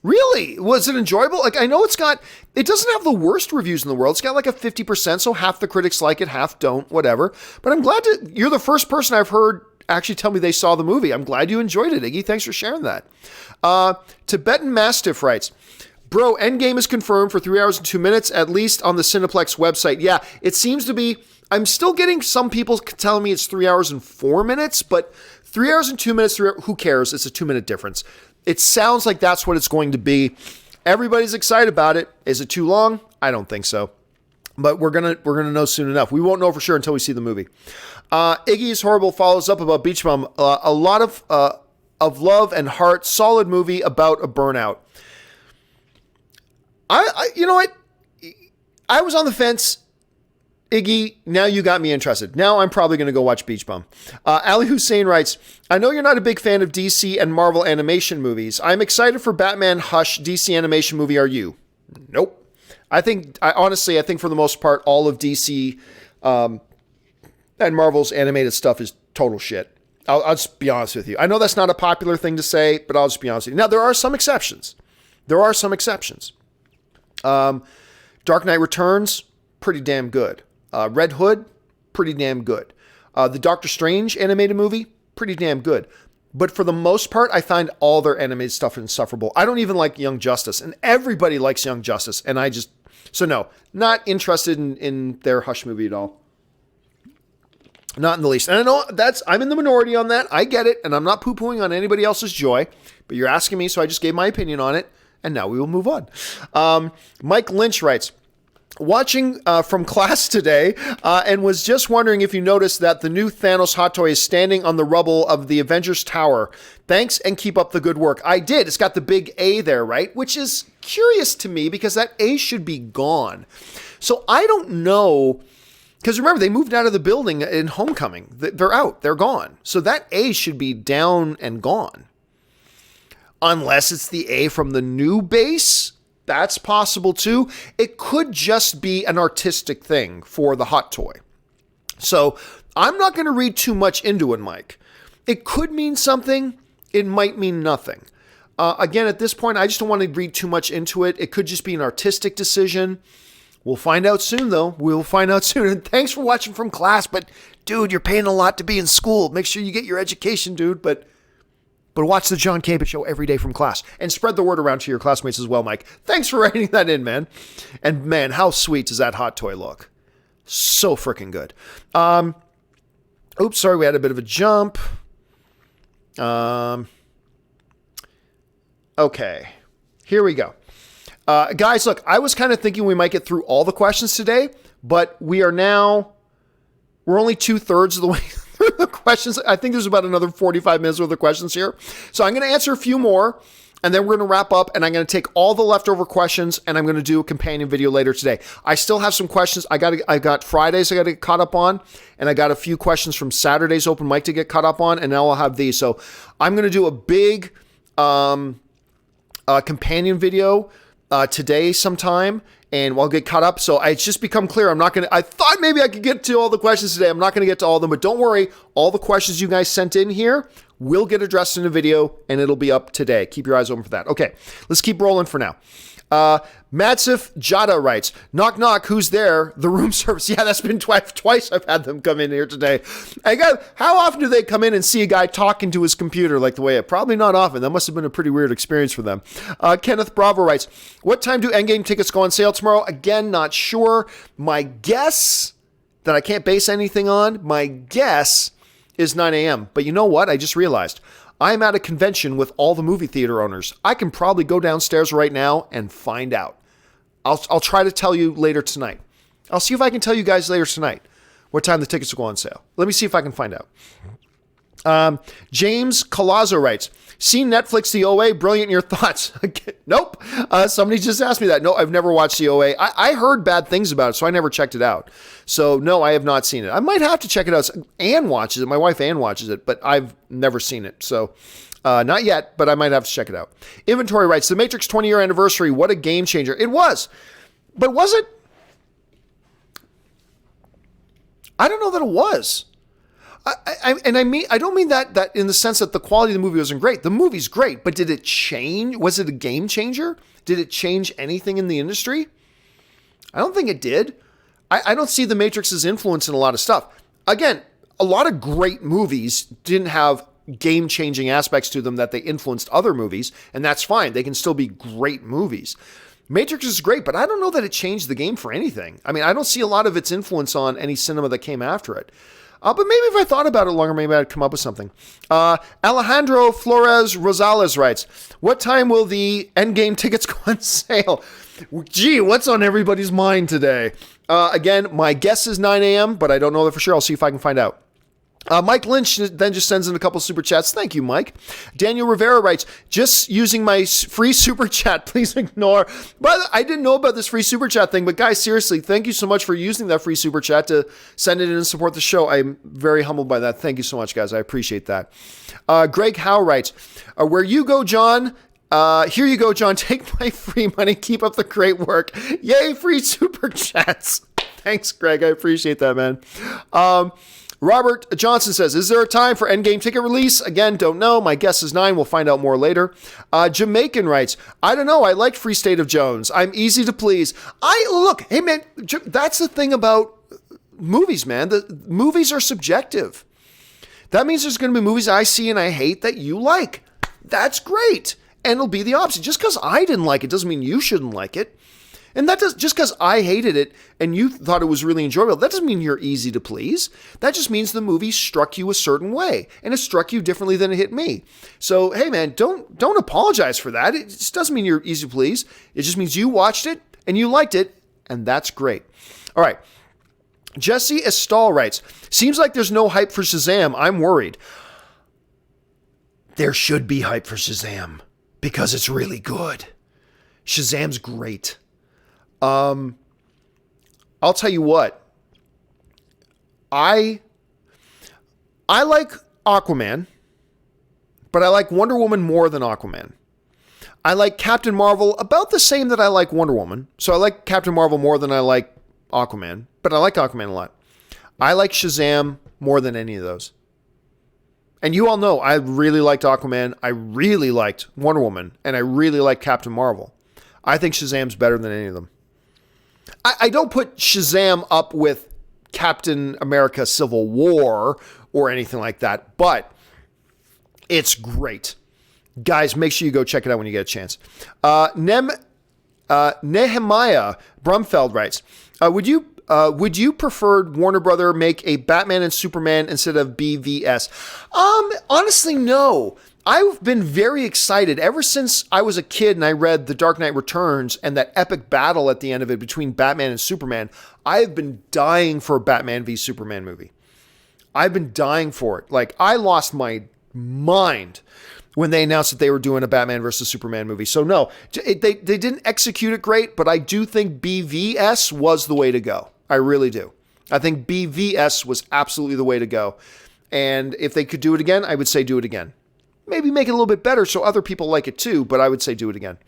Really? Was it enjoyable? Like, I know it doesn't have the worst reviews in the world. It's got like a 50%, so half the critics like it, half don't, whatever. But I'm glad you're the first person I've heard actually tell me they saw the movie. I'm glad you enjoyed it, Iggy. Thanks for sharing that. Tibetan Mastiff writes, bro, Endgame is confirmed for 3 hours and 2 minutes, at least on the Cineplex website. Yeah, it seems to be. I'm still getting some people telling me it's 3 hours and 4 minutes, but 3 hours and 2 minutes, who cares? It's a 2-minute difference. It sounds like that's what it's going to be. Everybody's excited about it. Is it too long? I don't think so. But we're gonna know soon enough. We won't know for sure until we see the movie. Iggy's Horrible follows up about Beach Bum. A lot of love and heart. Solid movie about a burnout. You know what? I was on the fence. Iggy, now you got me interested. Now I'm probably going to go watch Beach Bum. Ali Hussein writes, I know you're not a big fan of DC and Marvel animation movies. I'm excited for Batman Hush DC animation movie. Are you? Nope. I think for the most part, all of DC and Marvel's animated stuff is total shit. I'll just be honest with you. I know that's not a popular thing to say, but I'll just be honest with you. Now, there are some exceptions. Dark Knight Returns, pretty damn good. Red Hood, pretty damn good. The Doctor Strange animated movie, pretty damn good. But for the most part, I find all their animated stuff insufferable. I don't even like Young Justice, and everybody likes Young Justice, and so no, not interested in their Hush movie at all. Not in the least. And I know I'm in the minority on that. I get it, and I'm not poo-pooing on anybody else's joy, but you're asking me, so I just gave my opinion on it, and now we will move on. Mike Lynch writes, watching from class today and was just wondering if you noticed that the new Thanos hot toy is standing on the rubble of the Avengers Tower. Thanks and keep up the good work. I did. It's got the big A there, right? Which is curious to me because that A should be gone. So I don't know, because remember, they moved out of the building in Homecoming. They're out. They're gone. So that A should be down and gone. Unless it's the A from the new base. That's possible too. It could just be an artistic thing for the hot toy. So I'm not going to read too much into it, Mike. It could mean something. It might mean nothing. Again, at this point, I just don't want to read too much into it. It could just be an artistic decision. We'll find out soon, though. We'll find out soon. And thanks for watching from class. But, dude, you're paying a lot to be in school. Make sure you get your education, dude. But watch the John Campea Show every day from class. And spread the word around to your classmates as well, Mike. Thanks for writing that in, man. And, man, how sweet does that hot toy look? So freaking good. Oops, sorry, we had a bit of a jump. Okay, here we go. Guys, look, I was kind of thinking we might get through all the questions today, but we're only 2/3 of the way through the questions. I think there's about another 45 minutes worth of questions here. So I'm going to answer a few more, and then we're going to wrap up, and I'm going to take all the leftover questions, and I'm going to do a companion video later today. I still have some questions. I got Fridays I got to get caught up on, and I got a few questions from Saturday's open mic to get caught up on, and now I'll have these. So I'm going to do a big companion video today sometime, and we'll get caught up. So it's just become clear. I thought maybe I could get to all the questions today. I'm not going to get to all of them, but don't worry. All the questions you guys sent in here will get addressed in a video, and it'll be up today. Keep your eyes open for that. Okay, let's keep rolling for now. Madsif Jada writes, knock, knock, who's there? The room service. Yeah, that's been twice I've had them come in here today. How often do they come in and see a guy talking to his computer like the way probably not often. That must have been a pretty weird experience for them. Kenneth Bravo writes, what time do Endgame tickets go on sale tomorrow? Again, not sure. My guess that I can't base anything on, my guess is 9 a.m. But you know what? I just realized I'm at a convention with all the movie theater owners. I can probably go downstairs right now and find out. I'll try to tell you later tonight. I'll see if I can tell you guys later tonight what time the tickets will go on sale. Let me see if I can find out. James Colazzo writes, seen Netflix The OA? Brilliant in your thoughts. Nope. Somebody just asked me that. No, I've never watched The OA. I heard bad things about it, so I never checked it out. So no, I have not seen it. I might have to check it out. Ann watches it. My wife Ann watches it, but I've never seen it. So not yet, but I might have to check it out. Inventory writes, The Matrix 20-year anniversary. What a game changer. It was. But was it? I don't know that it was. I don't mean that in the sense that the quality of the movie wasn't great. The movie's great, but did it change? Was it a game changer? Did it change anything in the industry? I don't think it did. I don't see The Matrix's influence in a lot of stuff. Again, a lot of great movies didn't have game-changing aspects to them that they influenced other movies, and that's fine. They can still be great movies. Matrix is great, but I don't know that it changed the game for anything. I mean, I don't see a lot of its influence on any cinema that came after it. But maybe if I thought about it longer, maybe I'd come up with something. Alejandro Flores Rosales writes, what time will the Endgame tickets go on sale? Gee, what's on everybody's mind today? Again, my guess is 9 a.m., but I don't know that for sure. I'll see if I can find out. Mike Lynch then just sends in a couple super chats. Thank you, Mike. Daniel Rivera writes, just using my free super chat, please ignore. But I didn't know about this free super chat thing, but guys, seriously, thank you so much for using that free super chat to send it in and support the show. I'm very humbled by that. Thank you so much, guys. I appreciate that. Greg Howe writes, where you go, John, here you go, John. Take my free money. Keep up the great work. Yay, free super chats. Thanks, Greg. I appreciate that, man. Robert Johnson says, is there a time for Endgame ticket release? Again, don't know. My guess is 9. We'll find out more later. Jamaican writes, I don't know. I like Free State of Jones. I'm easy to please. Look, hey, man, that's the thing about movies, man. The movies are subjective. That means there's going to be movies I see and I hate that you like. That's great. And it'll be the opposite. Just because I didn't like it doesn't mean you shouldn't like it. And that does, just because I hated it and you thought it was really enjoyable, that doesn't mean you're easy to please. That just means the movie struck you a certain way, and it struck you differently than it hit me. So, hey man, don't apologize for that. It just doesn't mean you're easy to please. It just means you watched it and you liked it, and that's great. All right. Jesse Estall writes, seems like there's no hype for Shazam. I'm worried. There should be hype for Shazam because it's really good. Shazam's great. I'll tell you what. I like Aquaman, but I like Wonder Woman more than Aquaman. I like Captain Marvel about the same that I like Wonder Woman. So I like Captain Marvel more than I like Aquaman, but I like Aquaman a lot. I like Shazam more than any of those. And you all know I really liked Aquaman, I really liked Wonder Woman, and I really liked Captain Marvel. I think Shazam's better than any of them. I don't put Shazam up with Captain America Civil War or anything like that, but it's great. Guys, make sure you go check it out when you get a chance. Nehemiah Brumfeld writes, would you prefer Warner Brother make a Batman and Superman instead of BVS? Honestly, no. I've been very excited ever since I was a kid and I read The Dark Knight Returns and that epic battle at the end of it between Batman and Superman. I have been dying for a Batman v Superman movie. I've been dying for it. Like, I lost my mind when they announced that they were doing a Batman versus Superman movie. So no, they didn't execute it great, but I do think BVS was the way to go. I really do. I think BVS was absolutely the way to go. And if they could do it again, I would say do it again. Maybe make it a little bit better so other people like it too, but I would say do it again.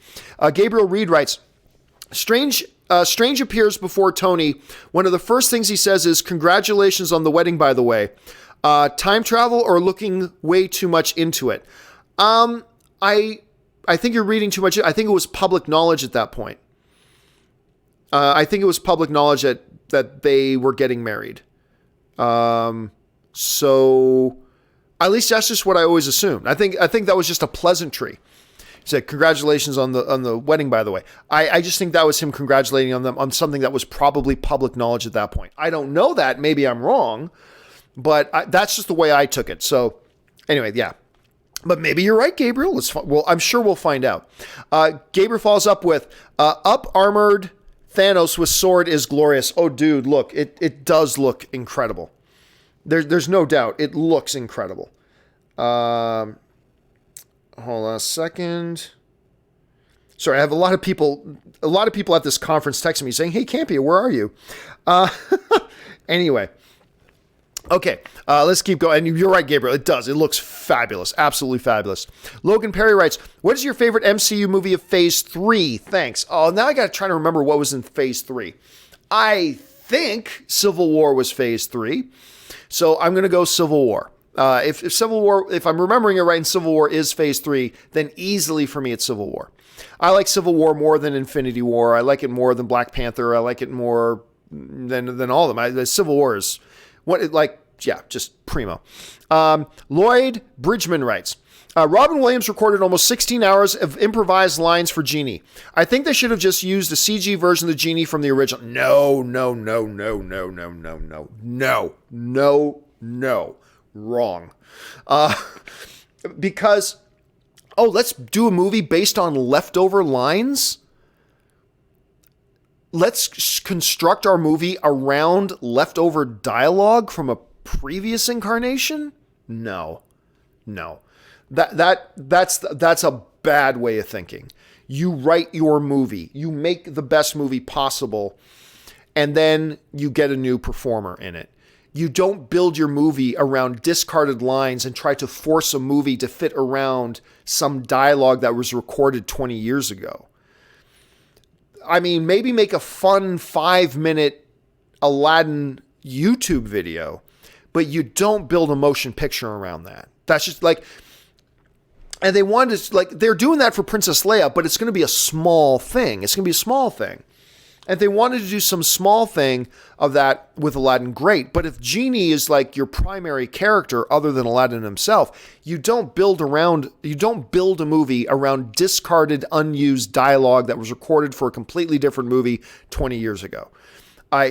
Gabriel Reed writes, Strange appears before Tony. One of the first things he says is, congratulations on the wedding, by the way. Time travel or looking way too much into it? I think you're reading too much. I think it was public knowledge at that point. I think it was public knowledge that they were getting married. So at least that's just what I always assumed. I think that was just a pleasantry. said, congratulations on the wedding, by the way. I just think that was him congratulating on them on something that was probably public knowledge at that point. I don't know that. Maybe I'm wrong, but that's just the way I took it. So anyway, yeah. But maybe you're right, Gabriel. Well, I'm sure we'll find out. Gabriel follows up with, up-armored Thanos with sword is glorious. Oh, dude, look. It does look incredible. There's no doubt. It looks incredible. Hold on a second. Sorry, I have a lot of people at this conference texting me saying, hey, Campea, where are you? Anyway. Okay, let's keep going. And you're right, Gabriel. It does. It looks fabulous. Absolutely fabulous. Logan Perry writes, what is your favorite MCU movie of Phase 3? Thanks. Oh, now I got to try to remember what was in Phase 3. I think Civil War was Phase 3. So I'm going to go Civil War. If Civil War, if I'm remembering it right, and Civil War is Phase 3, then easily for me it's Civil War. I like Civil War more than Infinity War. I like it more than Black Panther. I like it more than all of them. The Civil War is just primo. Lloyd Bridgman writes, Robin Williams recorded almost 16 hours of improvised lines for Genie. I think they should have just used a CG version of the Genie from the original. No. Wrong. Because, let's do a movie based on leftover lines? Let's construct our movie around leftover dialogue from a previous incarnation? No. That's a bad way of thinking. You write your movie. You make the best movie possible, and then you get a new performer in it. You don't build your movie around discarded lines and try to force a movie to fit around some dialogue that was recorded 20 years ago. I mean, maybe make a fun 5-minute Aladdin YouTube video, but you don't build a motion picture around that. That's just like, and they wanted to, they're doing that for Princess Leia, but it's going to be a small thing. And if they wanted to do some small thing of that with Aladdin, great. But if Genie is like your primary character other than Aladdin himself, you don't build a movie around discarded, unused dialogue that was recorded for a completely different movie 20 years ago.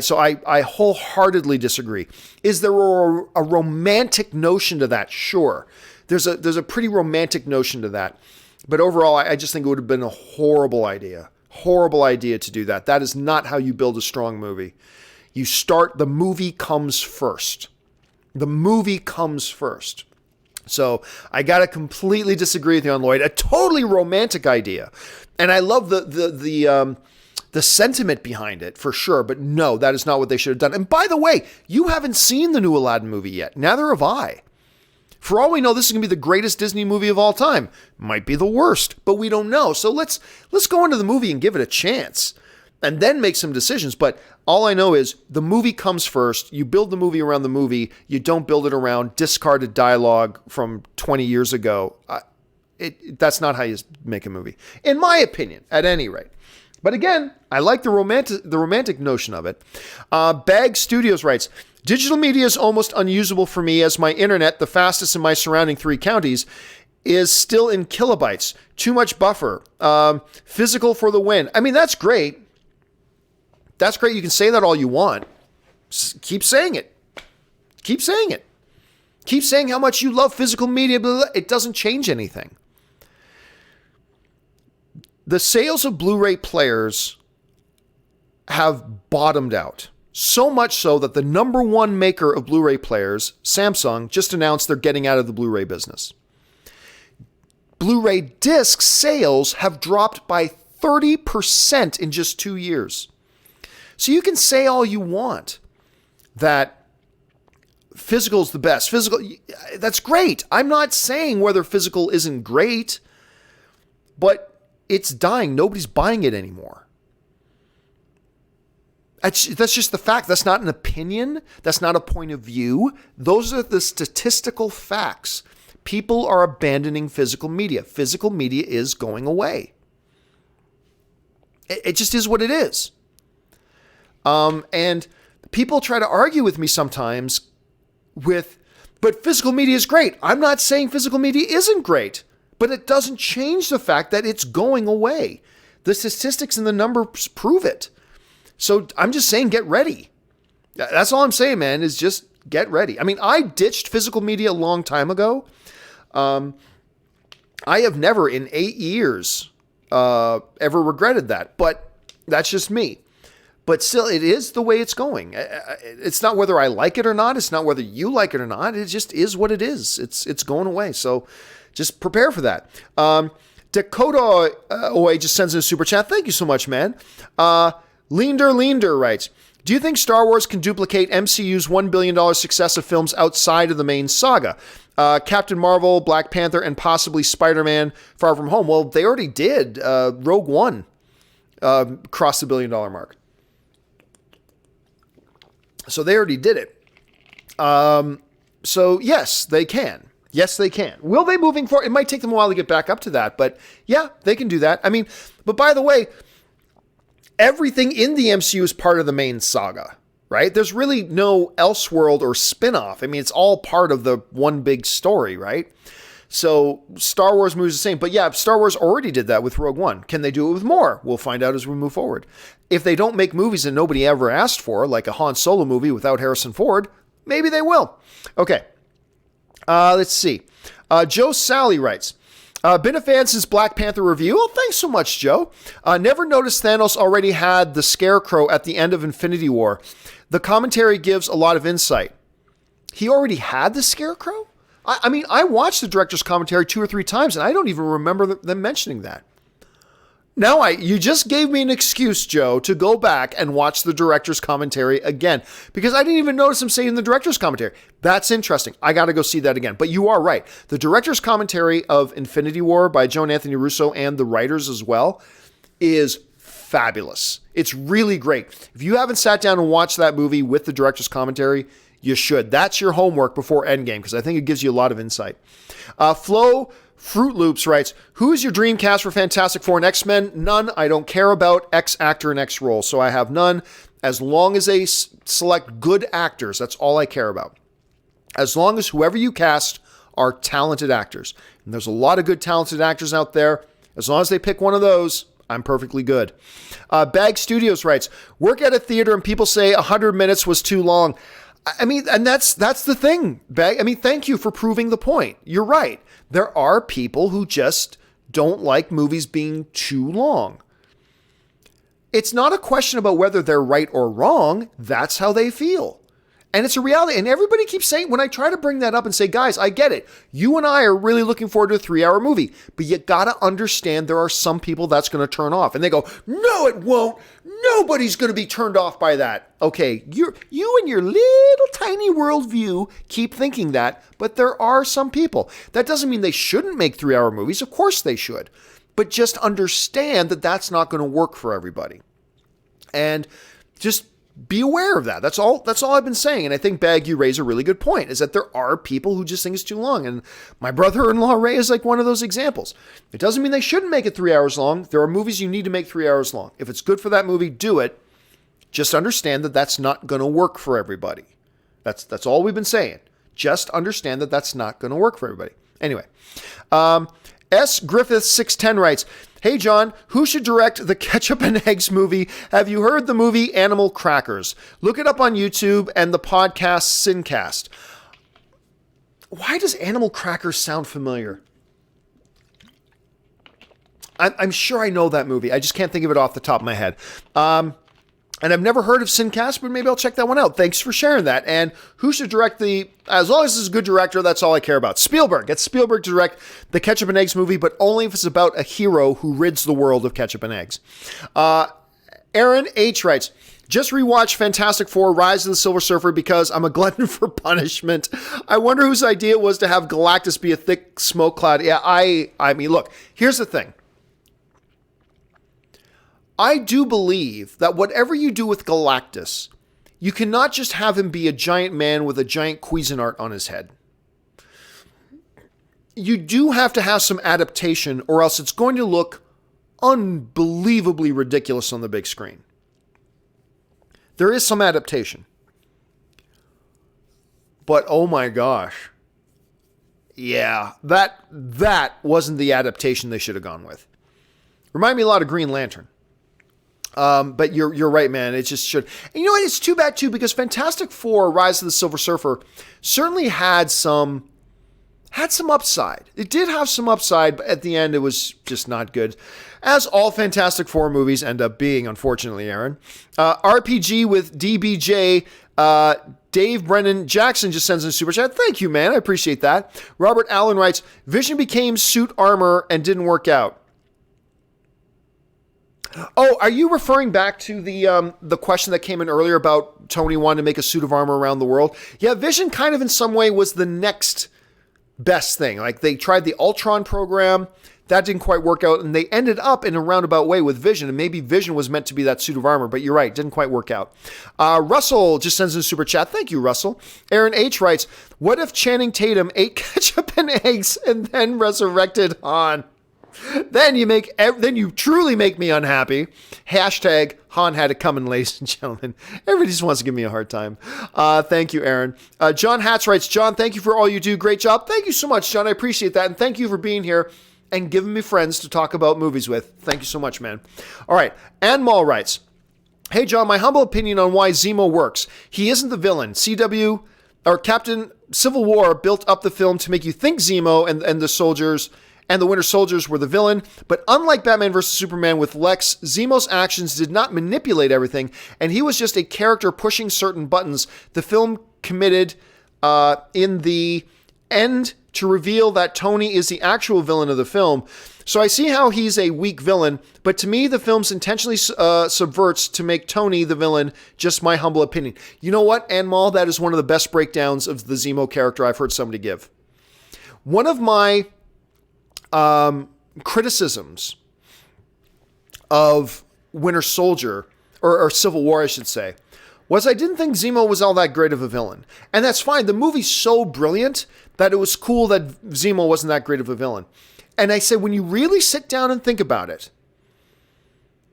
So I wholeheartedly disagree. Is there a romantic notion to that? Sure. There's a pretty romantic notion to that. But overall, I just think it would have been a horrible idea. Horrible idea to do that. That is not how you build a strong movie. The movie comes first. So I got to completely disagree with you on Lloyd. A totally romantic idea. And I love the sentiment behind it for sure. But no, that is not what they should have done. And by the way, you haven't seen the new Aladdin movie yet. Neither have I. For all we know, this is going to be the greatest Disney movie of all time. Might be the worst, but we don't know. So let's go into the movie and give it a chance and then make some decisions. But all I know is the movie comes first. You build the movie around the movie. You don't build it around discarded dialogue from 20 years ago. That's not how you make a movie, in my opinion, at any rate. But again, I like the romantic notion of it. Bag Studios writes, digital media is almost unusable for me as my internet, the fastest in my surrounding 3 counties, is still in kilobytes. Too much buffer. Physical for the win. I mean, that's great. That's great. You can say that all you want. Keep saying it. Keep saying how much you love physical media. Blah, blah, blah. It doesn't change anything. The sales of Blu-ray players have bottomed out. So much so that the number one maker of Blu-ray players, Samsung, just announced they're getting out of the Blu-ray business. Blu-ray disc sales have dropped by 30% in just 2 years. So you can say all you want that physical is the best. Physical, that's great. I'm not saying whether physical isn't great, but it's dying. Nobody's buying it anymore. That's just the fact. That's not an opinion. That's not a point of view. Those are the statistical facts. People are abandoning physical media. Physical media is going away. It just is what it is. And people try to argue with me sometimes but physical media is great. I'm not saying physical media isn't great, But it doesn't change the fact that it's going away. The statistics and the numbers prove it. So I'm just saying, get ready. That's all I'm saying, man, is just get ready. I mean, I ditched physical media a long time ago. I have never in 8 years ever regretted that, but that's just me. But still, it is the way it's going. It's not whether I like it or not. It's not whether you like it or not. It just is what it is. It's going away. So just prepare for that. Dakota Oy just sends in a super chat. Thank you so much, man. Leander writes, do you think Star Wars can duplicate MCU's $1 billion success of films outside of the main saga? Captain Marvel, Black Panther, and possibly Spider-Man Far From Home. Well, they already did. Rogue One crossed the $1 billion mark. So they already did it. So yes, they can. Yes, they can. Will they moving forward? It might take them a while to get back up to that, but yeah, they can do that. I mean, but by the way, everything in the MCU is part of the main saga, right? There's really no Elseworld or spin-off. I mean, it's all part of the one big story, right? So Star Wars moves the same. But yeah, Star Wars already did that with Rogue One. Can they do it with more? We'll find out as we move forward. If they don't make movies that nobody ever asked for, like a Han Solo movie without Harrison Ford, maybe they will. Okay. Let's see. Joe Sally writes, been a fan since Black Panther review. Oh, thanks so much, Joe. Never noticed Thanos already had the Scarecrow at the end of Infinity War. The commentary gives a lot of insight. He already had the Scarecrow? I mean, I watched the director's commentary 2 or 3 times, and I don't even remember them mentioning that. Now you just gave me an excuse, Joe, to go back and watch the director's commentary again, because I didn't even notice him saying the director's commentary. That's interesting. I got to go see that again. But you are right. The director's commentary of Infinity War by Joe Anthony Russo and the writers as well is fabulous. It's really great. If you haven't sat down and watched that movie with the director's commentary, you should. That's your homework before Endgame, because I think it gives you a lot of insight. Flo Fruit Loops writes, who is your dream cast for Fantastic Four and X-Men? None. I don't care about X actor and X role, so I have none. As long as they select good actors, that's all I care about. As long as whoever you cast are talented actors. And there's a lot of good talented actors out there. As long as they pick one of those, I'm perfectly good. Bag Studios writes, work at a theater and people say 100 minutes was too long. I mean, and that's the thing, Bag. I mean, thank you for proving the point. You're right. There are people who just don't like movies being too long. It's not a question about whether they're right or wrong. That's how they feel. And it's a reality. And everybody keeps saying, when I try to bring that up and say, guys, I get it. You and I are really looking forward to a 3-hour movie. But you got to understand there are some people that's going to turn off. And they go, no, it won't. Nobody's going to be turned off by that. Okay, you and your little tiny worldview keep thinking that. But there are some people. That doesn't mean they shouldn't make 3-hour movies. Of course they should. But just understand that that's not going to work for everybody. And just be aware of that. That's all I've been saying. And I think, Bag, you raise a really good point, is that there are people who just think it's too long. And my brother-in-law, Ray, is like one of those examples. It doesn't mean they shouldn't make it 3 hours long. There are movies you need to make 3 hours long. If it's good for that movie, do it. Just understand that that's not going to work for everybody. That's all we've been saying. Just understand that that's not going to work for everybody. Anyway, S. Griffith 610 writes, hey, John, who should direct the Ketchup and Eggs movie? Have you heard the movie Animal Crackers? Look it up on YouTube and the podcast Sincast. Why does Animal Crackers sound familiar? I'm sure I know that movie. I just can't think of it off the top of my head. And I've never heard of Sincast, but maybe I'll check that one out. Thanks for sharing that. And who should direct as long as it's a good director, that's all I care about. Spielberg. Get Spielberg to direct the Ketchup and Eggs movie, but only if it's about a hero who rids the world of ketchup and eggs. Aaron H. writes, just rewatched Fantastic Four Rise of the Silver Surfer because I'm a glutton for punishment. I wonder whose idea it was to have Galactus be a thick smoke cloud. Yeah, I mean, look, here's the thing. I do believe that whatever you do with Galactus, you cannot just have him be a giant man with a giant Cuisinart on his head. You do have to have some adaptation, or else it's going to look unbelievably ridiculous on the big screen. There is some adaptation. But oh my gosh. Yeah, that wasn't the adaptation they should have gone with. Remind me a lot of Green Lantern. But you're right, man. It just should. And you know what? It's too bad too, because Fantastic Four: Rise of the Silver Surfer certainly had some upside. It did have some upside, but at the end it was just not good, as all Fantastic Four movies end up being, unfortunately. Aaron, RPG with DBJ. Dave Brennan Jackson just sends in a super chat. Thank you, man. I appreciate that. Robert Allen writes, Vision became suit armor and didn't work out. Oh, are you referring back to the question that came in earlier about Tony wanting to make a suit of armor around the world? Yeah, Vision kind of in some way was the next best thing. Like, they tried the Ultron program. That didn't quite work out, and they ended up in a roundabout way with Vision, and maybe Vision was meant to be that suit of armor, but you're right, didn't quite work out. Russell just sends in a super chat. Thank you, Russell. Aaron H. writes, what if Channing Tatum ate ketchup and eggs and then resurrected Han? Then you truly make me unhappy. Hashtag Han had it coming, ladies and gentlemen. Everybody just wants to give me a hard time. Thank you, Aaron. John Hatz writes, John, thank you for all you do. Great job. Thank you so much, John. I appreciate that. And thank you for being here and giving me friends to talk about movies with. Thank you so much, man. All right. Anmal writes, hey, John, my humble opinion on why Zemo works. He isn't the villain. CW or Captain Civil War built up the film to make you think Zemo and the soldiers and the Winter Soldiers were the villain. But unlike Batman vs. Superman with Lex, Zemo's actions did not manipulate everything, and he was just a character pushing certain buttons. The film committed in the end to reveal that Tony is the actual villain of the film. So I see how he's a weak villain, but to me, the film's intentionally subverts to make Tony the villain. Just my humble opinion. You know what, Anmal? That is one of the best breakdowns of the Zemo character I've heard somebody give. One of my criticisms of Winter Soldier, or Civil War, I should say, was I didn't think Zemo was all that great of a villain. And that's fine. The movie's so brilliant that it was cool that Zemo wasn't that great of a villain. And I said, when you really sit down and think about it,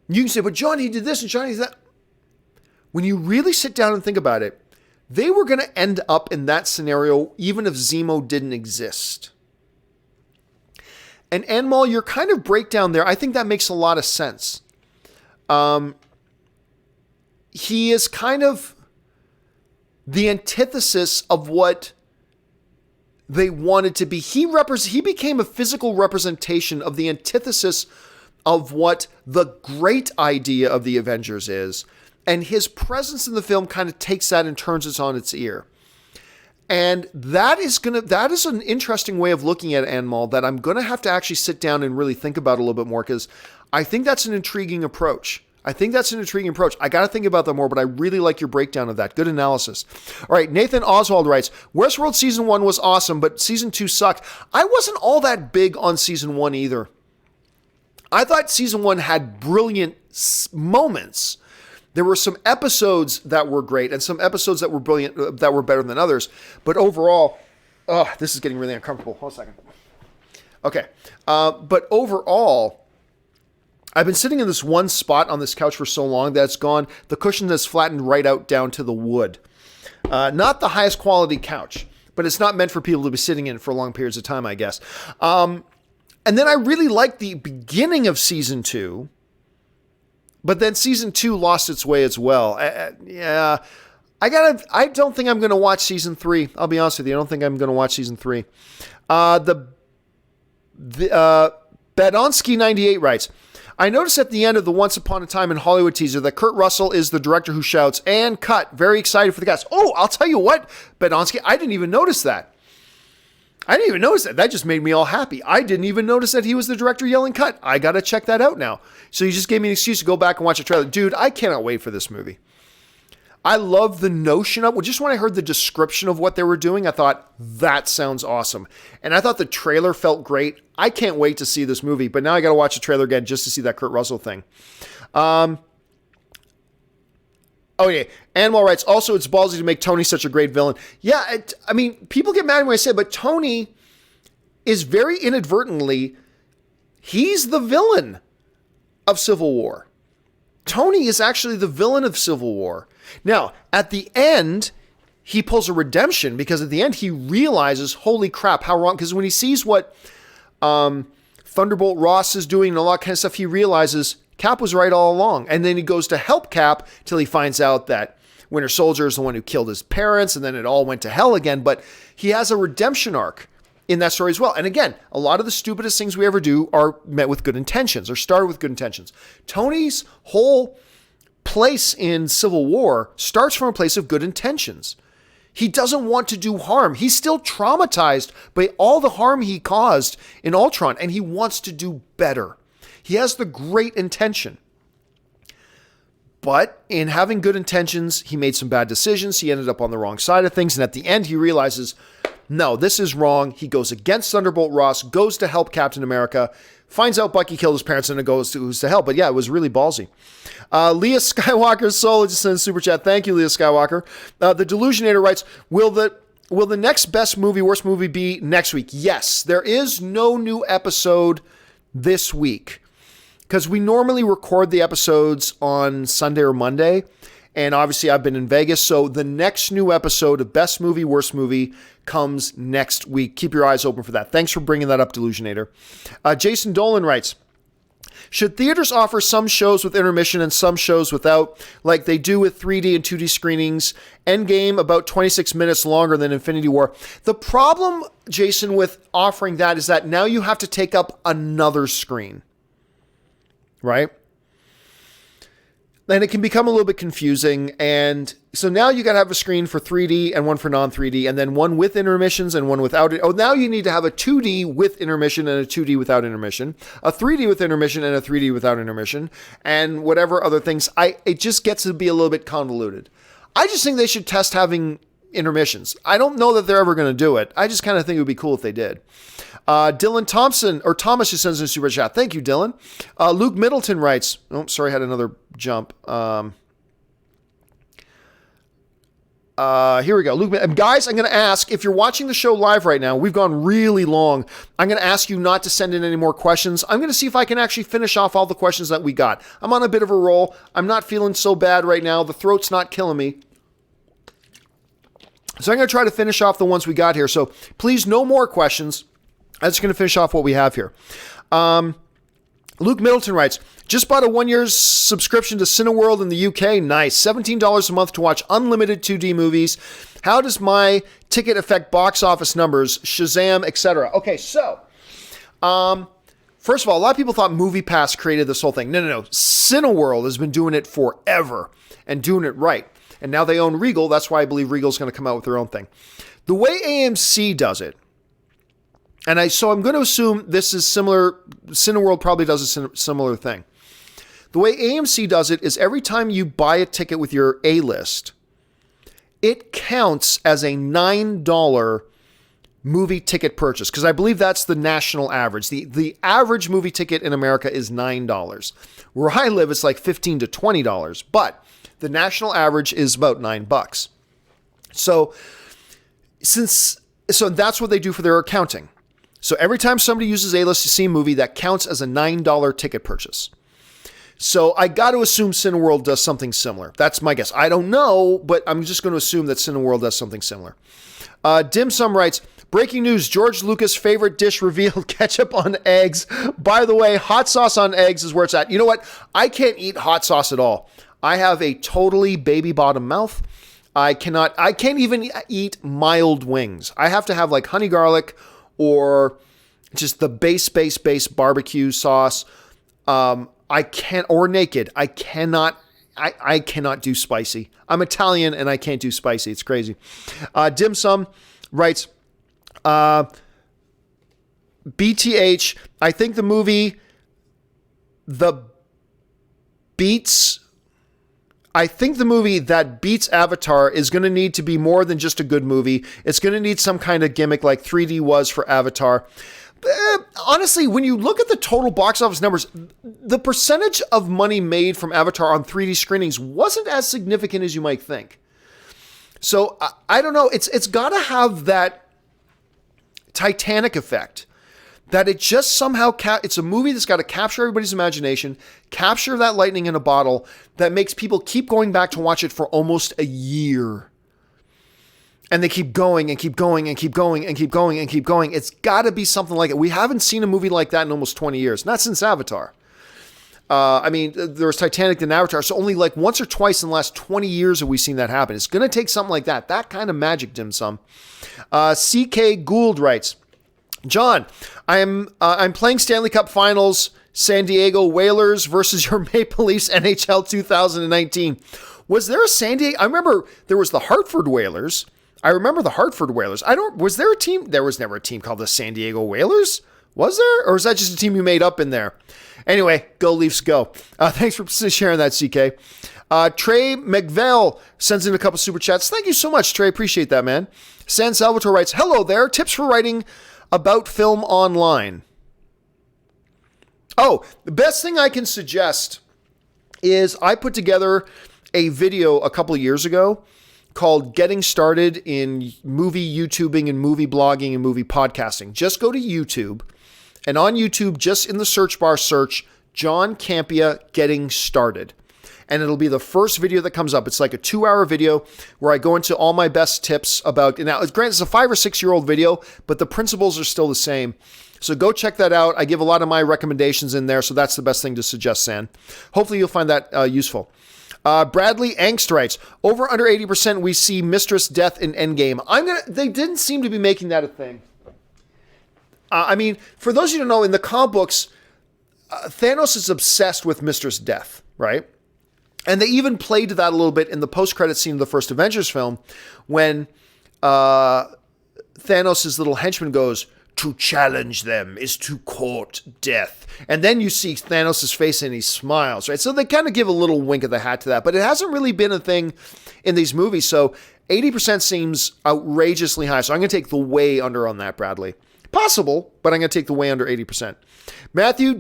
you can say, but John, he did this and John, he did that. When you really sit down and think about it, they were going to end up in that scenario even if Zemo didn't exist. And Anmal, your kind of breakdown there, I think that makes a lot of sense. He is kind of the antithesis of what they wanted to be. He became a physical representation of the antithesis of what the great idea of the Avengers is. And his presence in the film kind of takes that and turns it on its ear. And that is an interesting way of looking at Anmal that I'm going to have to actually sit down and really think about a little bit more, because I think that's an intriguing approach. I got to think about that more, but I really like your breakdown of that. Good analysis. All right, Nathan Oswald writes, Westworld Season 1 was awesome, but Season 2 sucked. I wasn't all that big on Season 1 either. I thought Season 1 had brilliant moments. There were some episodes that were great and some episodes that were brilliant, that were better than others. But overall, this is getting really uncomfortable. Hold a second. Okay. But overall, I've been sitting in this one spot on this couch for so long that it's gone. The cushion has flattened right out down to the wood. Not the highest quality couch, but it's not meant for people to be sitting in for long periods of time, I guess. And then I really liked the beginning of Season 2. But then Season 2 lost its way as well. Yeah, I don't think I'm going to watch Season 3. I'll be honest with you. I don't think I'm going to watch Season 3. Badonsky98 writes, I noticed at the end of the Once Upon a Time in Hollywood teaser that Kurt Russell is the director who shouts, and cut. Very excited for the cast. Oh, I'll tell you what, Badonsky, I didn't even notice that. That just made me all happy. I didn't even notice that he was the director yelling cut. I got to check that out now. So you just gave me an excuse to go back and watch a trailer. Dude, I cannot wait for this movie. I love the notion of, just when I heard the description of what they were doing, I thought, that sounds awesome. And I thought the trailer felt great. I can't wait to see this movie, but now I got to watch the trailer again just to see that Kurt Russell thing. Oh, yeah. Animal writes, also, it's ballsy to make Tony such a great villain. Yeah, people get mad when I say it, but Tony is very inadvertently, he's the villain of Civil War. Tony is actually the villain of Civil War. Now, at the end, he pulls a redemption because at the end he realizes, holy crap, how wrong. Because when he sees what Thunderbolt Ross is doing and all that kind of stuff, he realizes Cap was right all along. And then he goes to help Cap till he finds out that Winter Soldier is the one who killed his parents, and then it all went to hell again. But he has a redemption arc in that story as well. And again, a lot of the stupidest things we ever do are met with good intentions or started with good intentions. Tony's whole place in Civil War starts from a place of good intentions. He doesn't want to do harm. He's still traumatized by all the harm he caused in Ultron, and he wants to do better. He has the great intention. But in having good intentions, he made some bad decisions. He ended up on the wrong side of things. And at the end, he realizes, no, this is wrong. He goes against Thunderbolt Ross, goes to help Captain America, finds out Bucky killed his parents, and it goes to hell. But yeah, it was really ballsy. Leah Skywalker's Soul just sent a super chat. Thank you, Leah Skywalker. The Delusionator writes, will the next best movie, worst movie be next week? Yes, there is no new episode this week because we normally record the episodes on Sunday or Monday. And obviously I've been in Vegas. So the next new episode of Best Movie, Worst Movie comes next week. Keep your eyes open for that. Thanks for bringing that up, Delusionator. Jason Dolan writes, should theaters offer some shows with intermission and some shows without, like they do with 3D and 2D screenings? Endgame about 26 minutes longer than Infinity War. The problem, Jason, with offering that is that now you have to take up another screen, right? Then it can become a little bit confusing. And so now you got to have a screen for 3D and one for non-3D, and then one with intermissions and one without it. Oh, now you need to have a 2D with intermission and a 2D without intermission, a 3D with intermission and a 3D without intermission, and whatever other things. It just gets to be a little bit convoluted. I just think they should test having intermissions. I don't know that they're ever going to do it. I just kind of think it would be cool if they did. Dylan Thompson, or Thomas, just sends in a super chat. Thank you, Dylan. Luke Middleton writes, oh, sorry, I had another jump. Here we go. Luke, guys, I'm going to ask, if you're watching the show live right now, we've gone really long. I'm going to ask you not to send in any more questions. I'm going to see if I can actually finish off all the questions that we got. I'm on a bit of a roll. I'm not feeling so bad right now. The throat's not killing me. So I'm going to try to finish off the ones we got here. So please, no more questions. I'm just going to finish off what we have here. Luke Middleton writes, just bought a 1-year subscription to Cineworld in the UK. Nice. $17 a month to watch unlimited 2D movies. How does my ticket affect box office numbers, Shazam, etc.? Okay, so, first of all, a lot of people thought MoviePass created this whole thing. No. Cineworld has been doing it forever and doing it right. And now they own Regal. That's why I believe Regal's going to come out with their own thing. The way AMC does it, and so I'm going to assume this is similar. Cineworld probably does a similar thing. The way AMC does it is every time you buy a ticket with your A-list, it counts as a $9 movie ticket purchase, because I believe that's the national average. The average movie ticket in America is $9. Where I live, it's like $15 to $20, but the national average is about $9. So that's what they do for their accounting. So every time somebody uses A-list to see a movie, that counts as a $9 ticket purchase. So I got to assume Cineworld does something similar. That's my guess. I don't know, but I'm just going to assume that Cineworld does something similar. Dim Sum writes, breaking news, George Lucas' favorite dish revealed, ketchup on eggs. By the way, hot sauce on eggs is where it's at. You know what? I can't eat hot sauce at all. I have a totally baby bottom mouth. I can't even eat mild wings. I have to have like honey garlic or just the base barbecue sauce. I can't, or naked. I cannot do spicy. I'm Italian and I can't do spicy. It's crazy. Dim Sum writes, BTH, I think the movie that beats Avatar is going to need to be more than just a good movie. It's going to need some kind of gimmick like 3D was for Avatar. Honestly, when you look at the total box office numbers, the percentage of money made from Avatar on 3D screenings wasn't as significant as you might think. So I don't know. It's got to have that Titanic effect. That it just somehow, it's a movie that's got to capture everybody's imagination, capture that lightning in a bottle that makes people keep going back to watch it for almost a year. And they keep going and keep going and keep going and keep going and keep going. It's got to be something like it. We haven't seen a movie like that in almost 20 years. Not since Avatar. I mean, there was Titanic and Avatar, so only like once or twice in the last 20 years have we seen that happen. It's going to take something like that. That kind of magic, dim sum. C.K. Gould writes, John, I'm playing Stanley Cup Finals, San Diego Whalers versus your Maple Leafs NHL 2019. Was there a San Diego? I remember there was the Hartford Whalers. Was there a team? There was never a team called the San Diego Whalers. Was there? Or was that just a team you made up in there? Anyway, go Leafs, go. Thanks for sharing that, CK. Trey McVell sends in a couple super chats. Thank you so much, Trey. Appreciate that, man. San Salvatore writes, hello there. Tips for writing about film online. Oh, the best thing I can suggest is I put together a video a couple of years ago called Getting Started in Movie YouTubing and Movie Blogging and Movie Podcasting. Just go to YouTube, and on YouTube, just in the search bar, search John Campea Getting Started. And it'll be the first video that comes up. It's like a 2-hour video where I go into all my best tips about, now granted it's a 5 or 6 year old video, but the principles are still the same. So go check that out. I give a lot of my recommendations in there, so that's the best thing to suggest, San. Hopefully you'll find that useful. Bradley Angst writes, over under 80% we see Mistress Death in Endgame. They didn't seem to be making that a thing. I mean, for those of you who don't know, in the comic books, Thanos is obsessed with Mistress Death, right? And they even played to that a little bit in the post-credit scene of the first Avengers film when Thanos' little henchman goes, to challenge them is to court death. And then you see Thanos' face and he smiles, right? So they kind of give a little wink of the hat to that, but it hasn't really been a thing in these movies. So 80% seems outrageously high. So I'm going to take the way under on that, Bradley. Possible, but I'm going to take the way under 80%. Matthew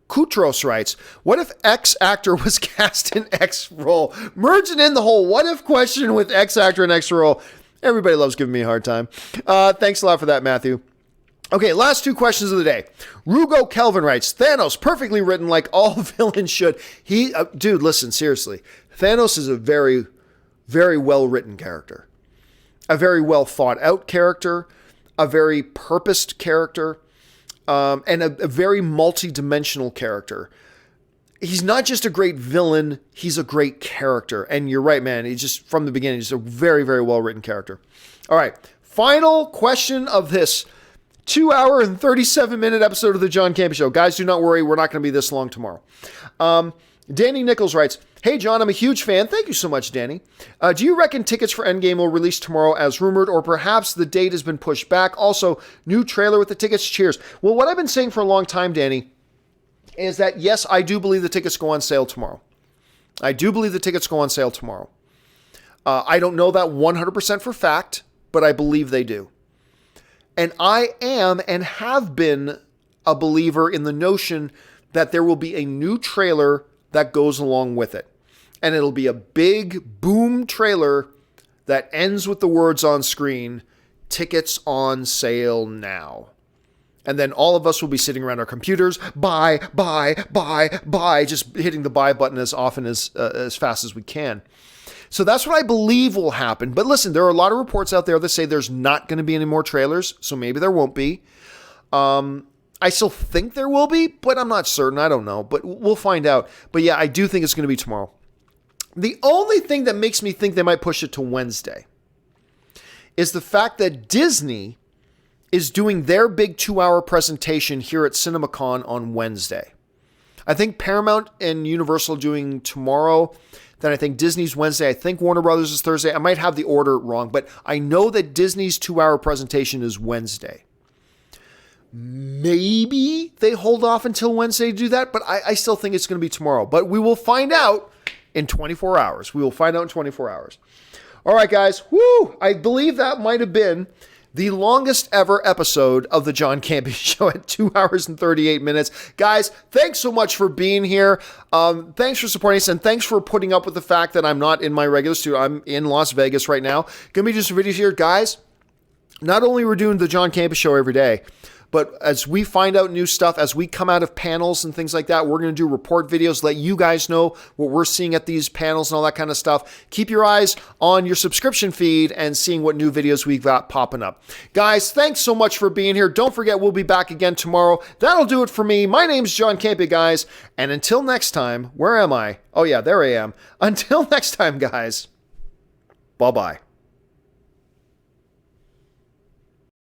Koutros writes, what if X actor was cast in X role? Merging in the whole what if question with X actor in X role. Everybody loves giving me a hard time. Thanks a lot for that, Matthew. Okay, last 2 questions of the day. Rugo Kelvin writes, Thanos, perfectly written like all villains should. Dude, listen, seriously. Thanos is a very, very well-written character. A very well thought out character. A very purposed character. And a very multi-dimensional character. He's not just a great villain, he's a great character. And you're right, man. He's just, from the beginning, he's a very, very well-written character. All right, final question of this 2-hour and 37-minute episode of the John Campea Show. Guys, do not worry. We're not going to be this long tomorrow. Danny Nichols writes, hey, John, I'm a huge fan. Thank you so much, Danny. Do you reckon tickets for Endgame will release tomorrow as rumored, or perhaps the date has been pushed back? Also, new trailer with the tickets. Cheers. Well, what I've been saying for a long time, Danny, is that, yes, I do believe the tickets go on sale tomorrow. I don't know that 100% for fact, but I believe they do. And I am and have been a believer in the notion that there will be a new trailer that goes along with it. And it'll be a big boom trailer that ends with the words on screen, tickets on sale now. And then all of us will be sitting around our computers, buy, just hitting the buy button as often as fast as we can. So that's what I believe will happen. But listen, there are a lot of reports out there that say there's not going to be any more trailers, so maybe there won't be. I still think there will be, but I'm not certain. I don't know, but we'll find out. But yeah, I do think it's going to be tomorrow. The only thing that makes me think they might push it to Wednesday is the fact that Disney is doing their big 2-hour presentation here at Cinemacon on Wednesday. I think Paramount and Universal are doing tomorrow. Then I think Disney's Wednesday. I think Warner Brothers is Thursday. I might have the order wrong, but I know that Disney's 2-hour presentation is Wednesday. Maybe they hold off until Wednesday to do that, but I still think it's going to be tomorrow. But we will find out in 24 hours. All right, guys. Woo! I believe that might have been the longest ever episode of the John Campea Show at 2 hours and 38 minutes. Guys, thanks so much for being here. Thanks for supporting us, and thanks for putting up with the fact that I'm not in my regular studio. I'm in Las Vegas right now. Gonna be just some videos here. Guys, not only we're doing the John Campea Show every day, But as we find out new stuff, as we come out of panels and things like that, we're going to do report videos, let you guys know what we're seeing at these panels and all that kind of stuff. Keep your eyes on your subscription feed and seeing what new videos we've got popping up. Guys, thanks so much for being here. Don't forget, we'll be back again tomorrow. That'll do it for me. My name's John Campea, guys. And until next time, where am I? Oh yeah, there I am. Until next time, guys. Bye-bye.